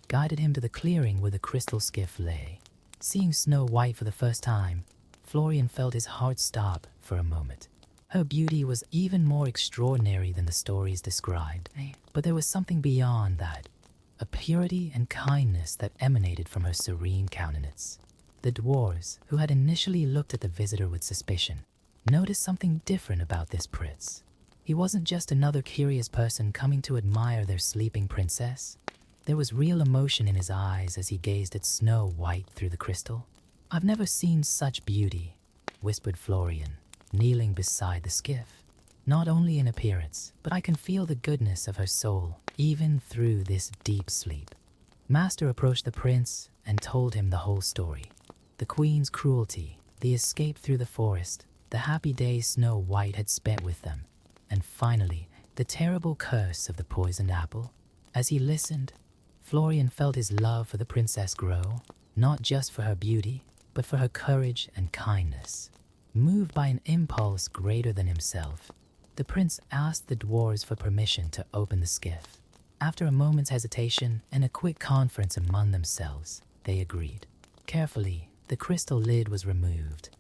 guided him to the clearing where the crystal skiff lay. Seeing Snow White for the first time, Florian felt his heart stop for a moment. Her beauty was even more extraordinary than the stories described, but there was something beyond that, a purity and kindness that emanated from her serene countenance. The dwarves, who had initially looked at the visitor with suspicion, noticed something different about this prince. He wasn't just another curious person coming to admire their sleeping princess. There was real emotion in his eyes as he gazed at Snow White through the crystal. "I've never seen such beauty," whispered Florian, kneeling beside the skiff. "Not only in appearance, but I can feel the goodness of her soul, even through this deep sleep." Master approached the prince and told him the whole story. The queen's cruelty, the escape through the forest, the happy days Snow White had spent with them, and finally, the terrible curse of the poisoned apple. As he listened, Florian felt his love for the princess grow, not just for her beauty, but for her courage and kindness. Moved by an impulse greater than himself, the prince asked the dwarves for permission to open the skiff. After a moment's hesitation and a quick conference among themselves, they agreed. Carefully, the crystal lid was removed,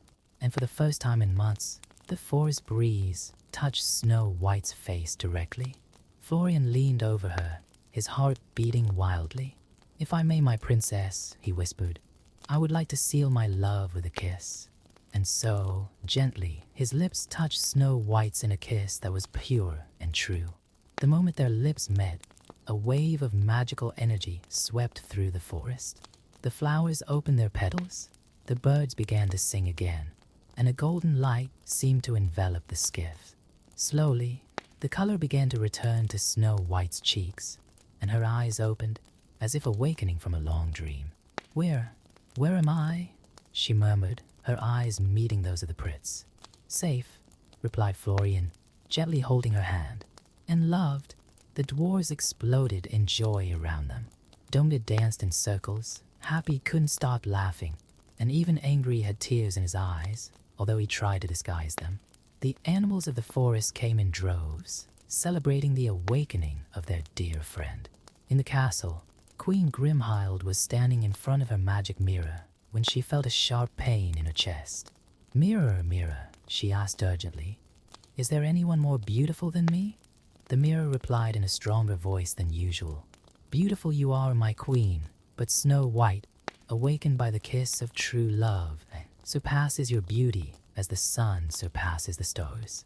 and for the first time in months, the forest breeze touched Snow White's face directly. Florian leaned over her, his heart beating wildly. "If I may, my princess," he whispered, "I would like to seal my love with a kiss." And so, gently, his lips touched Snow White's in a kiss that was pure and true. The moment their lips met, a wave of magical energy swept through the forest. The flowers opened their petals, the birds began to sing again, and a golden light seemed to envelop the skiff. Slowly, the color began to return to Snow White's cheeks, and her eyes opened, as if awakening from a long dream. Where am I?" she murmured, her eyes meeting those of the prince. "Safe," replied Florian, gently holding her hand. "And loved." The dwarves exploded in joy around them. Domnid danced in circles, Happy couldn't stop laughing, and even Angry had tears in his eyes, although he tried to disguise them. The animals of the forest came in droves, celebrating the awakening of their dear friend. In the castle, Queen Grimhild was standing in front of her magic mirror when she felt a sharp pain in her chest. "Mirror, mirror," she asked urgently, "is there anyone more beautiful than me?" The mirror replied in a stronger voice than usual. "Beautiful you are, my queen, but Snow White, awakened by the kiss of true love, surpasses your beauty as the sun surpasses the stars."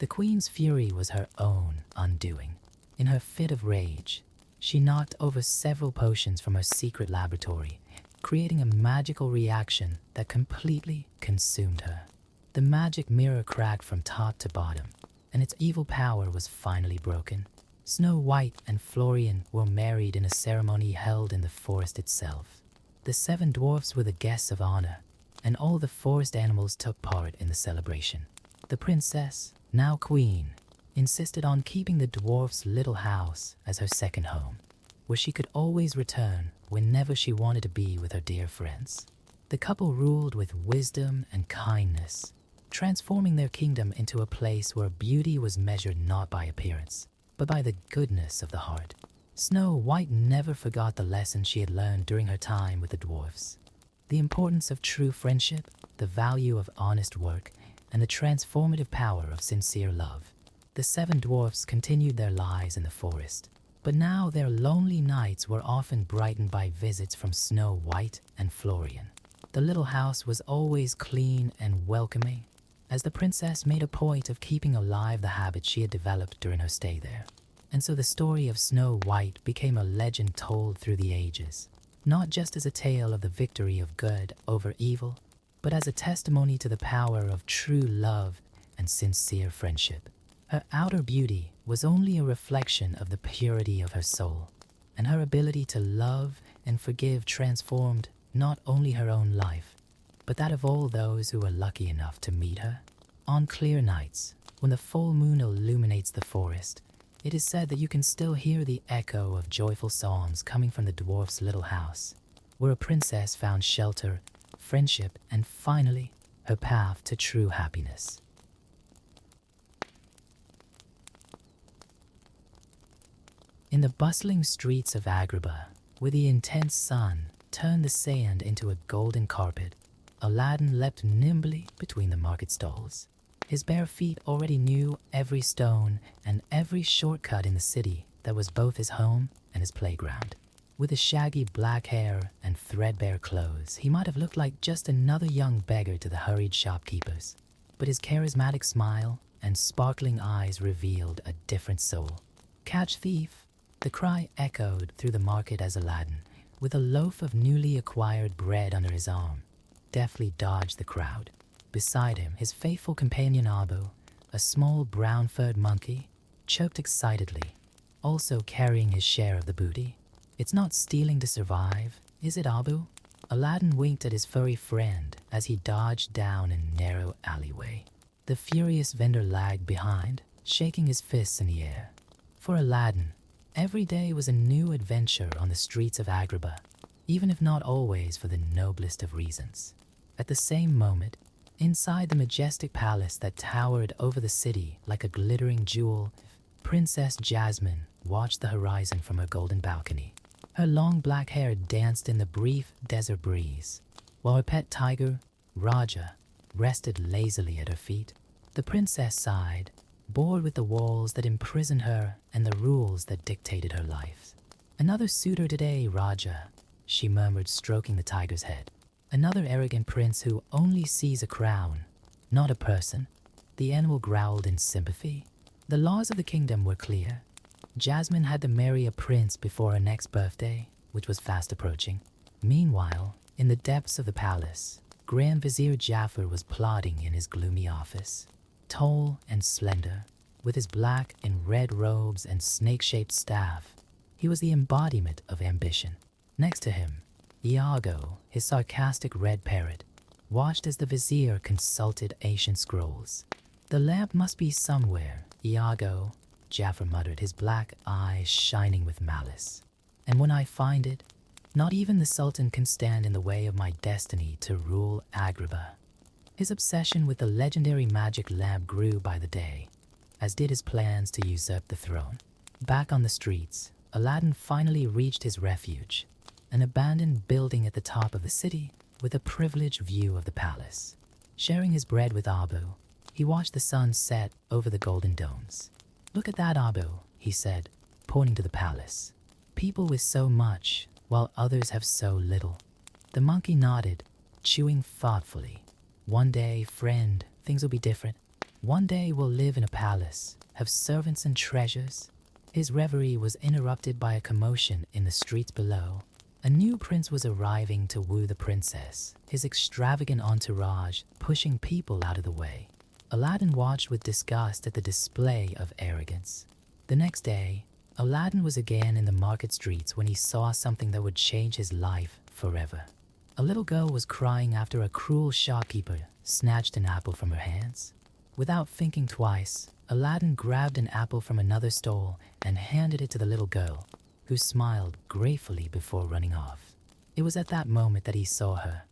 The queen's fury was her own undoing. In her fit of rage, she knocked over several potions from her secret laboratory, creating a magical reaction that completely consumed her. The magic mirror cracked from top to bottom, and its evil power was finally broken. Snow White and Florian were married in a ceremony held in the forest itself. The 7 dwarfs were the guests of honor, and all the forest animals took part in the celebration. The princess, now queen, insisted on keeping the dwarf's little house as her second home, where she could always return whenever she wanted to be with her dear friends. The couple ruled with wisdom and kindness, transforming their kingdom into a place where beauty was measured not by appearance, but by the goodness of the heart. Snow White never forgot the lesson she had learned during her time with the dwarfs. The importance of true friendship, the value of honest work, and the transformative power of sincere love. The 7 dwarfs continued their lives in the forest, But now their lonely nights were often brightened by visits from Snow White and Florian. The little house was always clean and welcoming, as the princess made a point of keeping alive the habits she had developed during her stay there. And so the story of Snow White became a legend told through the ages, not just as a tale of the victory of good over evil, but as a testimony to the power of true love and sincere friendship. Her outer beauty was only a reflection of the purity of her soul, and her ability to love and forgive transformed not only her own life, but that of all those who were lucky enough to meet her. On clear nights, when the full moon illuminates the forest, it is said that you can still hear the echo of joyful songs coming from the dwarf's little house, where a princess found shelter, friendship, and finally, her path to true happiness. In the bustling streets of Agrabah, where the intense sun turned the sand into a golden carpet, Aladdin leapt nimbly between the market stalls. His bare feet already knew every stone and every shortcut in the city that was both his home and his playground. With his shaggy black hair and threadbare clothes, he might have looked like just another young beggar to the hurried shopkeepers. But his charismatic smile and sparkling eyes revealed a different soul. "Catch thief!" The cry echoed through the market as Aladdin, with a loaf of newly acquired bread under his arm, deftly dodged the crowd. Beside him, his faithful companion Abu, a small brown-furred monkey, chirped excitedly, also carrying his share of the booty. "It's not stealing to survive, is it, Abu?" Aladdin winked at his furry friend as he dodged down a narrow alleyway. The furious vendor lagged behind, shaking his fists in the air. For Aladdin, every day was a new adventure on the streets of Agrabah, even if not always for the noblest of reasons. At the same moment, inside the majestic palace that towered over the city like a glittering jewel, Princess Jasmine watched the horizon from her golden balcony. Her long black hair danced in the brief desert breeze, while her pet tiger, Raja, rested lazily at her feet. The princess sighed, bored with the walls that imprisoned her and the rules that dictated her life. "Another suitor today, Raja," she murmured, stroking the tiger's head. "Another arrogant prince who only sees a crown, not a person." The animal growled in sympathy. The laws of the kingdom were clear. Jasmine had to marry a prince before her next birthday, which was fast approaching. Meanwhile, in the depths of the palace, Grand Vizier Jafar was plodding in his gloomy office. Tall and slender, with his black and red robes and snake-shaped staff, he was the embodiment of ambition. Next to him, Iago, his sarcastic red parrot, watched as the vizier consulted ancient scrolls. "The lamp must be somewhere, Iago," Jafar muttered, his black eyes shining with malice. "And when I find it, not even the Sultan can stand in the way of my destiny to rule Agrabah." His obsession with the legendary magic lamp grew by the day, as did his plans to usurp the throne. Back on the streets, Aladdin finally reached his refuge, an abandoned building at the top of the city with a privileged view of the palace. Sharing his bread with Abu, he watched the sun set over the golden domes. "Look at that, Abu," he said, pointing to the palace. "People with so much, while others have so little." The monkey nodded, chewing thoughtfully. "One day, friend, things will be different. One day we'll live in a palace, have servants and treasures." His reverie was interrupted by a commotion in the streets below. A new prince was arriving to woo the princess, his extravagant entourage pushing people out of the way. Aladdin watched with disgust at the display of arrogance. The next day, Aladdin was again in the market streets when he saw something that would change his life forever. A little girl was crying after a cruel shopkeeper snatched an apple from her hands. Without thinking twice, Aladdin grabbed an apple from another stall and handed it to the little girl, who smiled gratefully before running off. It was at that moment that he saw her,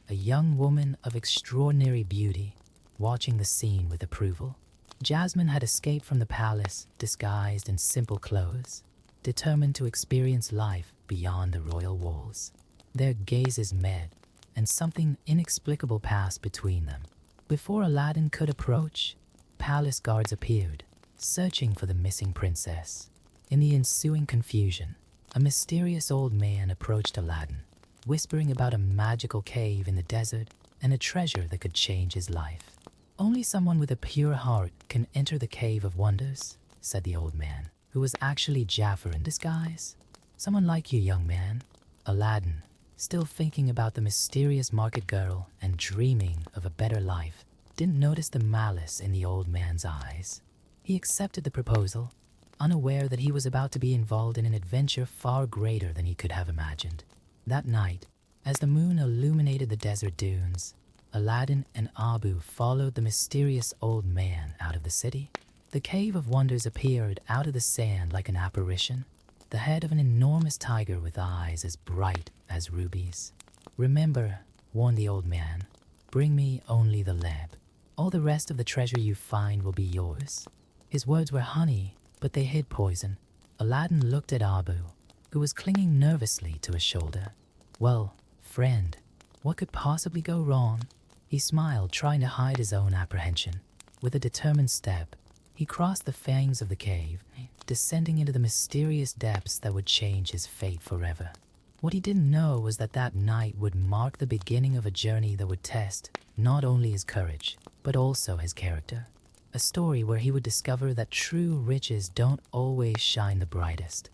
a young woman of extraordinary beauty, watching the scene with approval. Jasmine had escaped from the palace disguised in simple clothes, determined to experience life beyond the royal walls. Their gazes met, and something inexplicable passed between them. Before Aladdin could approach, palace guards appeared, searching for the missing princess. In the ensuing confusion, a mysterious old man approached Aladdin, whispering about a magical cave in the desert and a treasure that could change his life. "Only someone with a pure heart can enter the Cave of Wonders," said the old man, who was actually Jafar in disguise. "Someone like you, young man." Aladdin, still thinking about the mysterious market girl and dreaming of a better life, didn't notice the malice in the old man's eyes. He accepted the proposal, unaware that he was about to be involved in an adventure far greater than he could have imagined. That night, as the moon illuminated the desert dunes, Aladdin and Abu followed the mysterious old man out of the city. The Cave of Wonders appeared out of the sand like an apparition, the head of an enormous tiger with eyes as bright as rubies. "Remember," warned the old man, "bring me only the lamp. All the rest of the treasure you find will be yours." His words were honey, but they hid poison. Aladdin looked at Abu, who was clinging nervously to his shoulder. "Well, friend, what could possibly go wrong?" He smiled, trying to hide his own apprehension. With a determined step, he crossed the fangs of the cave, descending into the mysterious depths that would change his fate forever. What he didn't know was that that night would mark the beginning of a journey that would test not only his courage, but also his character. A story where he would discover that true riches don't always shine the brightest,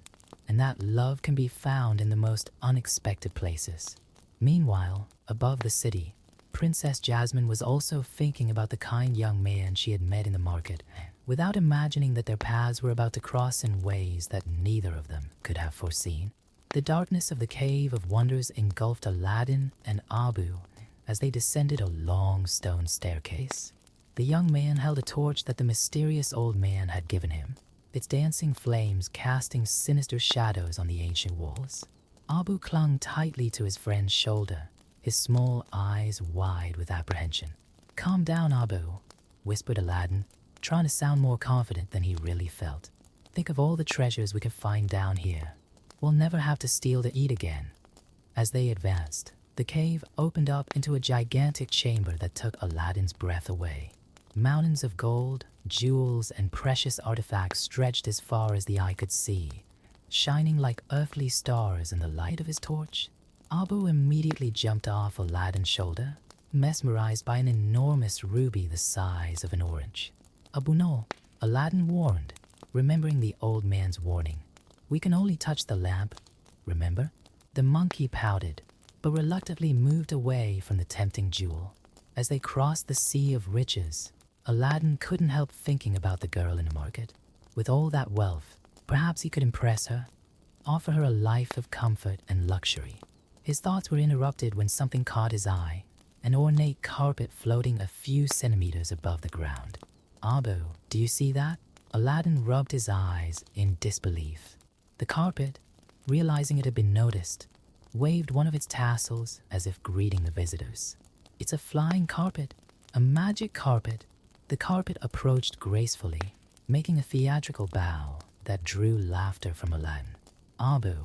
and that love can be found in the most unexpected places. Meanwhile, above the city, Princess Jasmine was also thinking about the kind young man she had met in the market, without imagining that their paths were about to cross in ways that neither of them could have foreseen. The darkness of the Cave of Wonders engulfed Aladdin and Abu as they descended a long stone staircase. The young man held a torch that the mysterious old man had given him, its dancing flames casting sinister shadows on the ancient walls. Abu clung tightly to his friend's shoulder, his small eyes wide with apprehension. "Calm down, Abu," whispered Aladdin, trying to sound more confident than he really felt. "Think of all the treasures we can find down here. We'll never have to steal to eat again." As they advanced, the cave opened up into a gigantic chamber that took Aladdin's breath away. Mountains of gold, jewels, and precious artifacts stretched as far as the eye could see, shining like earthly stars in the light of his torch. Abu immediately jumped off Aladdin's shoulder, mesmerized by an enormous ruby the size of an orange. "Abu no," Aladdin warned, remembering the old man's warning. "We can only touch the lamp, remember?" The monkey pouted, but reluctantly moved away from the tempting jewel. As they crossed the sea of riches, Aladdin couldn't help thinking about the girl in the market. With all that wealth, perhaps he could impress her, offer her a life of comfort and luxury. His thoughts were interrupted when something caught his eye, an ornate carpet floating a few centimeters above the ground. "Abu, do you see that?" Aladdin rubbed his eyes in disbelief. The carpet, realizing it had been noticed, waved one of its tassels as if greeting the visitors. "It's a flying carpet, a magic carpet." The carpet approached gracefully, making a theatrical bow that drew laughter from Aladdin. Abu,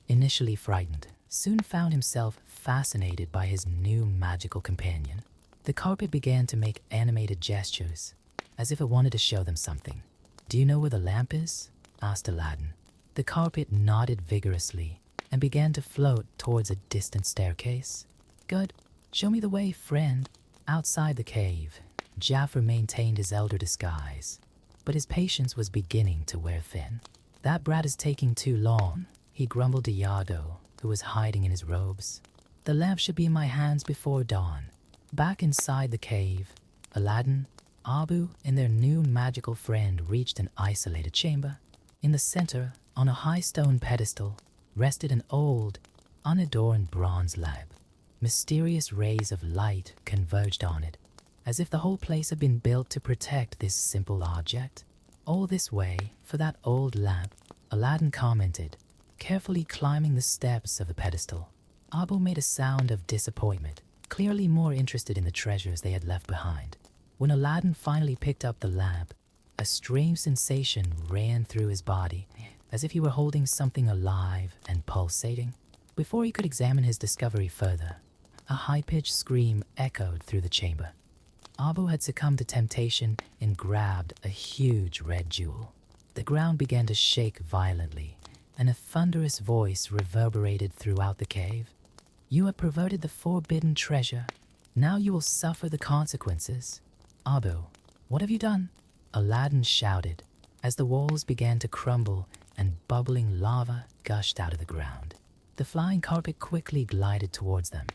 initially frightened, soon found himself fascinated by his new magical companion. The carpet began to make animated gestures, as if it wanted to show them something. "Do you know where the lamp is?" asked Aladdin. The carpet nodded vigorously and began to float towards a distant staircase. "Good. Show me the way, friend." Outside the cave, Jafar maintained his elder disguise, but his patience was beginning to wear thin. "That brat is taking too long," he grumbled to Yago, who was hiding in his robes. "The lamp should be in my hands before dawn." Back inside the cave, Aladdin, Abu, and their new magical friend reached an isolated chamber. In the center, on a high stone pedestal, rested an old, unadorned bronze lamp. Mysterious rays of light converged on it, as if the whole place had been built to protect this simple object. "All this way, for that old lamp," Aladdin commented, carefully climbing the steps of the pedestal. Abu made a sound of disappointment, clearly more interested in the treasures they had left behind. When Aladdin finally picked up the lamp, a strange sensation ran through his body, as if he were holding something alive and pulsating. Before he could examine his discovery further, a high-pitched scream echoed through the chamber. Abu had succumbed to temptation and grabbed a huge red jewel. The ground began to shake violently, and a thunderous voice reverberated throughout the cave. "You have perverted the forbidden treasure. Now you will suffer the consequences." "Abu, what have you done?" Aladdin shouted, as the walls began to crumble and bubbling lava gushed out of the ground. The flying carpet quickly glided towards them,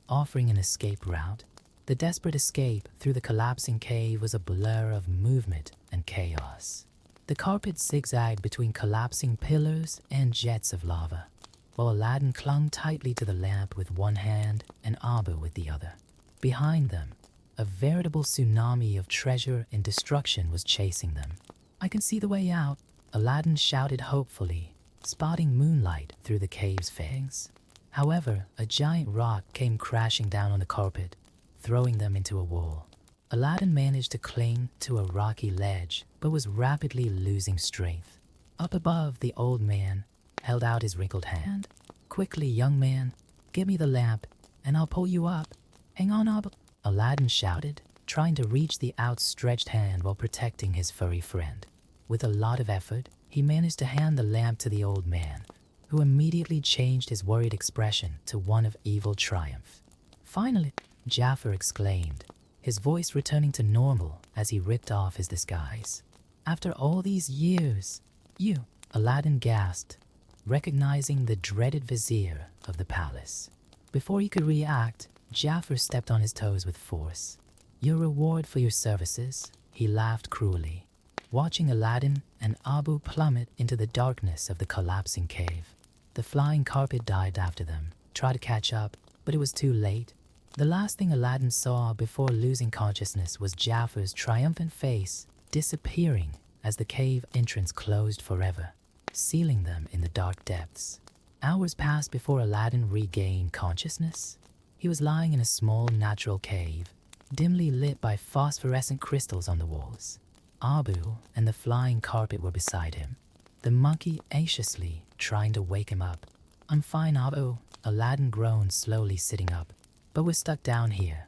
offering an escape route. The desperate escape through the collapsing cave was a blur of movement and chaos. The carpet zigzagged between collapsing pillars and jets of lava, while Aladdin clung tightly to the lamp with one hand and Abu with the other. Behind them, a veritable tsunami of treasure and destruction was chasing them. "I can see the way out," Aladdin shouted hopefully, spotting moonlight through the cave's fangs. However, a giant rock came crashing down on the carpet, throwing them into a wall. Aladdin managed to cling to a rocky ledge, but was rapidly losing strength. Up above, the old man held out his wrinkled hand. "Quickly, young man, give me the lamp, and I'll pull you up. Hang on, Abu," Aladdin shouted, trying to reach the outstretched hand while protecting his furry friend. With a lot of effort, he managed to hand the lamp to the old man, who immediately changed his worried expression to one of evil triumph. "Finally," Jafar exclaimed, his voice returning to normal as he ripped off his disguise. "After all these years, you," Aladdin gasped, recognizing the dreaded vizier of the palace. Before he could react, Jafar stepped on his toes with force. "Your reward for your services," he laughed cruelly, watching Aladdin and Abu plummet into the darkness of the collapsing cave. The flying carpet dived after them, tried to catch up, but it was too late. The last thing Aladdin saw before losing consciousness was Jafar's triumphant face disappearing as the cave entrance closed forever, sealing them in the dark depths. Hours passed before Aladdin regained consciousness. He was lying in a small natural cave, dimly lit by phosphorescent crystals on the walls. Abu and the flying carpet were beside him, the monkey anxiously trying to wake him up. "I'm fine, Abu," Aladdin groaned, slowly sitting up. "But we're stuck down here."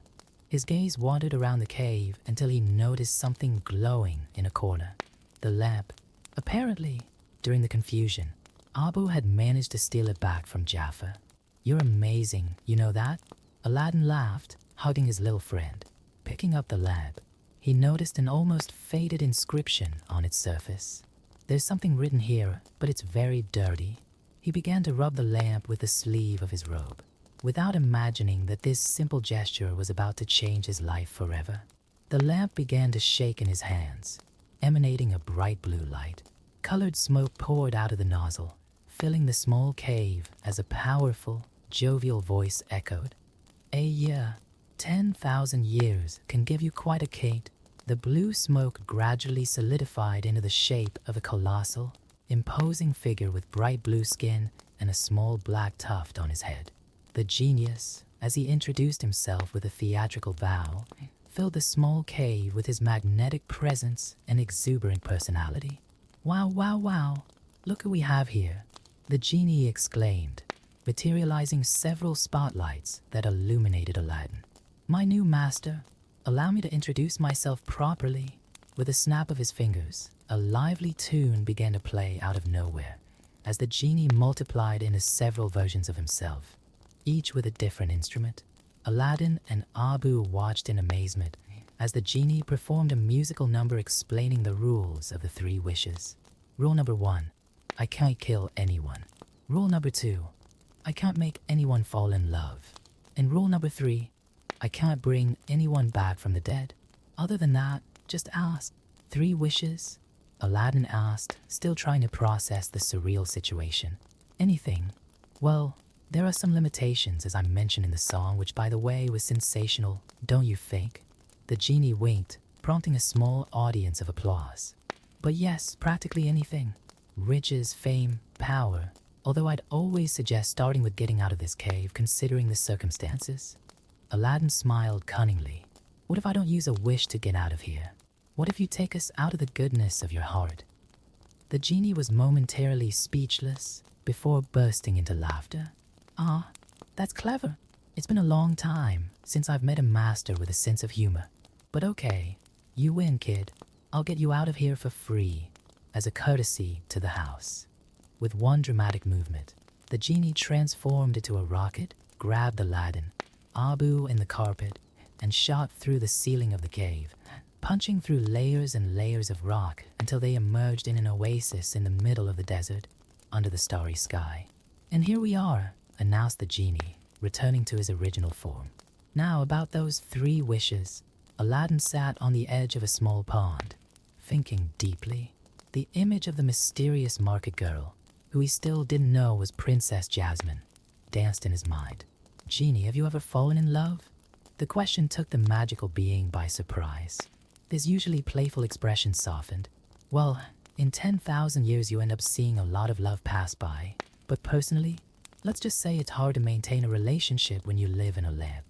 His gaze wandered around the cave until he noticed something glowing in a corner. The lamp. Apparently, during the confusion, Abu had managed to steal it back from Jafar. "You're amazing, you know that?" Aladdin laughed, hugging his little friend. Picking up the lamp, he noticed an almost faded inscription on its surface. "There's something written here, but it's very dirty." He began to rub the lamp with the sleeve of his robe, without imagining that this simple gesture was about to change his life forever. The lamp began to shake in his hands, emanating a bright blue light. Colored smoke poured out of the nozzle, filling the small cave as a powerful, jovial voice echoed. "A year, 10,000 years can give you quite a Kate." The blue smoke gradually solidified into the shape of a colossal, imposing figure with bright blue skin and a small black tuft on his head. The genius, as he introduced himself with a theatrical bow, filled the small cave with his magnetic presence and exuberant personality. "Wow, wow, wow, look what we have here," the genie exclaimed, materializing several spotlights that illuminated Aladdin. "My new master, allow me to introduce myself properly." With a snap of his fingers, a lively tune began to play out of nowhere, as the genie multiplied into several versions of himself, each with a different instrument. Aladdin and Abu watched in amazement as the genie performed a musical number explaining the rules of the 3 wishes. Rule number 1, I can't kill anyone. Rule number 2, I can't make anyone fall in love. And rule number 3, I can't bring anyone back from the dead. Other than that, just ask. 3 wishes? Aladdin asked, still trying to process the surreal situation. Anything? Well, there are some limitations, as I mentioned in the song, which by the way was sensational, don't you think? The genie winked, prompting a small audience of applause. But yes, practically anything. Riches, fame, power. Although I'd always suggest starting with getting out of this cave, considering the circumstances. Aladdin smiled cunningly. What if I don't use a wish to get out of here? What if you take us out of the goodness of your heart? The genie was momentarily speechless before bursting into laughter. Ah, that's clever. It's been a long time since I've met a master with a sense of humor. But okay, you win, kid. I'll get you out of here for free. as a courtesy to the house. With one dramatic movement, the genie transformed into a rocket, grabbed Aladdin, Abu in the carpet, and shot through the ceiling of the cave, punching through layers and layers of rock until they emerged in an oasis in the middle of the desert, under the starry sky. "And here we are," announced the genie, returning to his original form. "Now about those 3 wishes." Aladdin sat on the edge of a small pond, thinking deeply. The image of the mysterious market girl, who he still didn't know was Princess Jasmine, danced in his mind. "Genie, have you ever fallen in love?" The question took the magical being by surprise. His usually playful expression softened. "Well, in 10,000 years you end up seeing a lot of love pass by. But personally, let's just say it's hard to maintain a relationship when you live in a lab.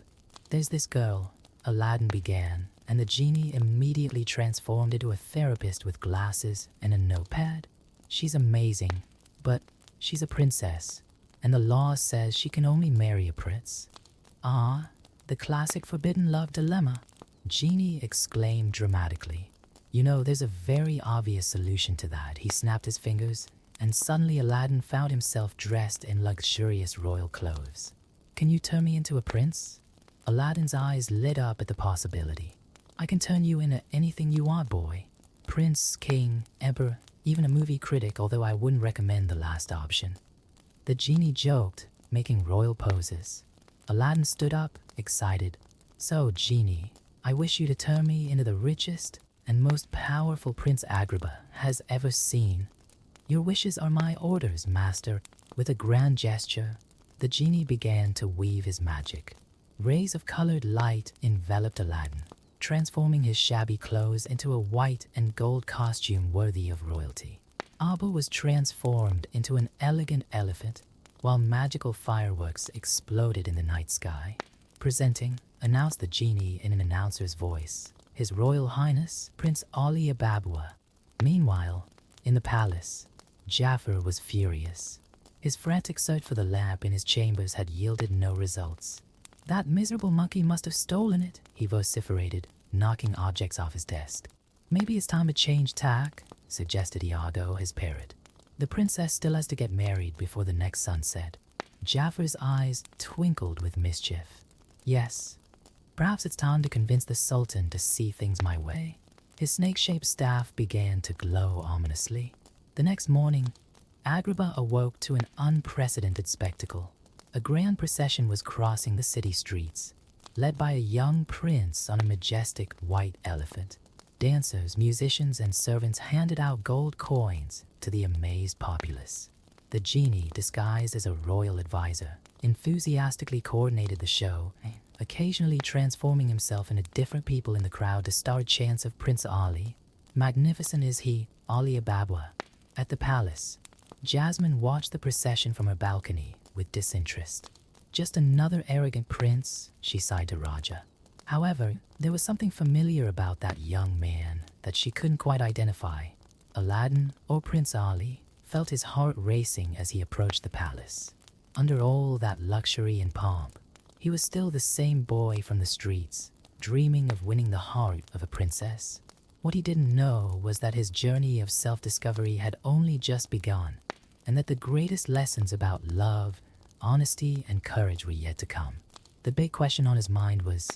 There's this girl," Aladdin began, and the genie immediately transformed into a therapist with glasses and a notepad. "She's amazing, but she's a princess, and the law says she can only marry a prince." "Ah, the classic forbidden love dilemma," Genie exclaimed dramatically. "You know, there's a very obvious solution to that." He snapped his fingers, and suddenly Aladdin found himself dressed in luxurious royal clothes. "Can you turn me into a prince?" Aladdin's eyes lit up at the possibility. "I can turn you into anything you want, boy. Prince, king, emperor, even a movie critic, although I wouldn't recommend the last option." The genie joked, making royal poses. Aladdin stood up, excited. "So, genie, I wish you to turn me into the richest and most powerful Prince Agrabah has ever seen." "Your wishes are my orders, master." With a grand gesture, the genie began to weave his magic. Rays of colored light enveloped Aladdin, transforming his shabby clothes into a white and gold costume worthy of royalty. Abu was transformed into an elegant elephant, while magical fireworks exploded in the night sky. "Presenting," announced the genie in an announcer's voice, "His Royal Highness, Prince Ali Ababwa." Meanwhile, in the palace, Jafar was furious. His frantic search for the lamp in his chambers had yielded no results. "That miserable monkey must have stolen it," he vociferated, knocking objects off his desk. "Maybe it's time to change tack," suggested Iago, his parrot. "The princess still has to get married before the next sunset." Jafar's eyes twinkled with mischief. "Yes, perhaps it's time to convince the Sultan to see things my way." His snake-shaped staff began to glow ominously. The next morning, Agrabah awoke to an unprecedented spectacle. A grand procession was crossing the city streets, led by a young prince on a majestic white elephant. Dancers, musicians, and servants handed out gold coins to the amazed populace. The genie, disguised as a royal advisor, enthusiastically coordinated the show, occasionally transforming himself into different people in the crowd to start chants of Prince Ali. "Magnificent is he, Ali Ababwa." At the palace, Jasmine watched the procession from her balcony with disinterest. "Just another arrogant prince," she sighed to Raja. However, there was something familiar about that young man that she couldn't quite identify. Aladdin, or Prince Ali, felt his heart racing as he approached the palace. Under all that luxury and pomp, he was still the same boy from the streets, dreaming of winning the heart of a princess. What he didn't know was that his journey of self-discovery had only just begun, and that the greatest lessons about love, honesty, and courage were yet to come. The big question on his mind was,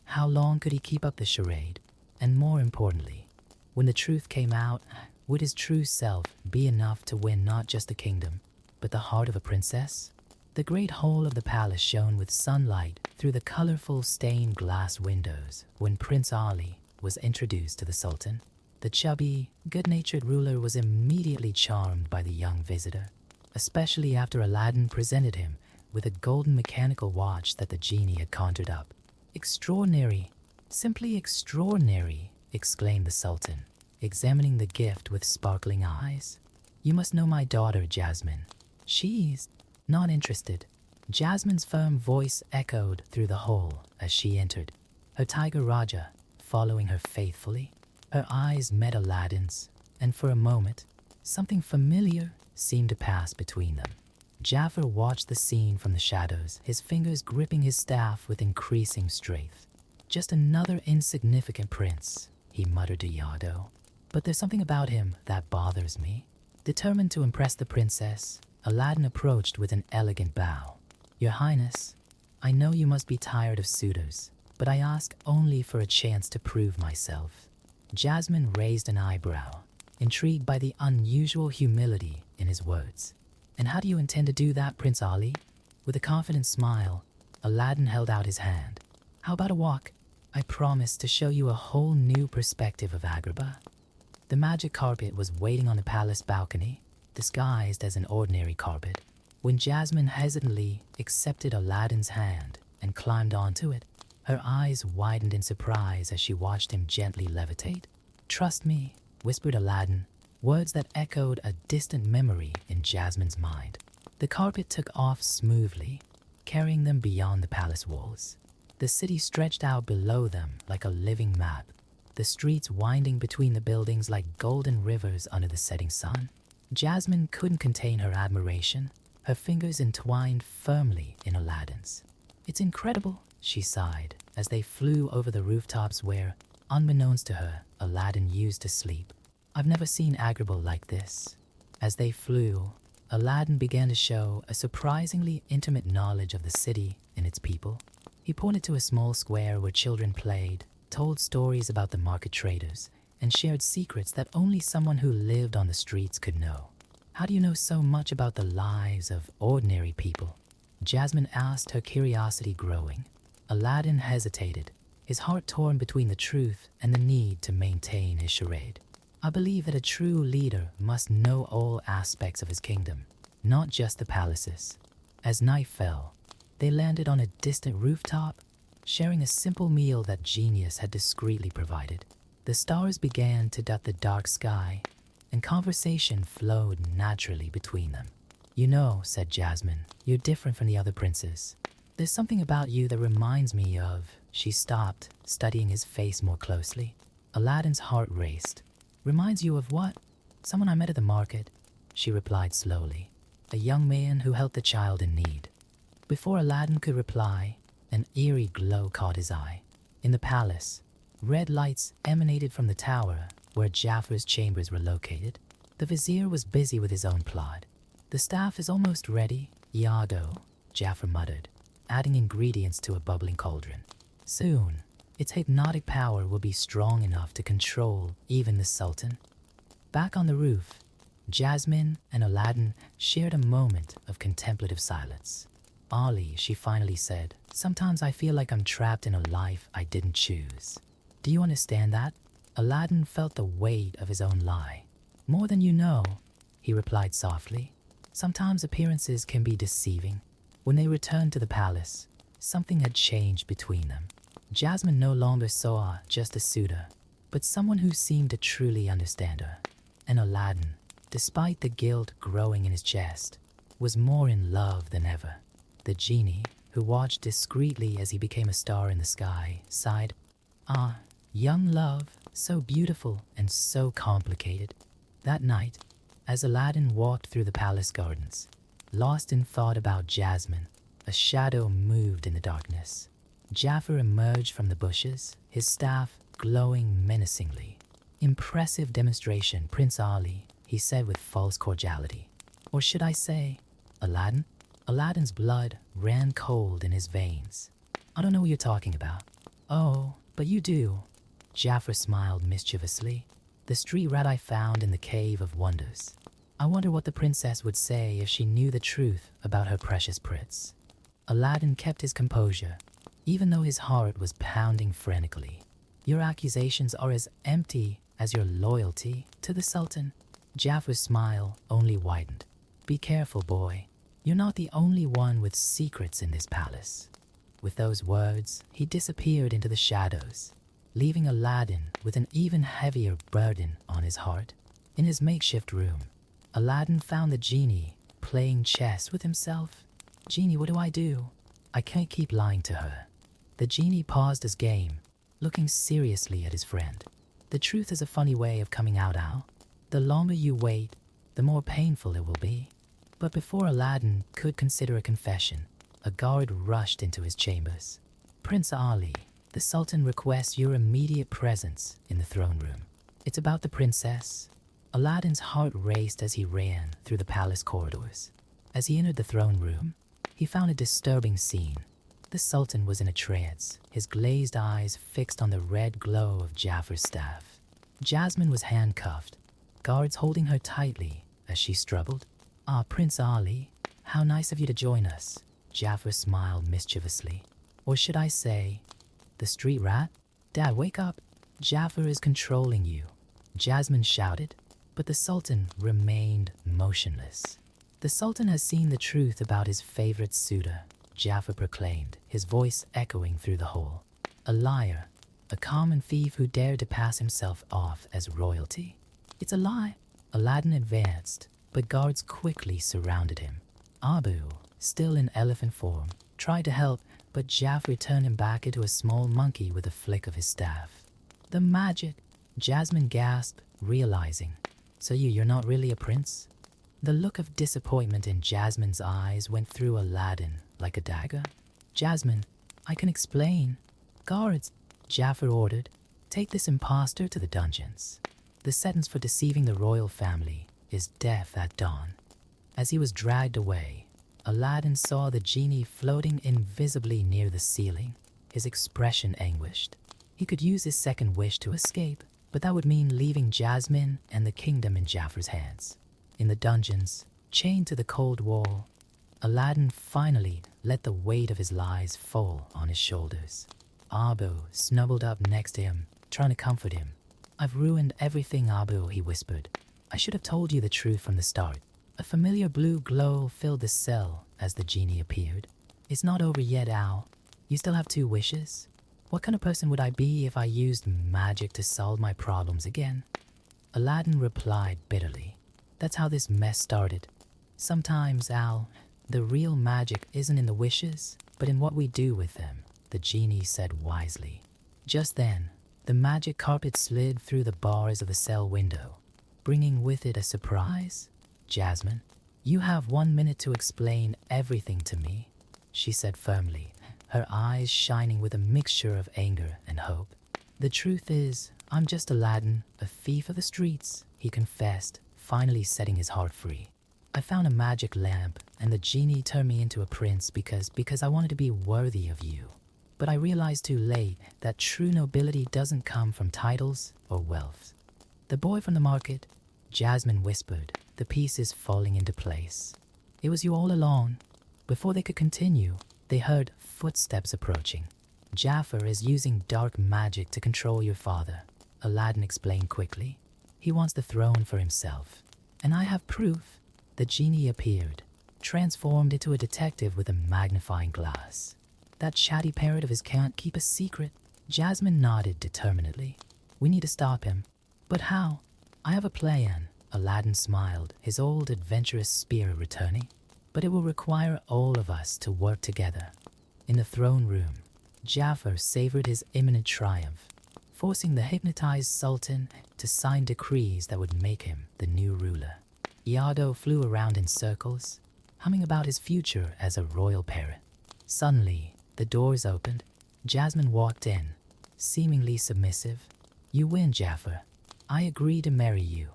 how long could he keep up the charade? And more importantly, when the truth came out, would his true self be enough to win not just the kingdom, but the heart of a princess? The great hall of the palace shone with sunlight through the colorful stained glass windows when Prince Ali was introduced to the Sultan. The chubby, good-natured ruler was immediately charmed by the young visitor, especially after Aladdin presented him with a golden mechanical watch that the genie had conjured up. "Extraordinary, simply extraordinary," exclaimed the Sultan, examining the gift with sparkling eyes. "You must know my daughter, Jasmine. She's not interested." Jasmine's firm voice echoed through the hall as she entered, her tiger Raja following her faithfully. Her eyes met Aladdin's, and for a moment, something familiar seemed to pass between them. Jafar watched the scene from the shadows, his fingers gripping his staff with increasing strength. "Just another insignificant prince," he muttered to Yardo. but there's something about him that bothers me. Determined to impress the princess, Aladdin approached with an elegant bow. Your Highness, I know you must be tired of suitors, but I ask only for a chance to prove myself. Jasmine raised an eyebrow, intrigued by the unusual humility in his words. And how do you intend to do that, Prince Ali? With a confident smile, Aladdin held out his hand. How about a walk? I promise to show you a whole new perspective of Agrabah. The magic carpet was waiting on the palace balcony, disguised as an ordinary carpet. When Jasmine hesitantly accepted Aladdin's hand and climbed onto it, her eyes widened in surprise as she watched him gently levitate. Trust me, whispered Aladdin, words that echoed a distant memory in Jasmine's mind. The carpet took off smoothly, carrying them beyond the palace walls. The city stretched out below them like a living map, the streets winding between the buildings like golden rivers under the setting sun. Jasmine couldn't contain her admiration, her fingers entwined firmly in Aladdin's. It's incredible, she sighed, as they flew over the rooftops where, unbeknownst to her, Aladdin used to sleep. I've never seen Agrabah like this. As they flew, Aladdin began to show a surprisingly intimate knowledge of the city and its people. He pointed to a small square where children played, told stories about the market traders, and shared secrets that only someone who lived on the streets could know. How do you know so much about the lives of ordinary people? Jasmine asked, her curiosity growing. Aladdin hesitated, his heart torn between the truth and the need to maintain his charade. I believe that a true leader must know all aspects of his kingdom, not just the palaces. As night fell, they landed on a distant rooftop, sharing a simple meal that genius had discreetly provided. The stars began to dot the dark sky, and conversation flowed naturally between them. You know, said Jasmine, you're different from the other princes. There's something about you that reminds me of... She stopped, studying his face more closely. Aladdin's heart raced. Reminds you of what? Someone I met at the market, she replied slowly. A young man who helped a child in need. Before Aladdin could reply, an eerie glow caught his eye. In the palace, red lights emanated from the tower where Jaffar's chambers were located. The vizier was busy with his own plot. The staff is almost ready, Iago, Jafar muttered, adding ingredients to a bubbling cauldron. Soon, its hypnotic power will be strong enough to control even the Sultan. Back on the roof, Jasmine and Aladdin shared a moment of contemplative silence. Ali, she finally said, sometimes I feel like I'm trapped in a life I didn't choose. Do you understand that? Aladdin felt the weight of his own lie. More than you know, he replied softly. Sometimes appearances can be deceiving. When they returned to the palace, something had changed between them. Jasmine no longer saw just a suitor, but someone who seemed to truly understand her. And Aladdin, despite the guilt growing in his chest, was more in love than ever. The genie, who watched discreetly as he became a star in the sky, sighed, Ah, young love, so beautiful and so complicated. That night, as Aladdin walked through the palace gardens, lost in thought about Jasmine, a shadow moved in the darkness. Jafar emerged from the bushes, his staff glowing menacingly. Impressive demonstration, Prince Ali, he said with false cordiality. Or should I say, Aladdin? Aladdin's blood ran cold in his veins. I don't know what you're talking about. Oh, but you do. Jafar smiled mischievously. The street rat I found in the Cave of Wonders. I wonder what the princess would say if she knew the truth about her precious prince. Aladdin kept his composure, even though his heart was pounding frantically. Your accusations are as empty as your loyalty to the Sultan. Jafar's smile only widened. Be careful, boy. You're not the only one with secrets in this palace. With those words, he disappeared into the shadows, leaving Aladdin with an even heavier burden on his heart. In his makeshift room, Aladdin found the genie playing chess with himself. Genie, what do I do? I can't keep lying to her. The genie paused his game, looking seriously at his friend. The truth is a funny way of coming out, Al. The longer you wait, the more painful it will be. But before Aladdin could consider a confession, a guard rushed into his chambers. Prince Ali, the Sultan requests your immediate presence in the throne room. It's about the princess. Aladdin's heart raced as he ran through the palace corridors. As he entered the throne room, he found a disturbing scene. The Sultan was in a trance, his glazed eyes fixed on the red glow of Jaffar's staff. Jasmine was handcuffed, guards holding her tightly as she struggled. "Ah, Prince Ali, how nice of you to join us," Jafar smiled mischievously. "Or should I say, the street rat? Dad, wake up. Jafar is controlling you," Jasmine shouted, but the Sultan remained motionless. "The Sultan has seen the truth about his favorite suitor," Jafar proclaimed, his voice echoing through the hall. "A liar, a common thief who dared to pass himself off as royalty." "It's a lie," Aladdin advanced, but guards quickly surrounded him. Abu, still in elephant form, tried to help, but Jafar turned him back into a small monkey with a flick of his staff. "The magic," Jasmine gasped, realizing. "So you're not really a prince?" The look of disappointment in Jasmine's eyes went through Aladdin like a dagger. "Jasmine, I can explain." "Guards," Jafar ordered, "take this impostor to the dungeons. The sentence for deceiving the royal family is death at dawn." As he was dragged away, Aladdin saw the genie floating invisibly near the ceiling, his expression anguished. He could use his second wish to escape, but that would mean leaving Jasmine and the kingdom in Jafar's hands. In the dungeons, chained to the cold wall, Aladdin finally let the weight of his lies fall on his shoulders. Abu snuggled up next to him, trying to comfort him. "I've ruined everything, Abu," he whispered. "I should have told you the truth from the start." A familiar blue glow filled the cell as the genie appeared. "It's not over yet, Al. You still have 2 wishes. What kind of person would I be if I used magic to solve my problems again?" Aladdin replied bitterly. "That's how this mess started. Sometimes, Al, the real magic isn't in the wishes, but in what we do with them," the genie said wisely. Just then, the magic carpet slid through the bars of the cell window, bringing with it a surprise. "Jasmine, you have 1 minute to explain everything to me," she said firmly, her eyes shining with a mixture of anger and hope. "The truth is, I'm just Aladdin, a thief of the streets," he confessed, finally setting his heart free. "I found a magic lamp, and the genie turned me into a prince because I wanted to be worthy of you. But I realized too late that true nobility doesn't come from titles or wealth." "The boy from the market," Jasmine whispered, the pieces falling into place. "It was you all along." Before they could continue, they heard footsteps approaching. "Jafar is using dark magic to control your father," Aladdin explained quickly. "He wants the throne for himself. And I have proof." The genie appeared, transformed into a detective with a magnifying glass. "That chatty parrot of his can't keep a secret." Jasmine nodded determinedly. "We need to stop him." "But how?" "I have a plan," Aladdin smiled, his old adventurous spirit returning. "But it will require all of us to work together." In the throne room, Jafar savored his imminent triumph, forcing the hypnotized sultan to sign decrees that would make him the new ruler. Iago flew around in circles, humming about his future as a royal parrot. Suddenly, the doors opened. Jasmine walked in, seemingly submissive. "You win, Jafar. I agree to marry you."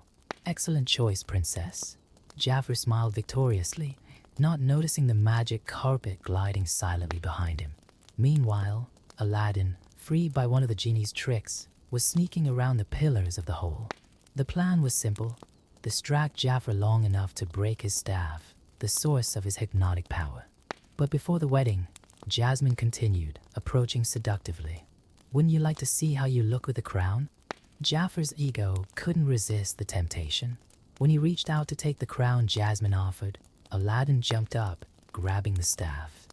"Excellent choice, princess." Jafar smiled victoriously, not noticing the magic carpet gliding silently behind him. Meanwhile, Aladdin, freed by one of the genie's tricks, was sneaking around the pillars of the hole. The plan was simple: distract Jafar long enough to break his staff, the source of his hypnotic power. But before the wedding, Jasmine continued, approaching seductively. "Wouldn't you like to see how you look with the crown?" Jafar's ego couldn't resist the temptation. When he reached out to take the crown Jasmine offered, Aladdin jumped up, grabbing the staff.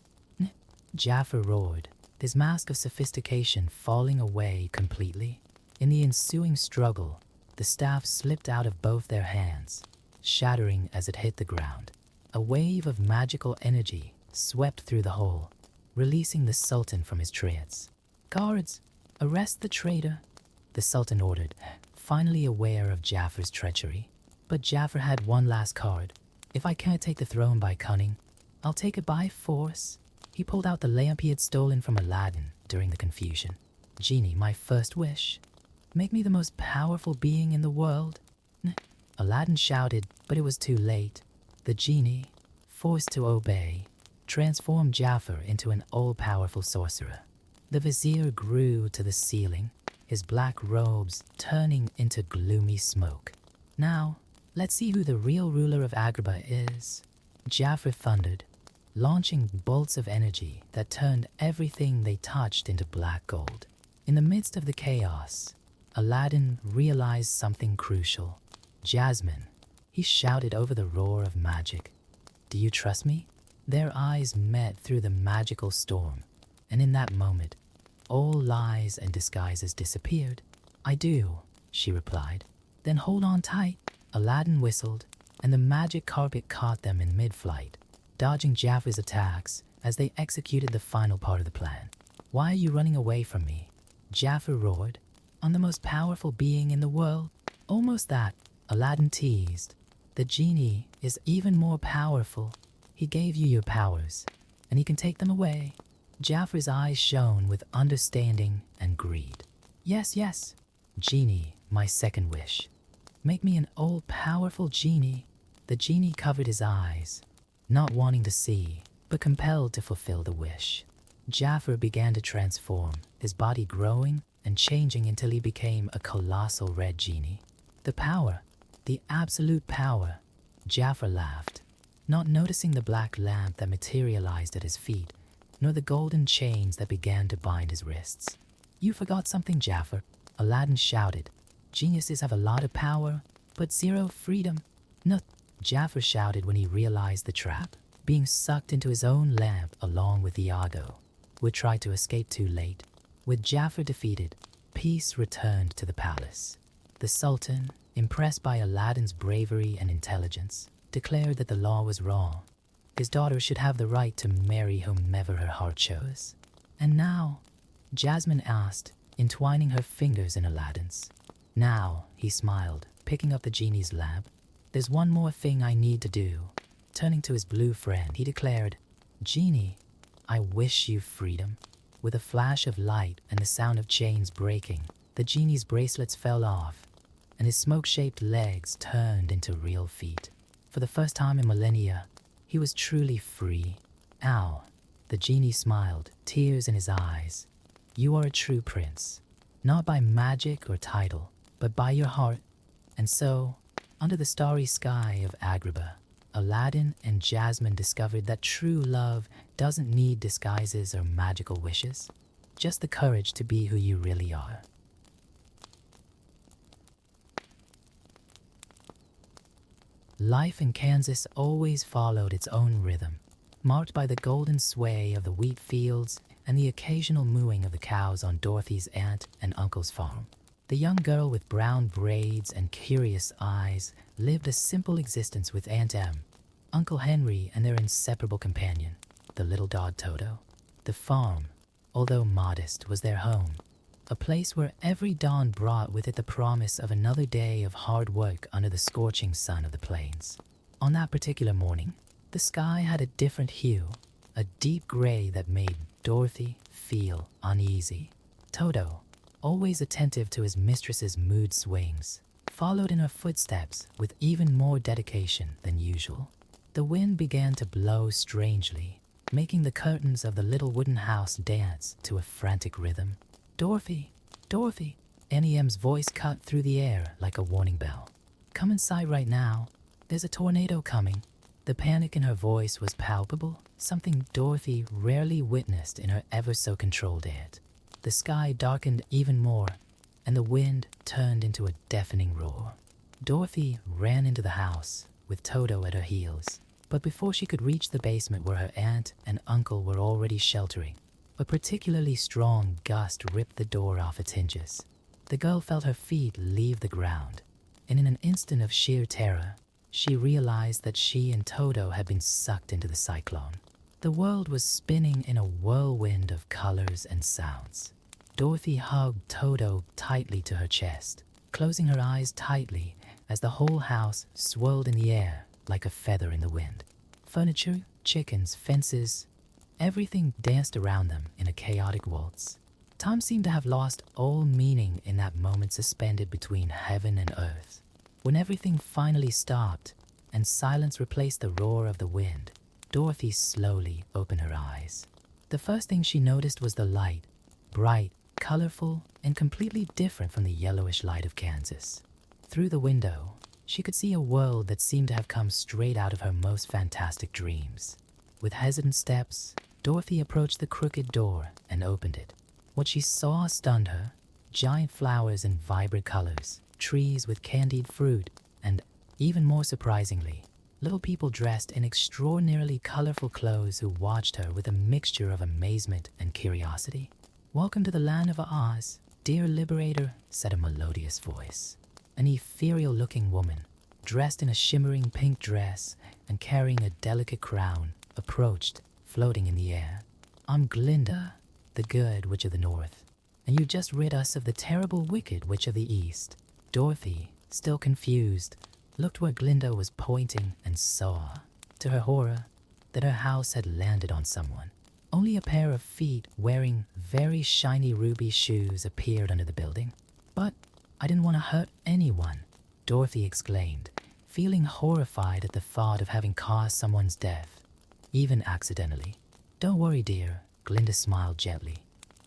Jafar roared, his mask of sophistication falling away completely. In the ensuing struggle, the staff slipped out of both their hands, shattering as it hit the ground. A wave of magical energy swept through the hole, releasing the Sultan from his trance. "Guards, arrest the traitor," the Sultan ordered, finally aware of Jafar's treachery. But Jafar had one last card. "If I can't take the throne by cunning, I'll take it by force." He pulled out the lamp he had stolen from Aladdin during the confusion. "Genie, my first wish." Make me the most powerful being in the world? Aladdin shouted, but it was too late. The genie, forced to obey, transformed Jafar into an all-powerful sorcerer. The vizier grew to the ceiling, his black robes turning into gloomy smoke. Now, let's see who the real ruler of Agrabah is. Jafar thundered, launching bolts of energy that turned everything they touched into black gold. In the midst of the chaos, Aladdin realized something crucial. Jasmine, he shouted over the roar of magic. Do you trust me? Their eyes met through the magical storm, and in that moment, all lies and disguises disappeared. I do, she replied. Then hold on tight. Aladdin whistled, and the magic carpet caught them in mid-flight, dodging Jafar's attacks as they executed the final part of the plan. Why are you running away from me? Jafar roared. On the most powerful being in the world? Almost that, Aladdin teased. The genie is even more powerful. He gave you your powers, and he can take them away. Jafar's eyes shone with understanding and greed. Yes, yes, genie, my second wish. Make me an all-powerful genie. The genie covered his eyes, not wanting to see, but compelled to fulfill the wish. Jafar began to transform, his body growing and changing until he became a colossal red genie. The power, the absolute power. Jafar laughed, not noticing the black lamp that materialized at his feet, nor the golden chains that began to bind his wrists. You forgot something, Jafar, Aladdin shouted. Geniuses have a lot of power, but zero freedom. No, Jafar shouted when he realized the trap, being sucked into his own lamp along with Iago, who had tried to escape too late. With Jafar defeated, peace returned to the palace. The Sultan, impressed by Aladdin's bravery and intelligence, declared that the law was wrong. His daughter should have the right to marry whomever her heart chose. And now, Jasmine asked, entwining her fingers in Aladdin's. Now, he smiled, picking up the genie's lamp. There's one more thing I need to do. Turning to his blue friend, he declared, Genie, I wish you freedom. With a flash of light and the sound of chains breaking, the genie's bracelets fell off, and his smoke-shaped legs turned into real feet. For the first time in millennia, he was truly free. Ow, the genie smiled, tears in his eyes. You are a true prince, not by magic or title, but by your heart. And so, under the starry sky of Agrabah, Aladdin and Jasmine discovered that true love doesn't need disguises or magical wishes, just the courage to be who you really are. Life in Kansas always followed its own rhythm, marked by the golden sway of the wheat fields and the occasional mooing of the cows on Dorothy's aunt and uncle's farm. The young girl with brown braids and curious eyes lived a simple existence with Aunt Em, Uncle Henry, and their inseparable companion, the little dog Toto. The farm, although modest, was their home, a place where every dawn brought with it the promise of another day of hard work under the scorching sun of the plains. On that particular morning, the sky had a different hue, a deep gray that made Dorothy feel uneasy. Toto, always attentive to his mistress's mood swings, followed in her footsteps with even more dedication than usual. The wind began to blow strangely, making the curtains of the little wooden house dance to a frantic rhythm. Dorothy, Dorothy, Annie M's voice cut through the air like a warning bell. Come inside right now. There's a tornado coming. The panic in her voice was palpable, something Dorothy rarely witnessed in her ever-so-controlled aunt. The sky darkened even more, and the wind turned into a deafening roar. Dorothy ran into the house, with Toto at her heels. But before she could reach the basement where her aunt and uncle were already sheltering, a particularly strong gust ripped the door off its hinges. The girl felt her feet leave the ground, and in an instant of sheer terror, she realized that she and Toto had been sucked into the cyclone. The world was spinning in a whirlwind of colors and sounds. Dorothy hugged Toto tightly to her chest, closing her eyes tightly as the whole house swirled in the air like a feather in the wind. Furniture, chickens, fences, everything danced around them in a chaotic waltz. Time seemed to have lost all meaning in that moment suspended between heaven and earth. When everything finally stopped and silence replaced the roar of the wind, Dorothy slowly opened her eyes. The first thing she noticed was the light, bright, colorful, and completely different from the yellowish light of Kansas. Through the window, she could see a world that seemed to have come straight out of her most fantastic dreams. With hesitant steps, Dorothy approached the crooked door and opened it. What she saw stunned her. Giant flowers in vibrant colors, trees with candied fruit, and, even more surprisingly, little people dressed in extraordinarily colorful clothes who watched her with a mixture of amazement and curiosity. "Welcome to the land of Oz, dear Liberator," said a melodious voice. An ethereal-looking woman, dressed in a shimmering pink dress and carrying a delicate crown, approached, floating in the air. "I'm Glinda, the good witch of the north, and you just rid us of the terrible wicked witch of the east." Dorothy, still confused, looked where Glinda was pointing and saw, to her horror, that her house had landed on someone. Only a pair of feet wearing very shiny ruby shoes appeared under the building. "But I didn't want to hurt anyone," Dorothy exclaimed, feeling horrified at the thought of having caused someone's death, even accidentally. "Don't worry, dear," Glinda smiled gently.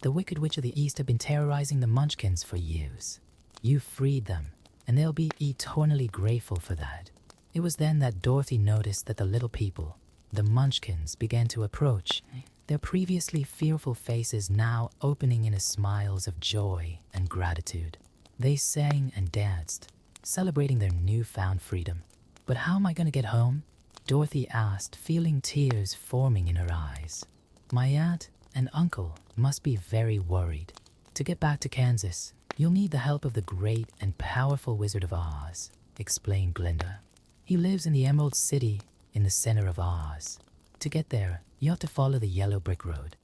"The Wicked Witch of the East have been terrorizing the Munchkins for years. You freed them, and they'll be eternally grateful for that." It was then that Dorothy noticed that the little people, the Munchkins, began to approach, their previously fearful faces now opening into smiles of joy and gratitude. They sang and danced, celebrating their newfound freedom. "But how am I going to get home?" Dorothy asked, feeling tears forming in her eyes. "My aunt and uncle must be very worried. To get back to Kansas, you'll need the help of the great and powerful Wizard of Oz," explained Glinda. "He lives in the Emerald City in the center of Oz. To get there, you have to follow the yellow brick road."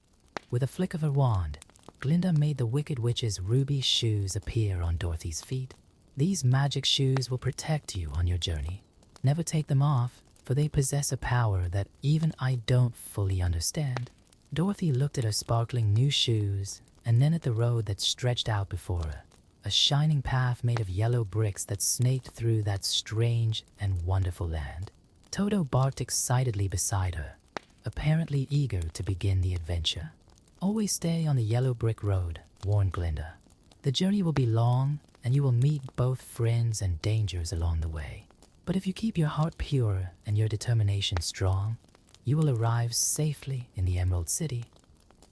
With a flick of her wand, Glinda made the Wicked Witch's ruby shoes appear on Dorothy's feet. "These magic shoes will protect you on your journey. Never take them off, for they possess a power that even I don't fully understand." Dorothy looked at her sparkling new shoes and then at the road that stretched out before her, a shining path made of yellow bricks that snaked through that strange and wonderful land. Toto barked excitedly beside her, apparently eager to begin the adventure. "Always stay on the yellow brick road," warned Glinda. "The journey will be long, and you will meet both friends and dangers along the way. But if you keep your heart pure and your determination strong, you will arrive safely in the Emerald City."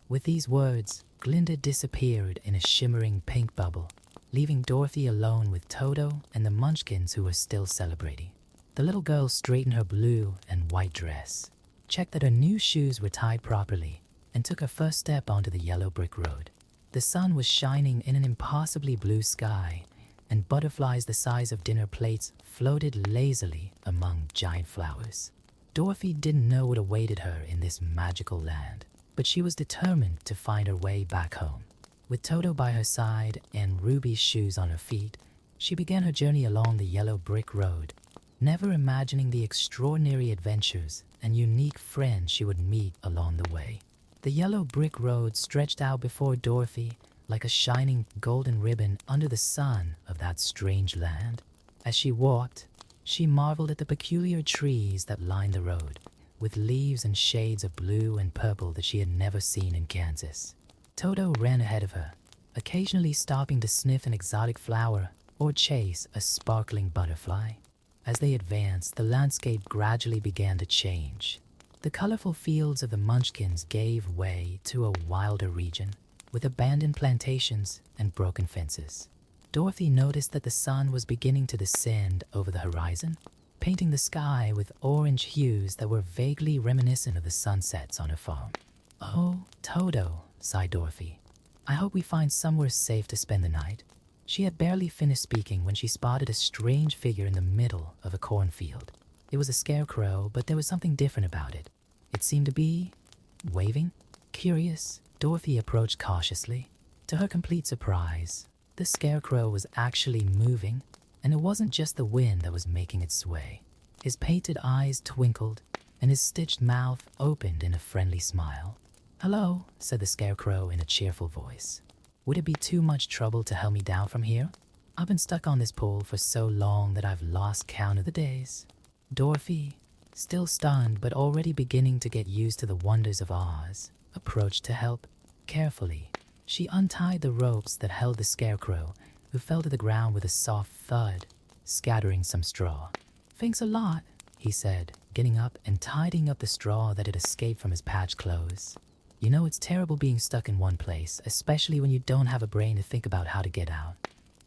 With these words, Glinda disappeared in a shimmering pink bubble, leaving Dorothy alone with Toto and the Munchkins who were still celebrating. The little girl straightened her blue and white dress, checked that her new shoes were tied properly, and took her first step onto the yellow brick road. The sun was shining in an impossibly blue sky, and butterflies the size of dinner plates floated lazily among giant flowers. Dorothy didn't know what awaited her in this magical land, but she was determined to find her way back home. With Toto by her side and Ruby's shoes on her feet, she began her journey along the yellow brick road, never imagining the extraordinary adventures and unique friends she would meet along the way. The yellow brick road stretched out before Dorothy like a shining golden ribbon under the sun of that strange land. As she walked, she marveled at the peculiar trees that lined the road, with leaves and shades of blue and purple that she had never seen in Kansas. Toto ran ahead of her, occasionally stopping to sniff an exotic flower or chase a sparkling butterfly. As they advanced, the landscape gradually began to change. The colorful fields of the Munchkins gave way to a wilder region, with abandoned plantations and broken fences. Dorothy noticed that the sun was beginning to descend over the horizon, painting the sky with orange hues that were vaguely reminiscent of the sunsets on her farm. "Oh, Toto," sighed Dorothy. "I hope we find somewhere safe to spend the night." She had barely finished speaking when she spotted a strange figure in the middle of a cornfield. It was a scarecrow, but there was something different about it. It seemed to be waving. Curious, Dorothy approached cautiously. To her complete surprise, the scarecrow was actually moving, and it wasn't just the wind that was making it sway. His painted eyes twinkled, and his stitched mouth opened in a friendly smile. "Hello," said the scarecrow in a cheerful voice. Would it be too much trouble to help me down from here? I've been stuck on this pole for so long that I've lost count of the days. Dorothy, still stunned but already beginning to get used to the wonders of Oz, approached to help. Carefully, she untied the ropes that held the Scarecrow, who fell to the ground with a soft thud, scattering some straw. "Thanks a lot," he said, getting up and tidying up the straw that had escaped from his patched clothes. "You know it's terrible being stuck in one place, especially when you don't have a brain to think about how to get out."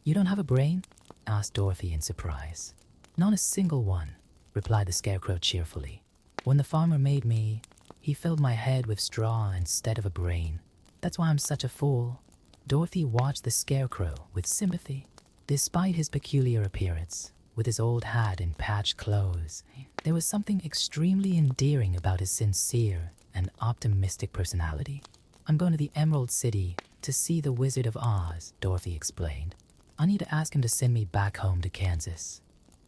"You don't have a brain?" asked Dorothy in surprise. "Not a single one," replied the Scarecrow cheerfully. "When the farmer made me, he filled my head with straw instead of a brain. That's why I'm such a fool." Dorothy watched the Scarecrow with sympathy. Despite his peculiar appearance, with his old hat and patched clothes, there was something extremely endearing about his sincere and optimistic personality. "I'm going to the Emerald City to see the Wizard of Oz," Dorothy explained. "I need to ask him to send me back home to Kansas."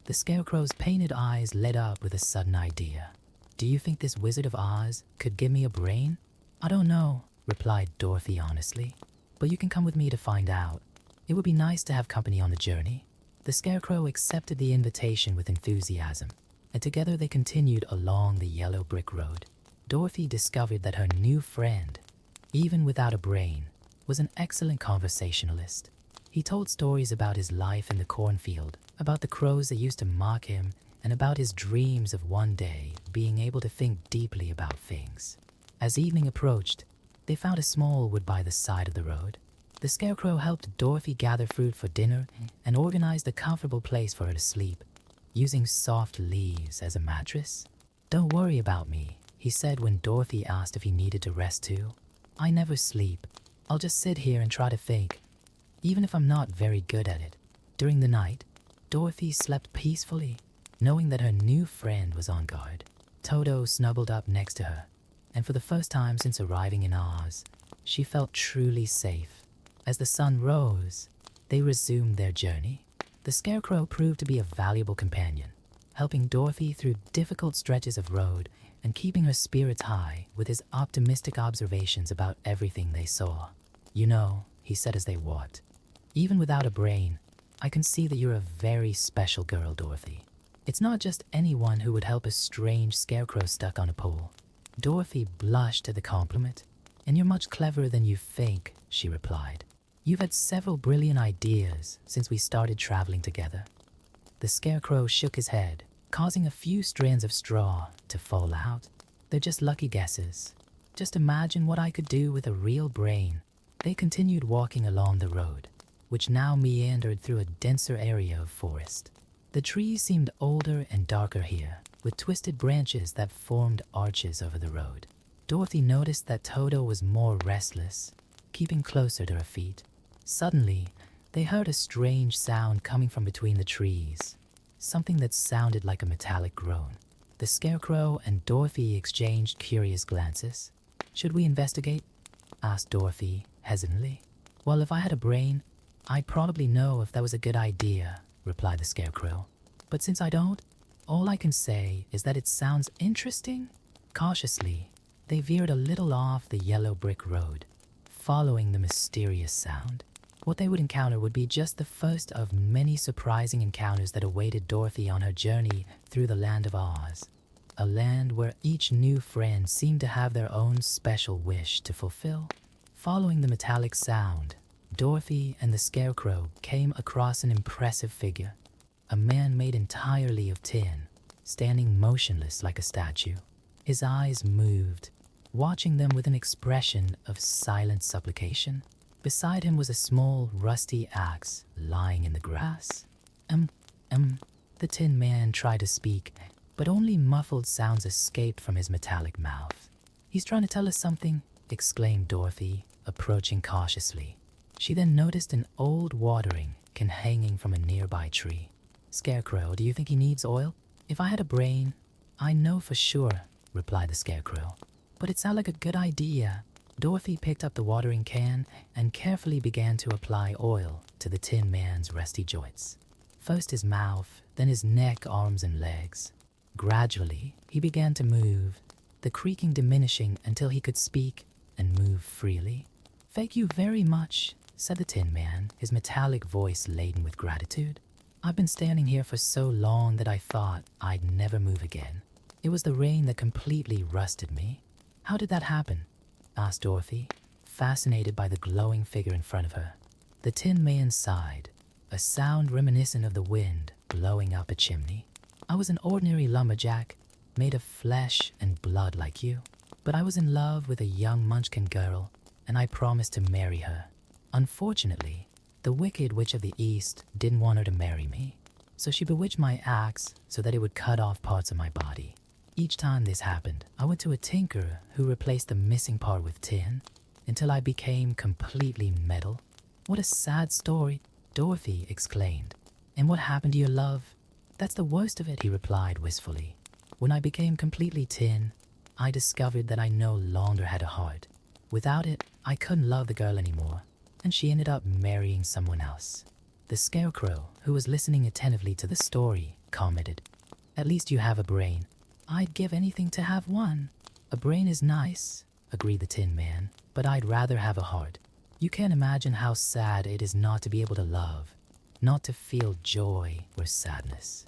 The Scarecrow's painted eyes lit up with a sudden idea. "Do you think this Wizard of Oz could give me a brain?" "I don't know," replied Dorothy honestly, "but you can come with me to find out. It would be nice to have company on the journey." The Scarecrow accepted the invitation with enthusiasm, and together they continued along the yellow brick road. Dorothy discovered that her new friend, even without a brain, was an excellent conversationalist. He told stories about his life in the cornfield, about the crows that used to mock him, and about his dreams of one day being able to think deeply about things. As evening approached, they found a small wood by the side of the road. The Scarecrow helped Dorothy gather fruit for dinner and organized a comfortable place for her to sleep, using soft leaves as a mattress. "Don't worry about me," he said when Dorothy asked if he needed to rest too. "I never sleep. I'll just sit here and try to think, even if I'm not very good at it." During the night, Dorothy slept peacefully, knowing that her new friend was on guard. Toto snuggled up next to her, and for the first time since arriving in Oz, she felt truly safe. As the sun rose, they resumed their journey. The Scarecrow proved to be a valuable companion, helping Dorothy through difficult stretches of road and keeping her spirits high with his optimistic observations about everything they saw. "You know," he said as they walked, "even without a brain, I can see that you're a very special girl, Dorothy. It's not just anyone who would help a strange Scarecrow stuck on a pole." Dorothy blushed at the compliment. "And you're much cleverer than you think," she replied. "You've had several brilliant ideas since we started traveling together." The Scarecrow shook his head, causing a few strands of straw to fall out. "They're just lucky guesses. Just imagine what I could do with a real brain." They continued walking along the road, which now meandered through a denser area of forest. The trees seemed older and darker here, with twisted branches that formed arches over the road. Dorothy noticed that Toto was more restless, keeping closer to her feet. Suddenly, they heard a strange sound coming from between the trees, something that sounded like a metallic groan. The Scarecrow and Dorothy exchanged curious glances. "Should we investigate?" asked Dorothy hesitantly. "Well, if I had a brain, I'd probably know if that was a good idea," replied the Scarecrow. "But since I don't, all I can say is that it sounds interesting." Cautiously, they veered a little off the yellow brick road, following the mysterious sound. What they would encounter would be just the first of many surprising encounters that awaited Dorothy on her journey through the land of Oz, a land where each new friend seemed to have their own special wish to fulfill. Following the metallic sound, Dorothy and the Scarecrow came across an impressive figure, a man made entirely of tin, standing motionless like a statue. His eyes moved, watching them with an expression of silent supplication. Beside him was a small, rusty axe lying in the grass. The Tin Man tried to speak, but only muffled sounds escaped from his metallic mouth. "He's trying to tell us something," exclaimed Dorothy, approaching cautiously. She then noticed an old watering can hanging from a nearby tree. "Scarecrow, do you think he needs oil?" "If I had a brain, I know for sure," replied the Scarecrow. "But it sounded like a good idea." Dorothy picked up the watering can and carefully began to apply oil to the Tin Man's rusty joints. First his mouth, then his neck, arms, and legs. Gradually, he began to move, the creaking diminishing until he could speak and move freely. "Thank you very much," said the Tin Man, his metallic voice laden with gratitude. "I've been standing here for so long that I thought I'd never move again. It was the rain that completely rusted me." "How did that happen?" asked Dorothy, fascinated by the glowing figure in front of her. The Tin Man sighed, a sound reminiscent of the wind blowing up a chimney. "I was an ordinary lumberjack, made of flesh and blood like you. But I was in love with a young Munchkin girl, and I promised to marry her. Unfortunately, the Wicked Witch of the East didn't want her to marry me, so she bewitched my axe so that it would cut off parts of my body. Each time this happened, I went to a tinker who replaced the missing part with tin, until I became completely metal." "What a sad story," Dorothy exclaimed. "And what happened to your love?" "That's the worst of it," he replied wistfully. "When I became completely tin, I discovered that I no longer had a heart. Without it, I couldn't love the girl anymore, and she ended up marrying someone else." The Scarecrow, who was listening attentively to the story, commented, "At least you have a brain. I'd give anything to have one." "A brain is nice," agreed the Tin Man, "but I'd rather have a heart. You can't imagine how sad it is not to be able to love, not to feel joy or sadness."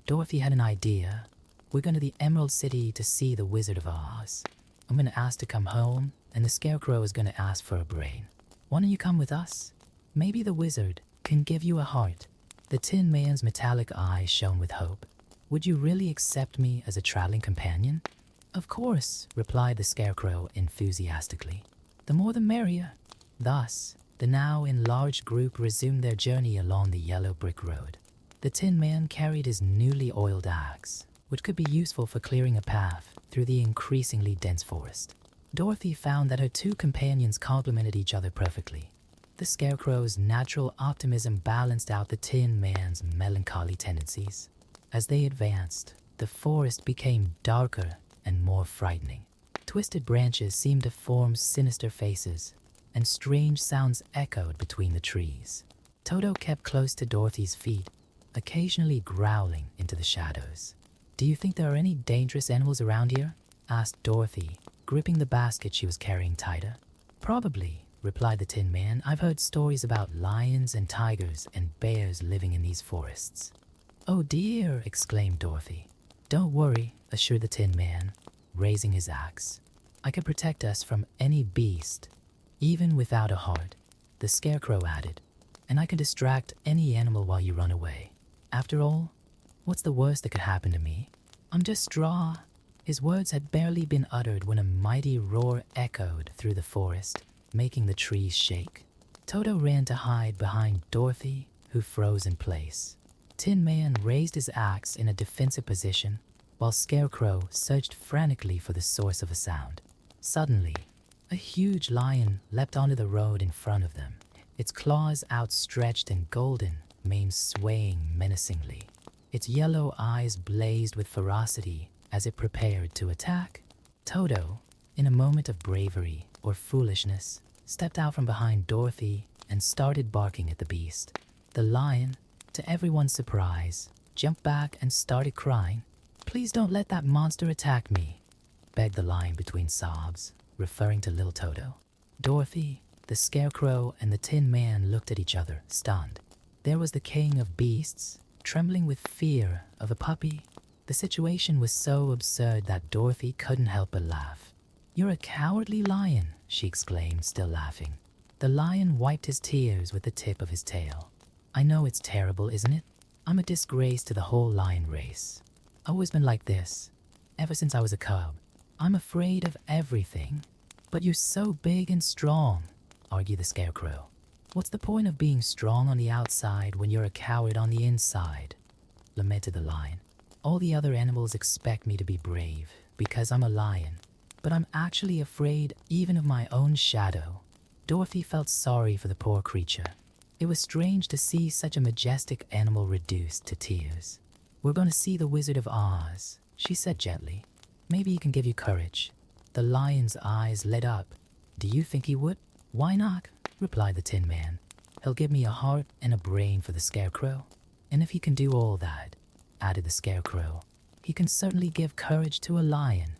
Dorothy had an idea. "We're going to the Emerald City to see the Wizard of Oz. I'm going to ask to come home, and the Scarecrow is going to ask for a brain. Why don't you come with us? Maybe the wizard can give you a heart." The Tin Man's metallic eyes shone with hope. "Would you really accept me as a traveling companion?" "Of course," replied the Scarecrow enthusiastically. "The more the merrier." Thus, the now enlarged group resumed their journey along the yellow brick road. The Tin Man carried his newly oiled axe, which could be useful for clearing a path through the increasingly dense forest. Dorothy found that her two companions complemented each other perfectly. The Scarecrow's natural optimism balanced out the Tin Man's melancholy tendencies. As they advanced, the forest became darker and more frightening. Twisted branches seemed to form sinister faces, and strange sounds echoed between the trees. Toto kept close to Dorothy's feet, occasionally growling into the shadows. "Do you think there are any dangerous animals around here?" asked Dorothy, gripping the basket she was carrying tighter. "Probably," replied the Tin Man. "I've heard stories about lions and tigers and bears living in these forests." "Oh dear," exclaimed Dorothy. "Don't worry," assured the Tin Man, raising his axe. "I can protect us from any beast, even without a heart," the Scarecrow added. "And I can distract any animal while you run away. After all, what's the worst that could happen to me? I'm just straw." His words had barely been uttered when a mighty roar echoed through the forest, making the trees shake. Toto ran to hide behind Dorothy, who froze in place. Tin Man raised his axe in a defensive position, while Scarecrow searched frantically for the source of the sound. Suddenly, a huge lion leapt onto the road in front of them, its claws outstretched and golden, mane swaying menacingly. Its yellow eyes blazed with ferocity as it prepared to attack. Toto, in a moment of bravery or foolishness, stepped out from behind Dorothy and started barking at the beast. The lion, to everyone's surprise, jumped back and started crying. "Please don't let that monster attack me," begged the lion between sobs, referring to little Toto. Dorothy, the Scarecrow, and the Tin Man looked at each other, stunned. There was the king of beasts, trembling with fear of a puppy. The situation was so absurd that Dorothy couldn't help but laugh. "You're a cowardly lion," she exclaimed, still laughing. The lion wiped his tears with the tip of his tail. "I know it's terrible, isn't it? I'm a disgrace to the whole lion race. I've always been like this, ever since I was a cub. I'm afraid of everything." "But you're so big and strong," argued the Scarecrow. "What's the point of being strong on the outside when you're a coward on the inside?" lamented the lion. "All the other animals expect me to be brave because I'm a lion, but I'm actually afraid even of my own shadow." Dorothy felt sorry for the poor creature. It was strange to see such a majestic animal reduced to tears. "We're going to see the Wizard of Oz," she said gently. "Maybe he can give you courage." The lion's eyes lit up. "Do you think he would?" "Why not?" replied the Tin Man. "He'll give me a heart and a brain for the Scarecrow. And if he can do all that," added the Scarecrow, "he can certainly give courage to a lion."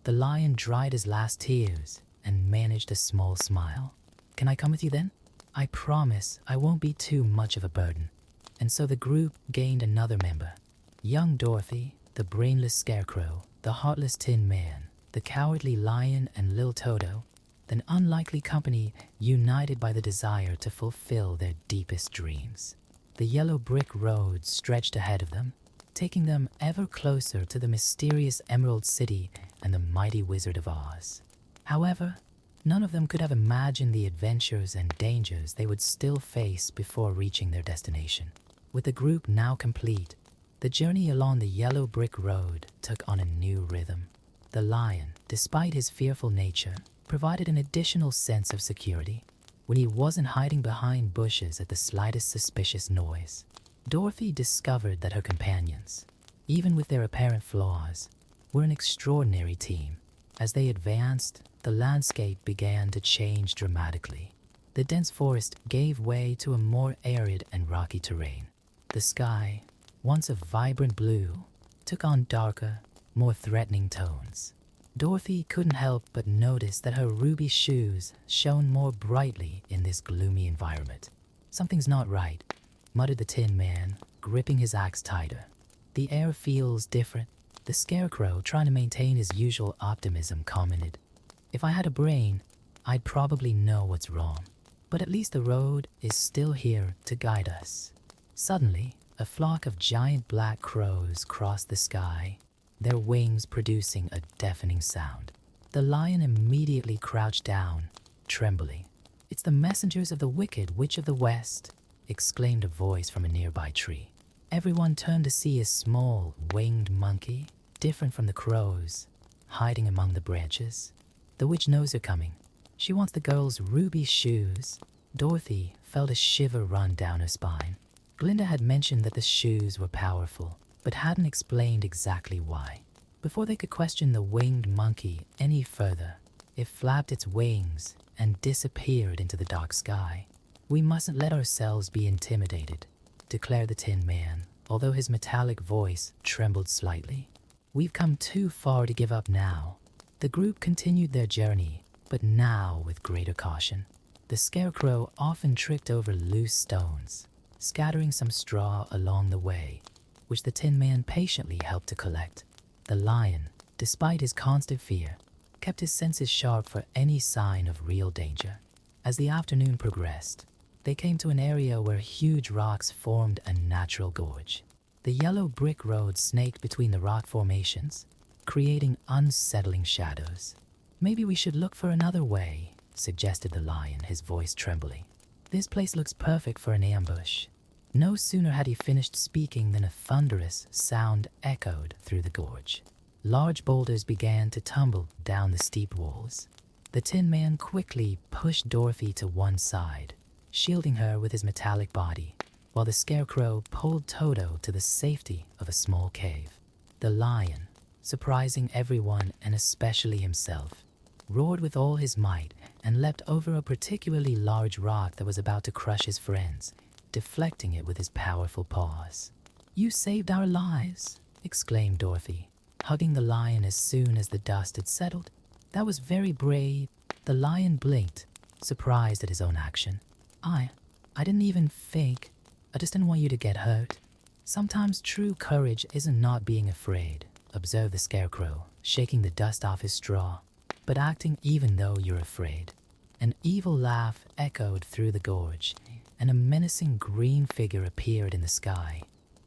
The lion dried his last tears and managed a small smile. "Can I come with you then?" I promise I won't be too much of a burden. And so the group gained another member. Young Dorothy, the brainless scarecrow, the heartless tin man, the cowardly lion, and Lil Toto, an unlikely company united by the desire to fulfill their deepest dreams. The yellow brick road stretched ahead of them, taking them ever closer to the mysterious Emerald City and the mighty Wizard of Oz. However, none of them could have imagined the adventures and dangers they would still face before reaching their destination. With the group now complete, the journey along the yellow brick road took on a new rhythm. The lion, despite his fearful nature, provided an additional sense of security when he wasn't hiding behind bushes at the slightest suspicious noise. Dorothy discovered that her companions, even with their apparent flaws, were an extraordinary team. As they advanced, the landscape began to change dramatically. The dense forest gave way to a more arid and rocky terrain. The sky, once a vibrant blue, took on darker, more threatening tones. Dorothy couldn't help but notice that her ruby shoes shone more brightly in this gloomy environment. "Something's not right," muttered the Tin Man, gripping his axe tighter. "The air feels different." The Scarecrow, trying to maintain his usual optimism, commented, "If I had a brain, I'd probably know what's wrong. But at least the road is still here to guide us." Suddenly, a flock of giant black crows crossed the sky, their wings producing a deafening sound. The lion immediately crouched down, trembling. "It's the messengers of the Wicked Witch of the West," exclaimed a voice from a nearby tree. Everyone turned to see a small, winged monkey, different from the crows, hiding among the branches. "The witch knows you're coming. She wants the girl's ruby shoes." Dorothy felt a shiver run down her spine. Glinda had mentioned that the shoes were powerful, but hadn't explained exactly why. Before they could question the winged monkey any further, it flapped its wings and disappeared into the dark sky. "We mustn't let ourselves be intimidated," declared the Tin Man, although his metallic voice trembled slightly. "We've come too far to give up now." The group continued their journey, but now with greater caution. The Scarecrow often tripped over loose stones, scattering some straw along the way, which the Tin Man patiently helped to collect. The lion, despite his constant fear, kept his senses sharp for any sign of real danger. As the afternoon progressed, they came to an area where huge rocks formed a natural gorge. The yellow brick road snaked between the rock formations, creating unsettling shadows. "Maybe we should look for another way," suggested the lion, his voice trembling. "This place looks perfect for an ambush." No sooner had he finished speaking than a thunderous sound echoed through the gorge. Large boulders began to tumble down the steep walls. The Tin Man quickly pushed Dorothy to one side, shielding her with his metallic body, while the Scarecrow pulled Toto to the safety of a small cave. The lion, surprising everyone and especially himself, roared with all his might and leapt over a particularly large rock that was about to crush his friends, deflecting it with his powerful paws. "You saved our lives," exclaimed Dorothy, hugging the lion as soon as the dust had settled. "That was very brave." The lion blinked, surprised at his own action. I didn't even think. I just didn't want you to get hurt." "Sometimes true courage isn't not being afraid," observed the Scarecrow, shaking the dust off his straw, "but acting even though you're afraid." An evil laugh echoed through the gorge, and a menacing green figure appeared in the sky,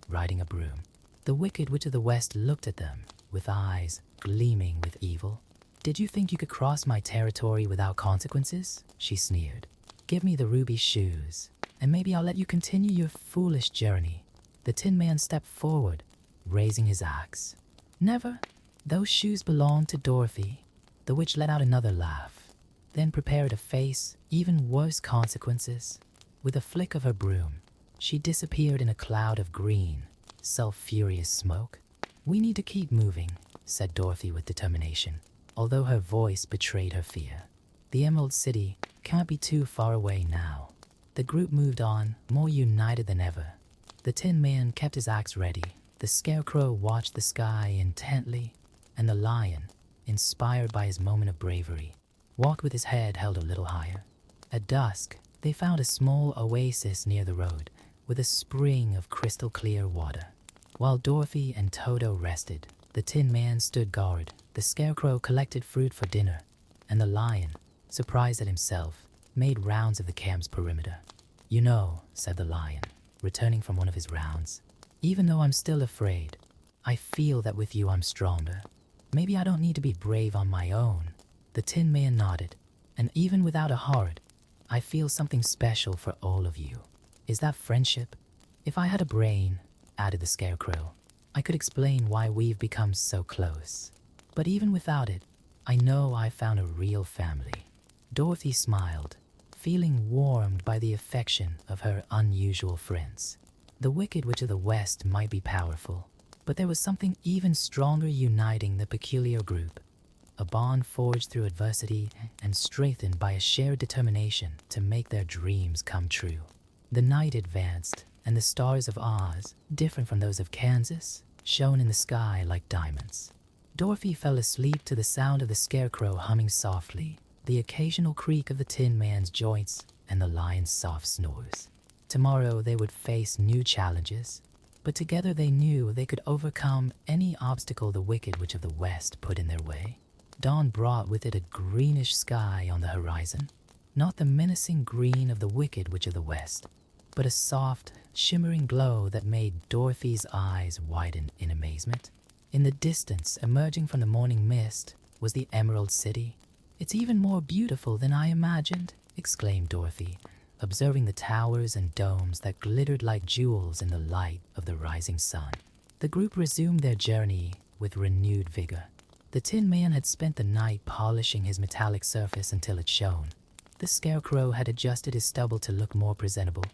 riding a broom. The Wicked Witch of the West looked at them, with eyes gleaming with evil. "Did you think you could cross my territory without consequences?" she sneered. "Give me the ruby shoes, and maybe I'll let you continue your foolish journey." The Tin Man stepped forward, raising his axe. "Never. Those shoes belong to Dorothy." The witch let out another laugh, then prepared to face even worse consequences. With a flick of her broom, she disappeared in a cloud of green, sulphurous smoke. "We need to keep moving," said Dorothy with determination, although her voice betrayed her fear. "The Emerald City can't be too far away now." The group moved on, more united than ever. The Tin Man kept his axe ready, the Scarecrow watched the sky intently, and the lion, inspired by his moment of bravery, walked with his head held a little higher. At dusk, They found a small oasis near the road with a spring of crystal clear water. While Dorothy and Toto rested, the Tin Man stood guard, the Scarecrow collected fruit for dinner, and the Lion, surprised at himself, made rounds of the camp's perimeter. "You know," said the Lion, returning from one of his rounds, "even though I'm still afraid, I feel that with you I'm stronger. Maybe I don't need to be brave on my own." The Tin Man nodded, "And even without a heart, I feel something special for all of you. Is that friendship? If I had a brain," added the Scarecrow, "I could explain why we've become so close. But even without it, I know I found a real family." Dorothy smiled, feeling warmed by the affection of her unusual friends. The Wicked Witch of the West might be powerful, but there was something even stronger uniting the peculiar group. A bond forged through adversity and strengthened by a shared determination to make their dreams come true. The night advanced, and the stars of Oz, different from those of Kansas, shone in the sky like diamonds. Dorothy fell asleep to the sound of the Scarecrow humming softly, the occasional creak of the Tin Man's joints, and the Lion's soft snores. Tomorrow they would face new challenges, but together they knew they could overcome any obstacle the Wicked Witch of the West put in their way. Dawn brought with it a greenish sky on the horizon, not the menacing green of the Wicked Witch of the West, but a soft, shimmering glow that made Dorothy's eyes widen in amazement. In the distance, emerging from the morning mist, was the Emerald City. "It's even more beautiful than I imagined," exclaimed Dorothy, observing the towers and domes that glittered like jewels in the light of the rising sun. The group resumed their journey with renewed vigor. The Tin Man had spent the night polishing his metallic surface until it shone. The Scarecrow had adjusted his stubble to look more presentable,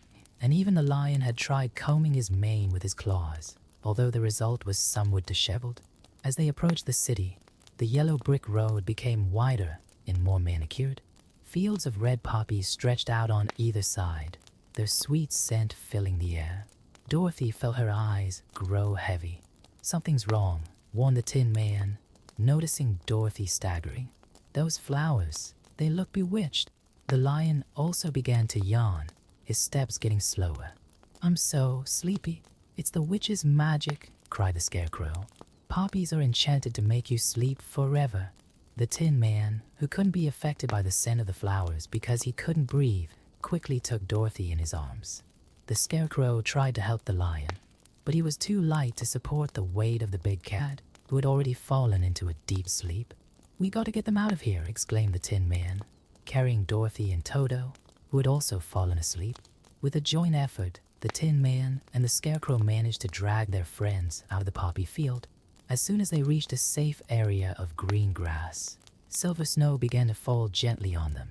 and even the Lion had tried combing his mane with his claws, although the result was somewhat disheveled. As they approached the city, the yellow brick road became wider and more manicured. Fields of red poppies stretched out on either side, their sweet scent filling the air. Dorothy felt her eyes grow heavy. "Something's wrong," warned the Tin Man, noticing Dorothy staggering. "Those flowers, they look bewitched." The Lion also began to yawn, his steps getting slower. "I'm so sleepy." "It's the witch's magic," cried the Scarecrow. "Poppies are enchanted to make you sleep forever." The Tin Man, who couldn't be affected by the scent of the flowers because he couldn't breathe, quickly took Dorothy in his arms. The Scarecrow tried to help the Lion, but he was too light to support the weight of the big cat, who had already fallen into a deep sleep. "We got to get them out of here," exclaimed the Tin Man, carrying Dorothy and Toto, who had also fallen asleep. With a joint effort, the Tin Man and the Scarecrow managed to drag their friends out of the poppy field. As soon as they reached a safe area of green grass, silver snow began to fall gently on them.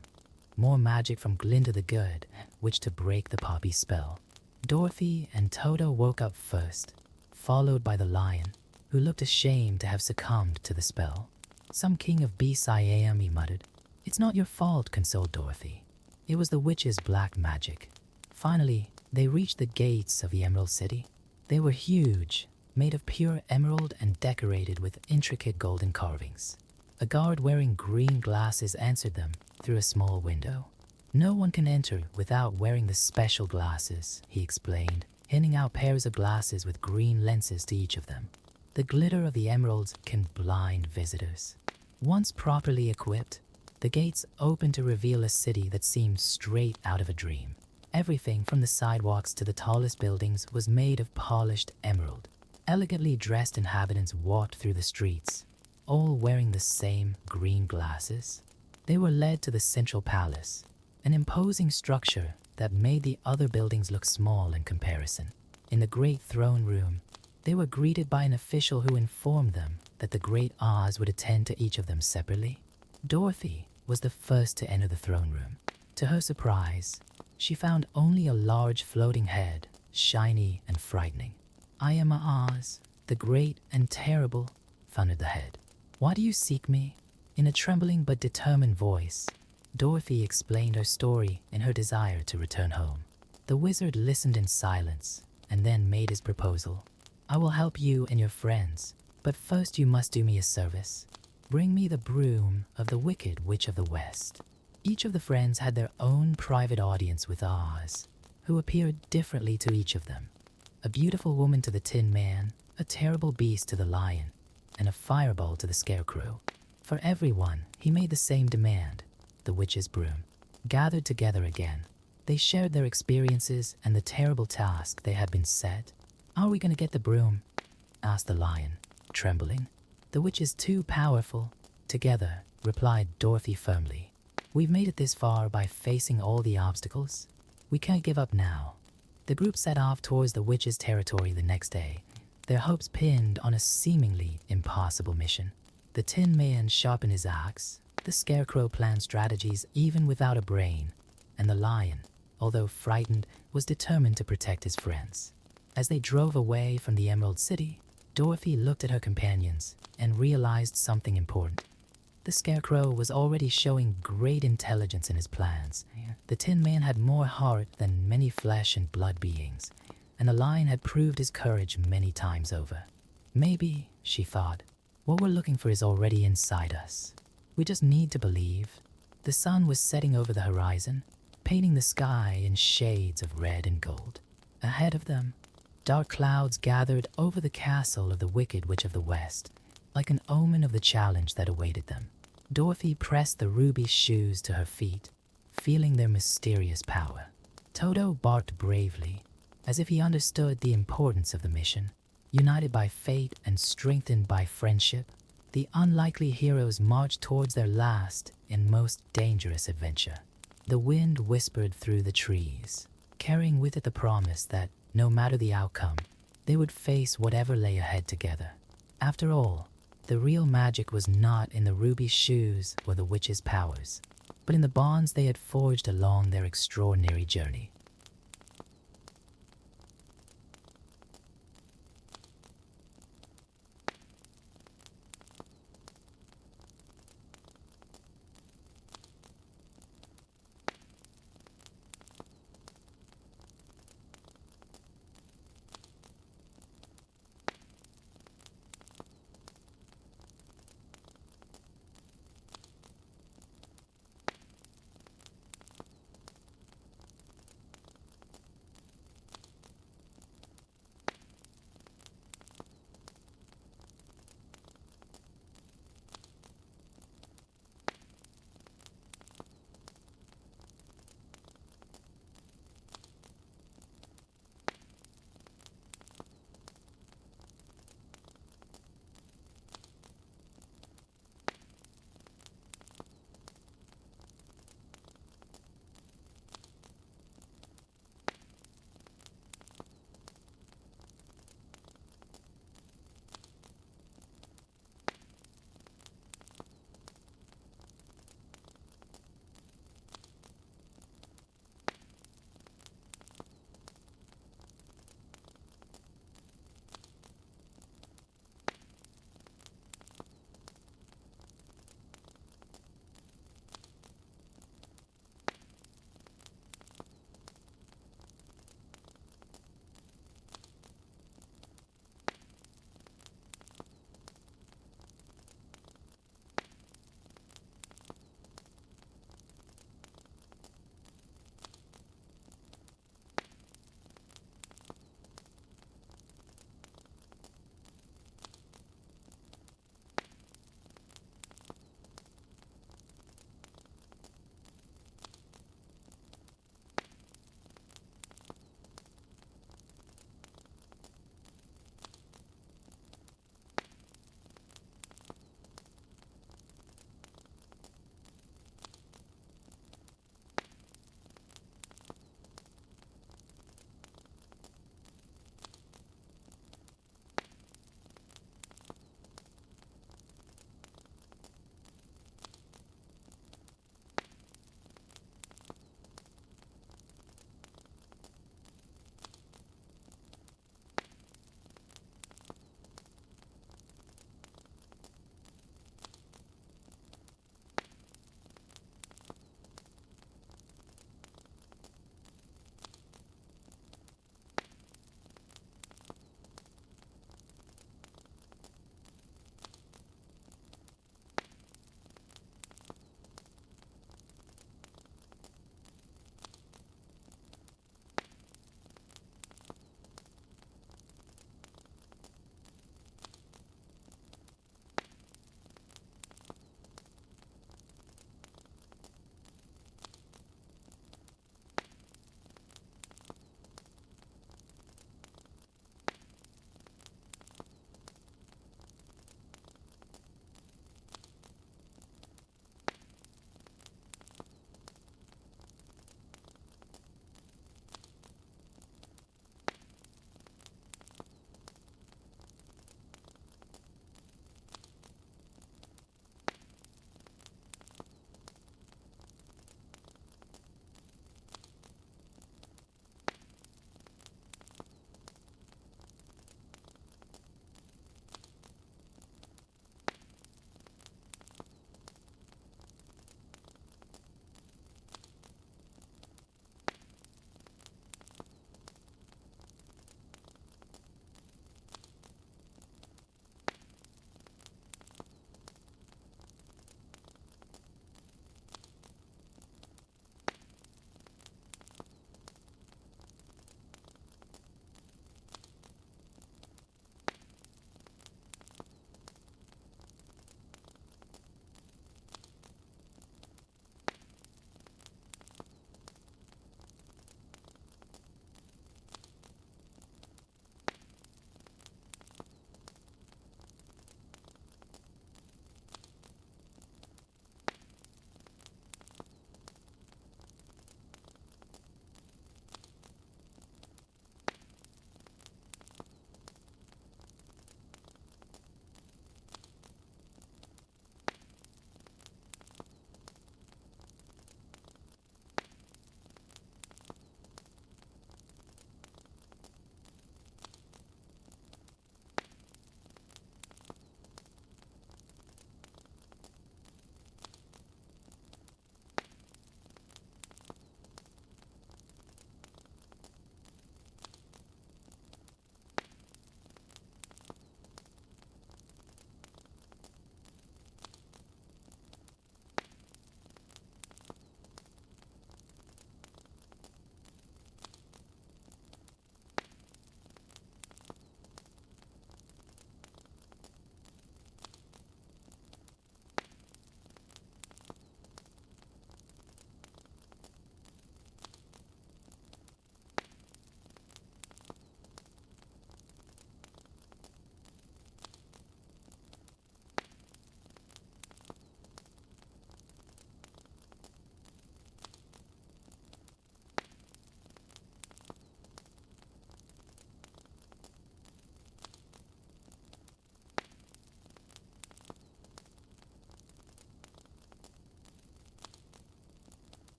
More magic from Glinda the Good, which to break the poppy spell. Dorothy and Toto woke up first, followed by the Lion, who looked ashamed to have succumbed to the spell. "Some king of beasts I am," he muttered. "It's not your fault," consoled Dorothy. "It was the witch's black magic." Finally, they reached the gates of the Emerald City. They were huge, made of pure emerald and decorated with intricate golden carvings. A guard wearing green glasses answered them through a small window. "No one can enter without wearing the special glasses," he explained, handing out pairs of glasses with green lenses to each of them. "The glitter of the emeralds can blind visitors." Once properly equipped, the gates opened to reveal a city that seemed straight out of a dream. Everything from the sidewalks to the tallest buildings was made of polished emerald. Elegantly dressed inhabitants walked through the streets, all wearing the same green glasses. They were led to the central palace, an imposing structure that made the other buildings look small in comparison. In the great throne room, they were greeted by an official who informed them that the Great Oz would attend to each of them separately. Dorothy was the first to enter the throne room. To her surprise, she found only a large floating head, shiny and frightening. "I am Oz, the great and terrible," thundered the head. "Why do you seek me?" In a trembling but determined voice, Dorothy explained her story and her desire to return home. The wizard listened in silence and then made his proposal. "I will help you and your friends, but first you must do me a service. Bring me the broom of the Wicked Witch of the West." Each of the friends had their own private audience with Oz, who appeared differently to each of them. A beautiful woman to the Tin Man, a terrible beast to the Lion, and a fireball to the Scarecrow. For everyone, he made the same demand, the witch's broom. Gathered together again, they shared their experiences and the terrible task they had been set. "How are we going to get the broom?" asked the Lion, trembling. "The witch is too powerful." "Together," replied Dorothy firmly. "We've made it this far by facing all the obstacles. We can't give up now." The group set off towards the witch's territory the next day, their hopes pinned on a seemingly impossible mission. The Tin Man sharpened his axe, the Scarecrow planned strategies even without a brain, and the Lion, although frightened, was determined to protect his friends. As they drove away from the Emerald City, Dorothy looked at her companions and realized something important. The Scarecrow was already showing great intelligence in his plans. The Tin Man had more heart than many flesh and blood beings, and the Lion had proved his courage many times over. Maybe, she thought, what we're looking for is already inside us. We just need to believe. The sun was setting over the horizon, painting the sky in shades of red and gold. Ahead of them, dark clouds gathered over the castle of the Wicked Witch of the West, like an omen of the challenge that awaited them. Dorothy pressed the ruby shoes to her feet, feeling their mysterious power. Toto barked bravely, as if he understood the importance of the mission. United by fate and strengthened by friendship, the unlikely heroes marched towards their last and most dangerous adventure. The wind whispered through the trees, carrying with it the promise that, no matter the outcome, they would face whatever lay ahead together. After all, the real magic was not in the ruby shoes or the witch's powers, but in the bonds they had forged along their extraordinary journey.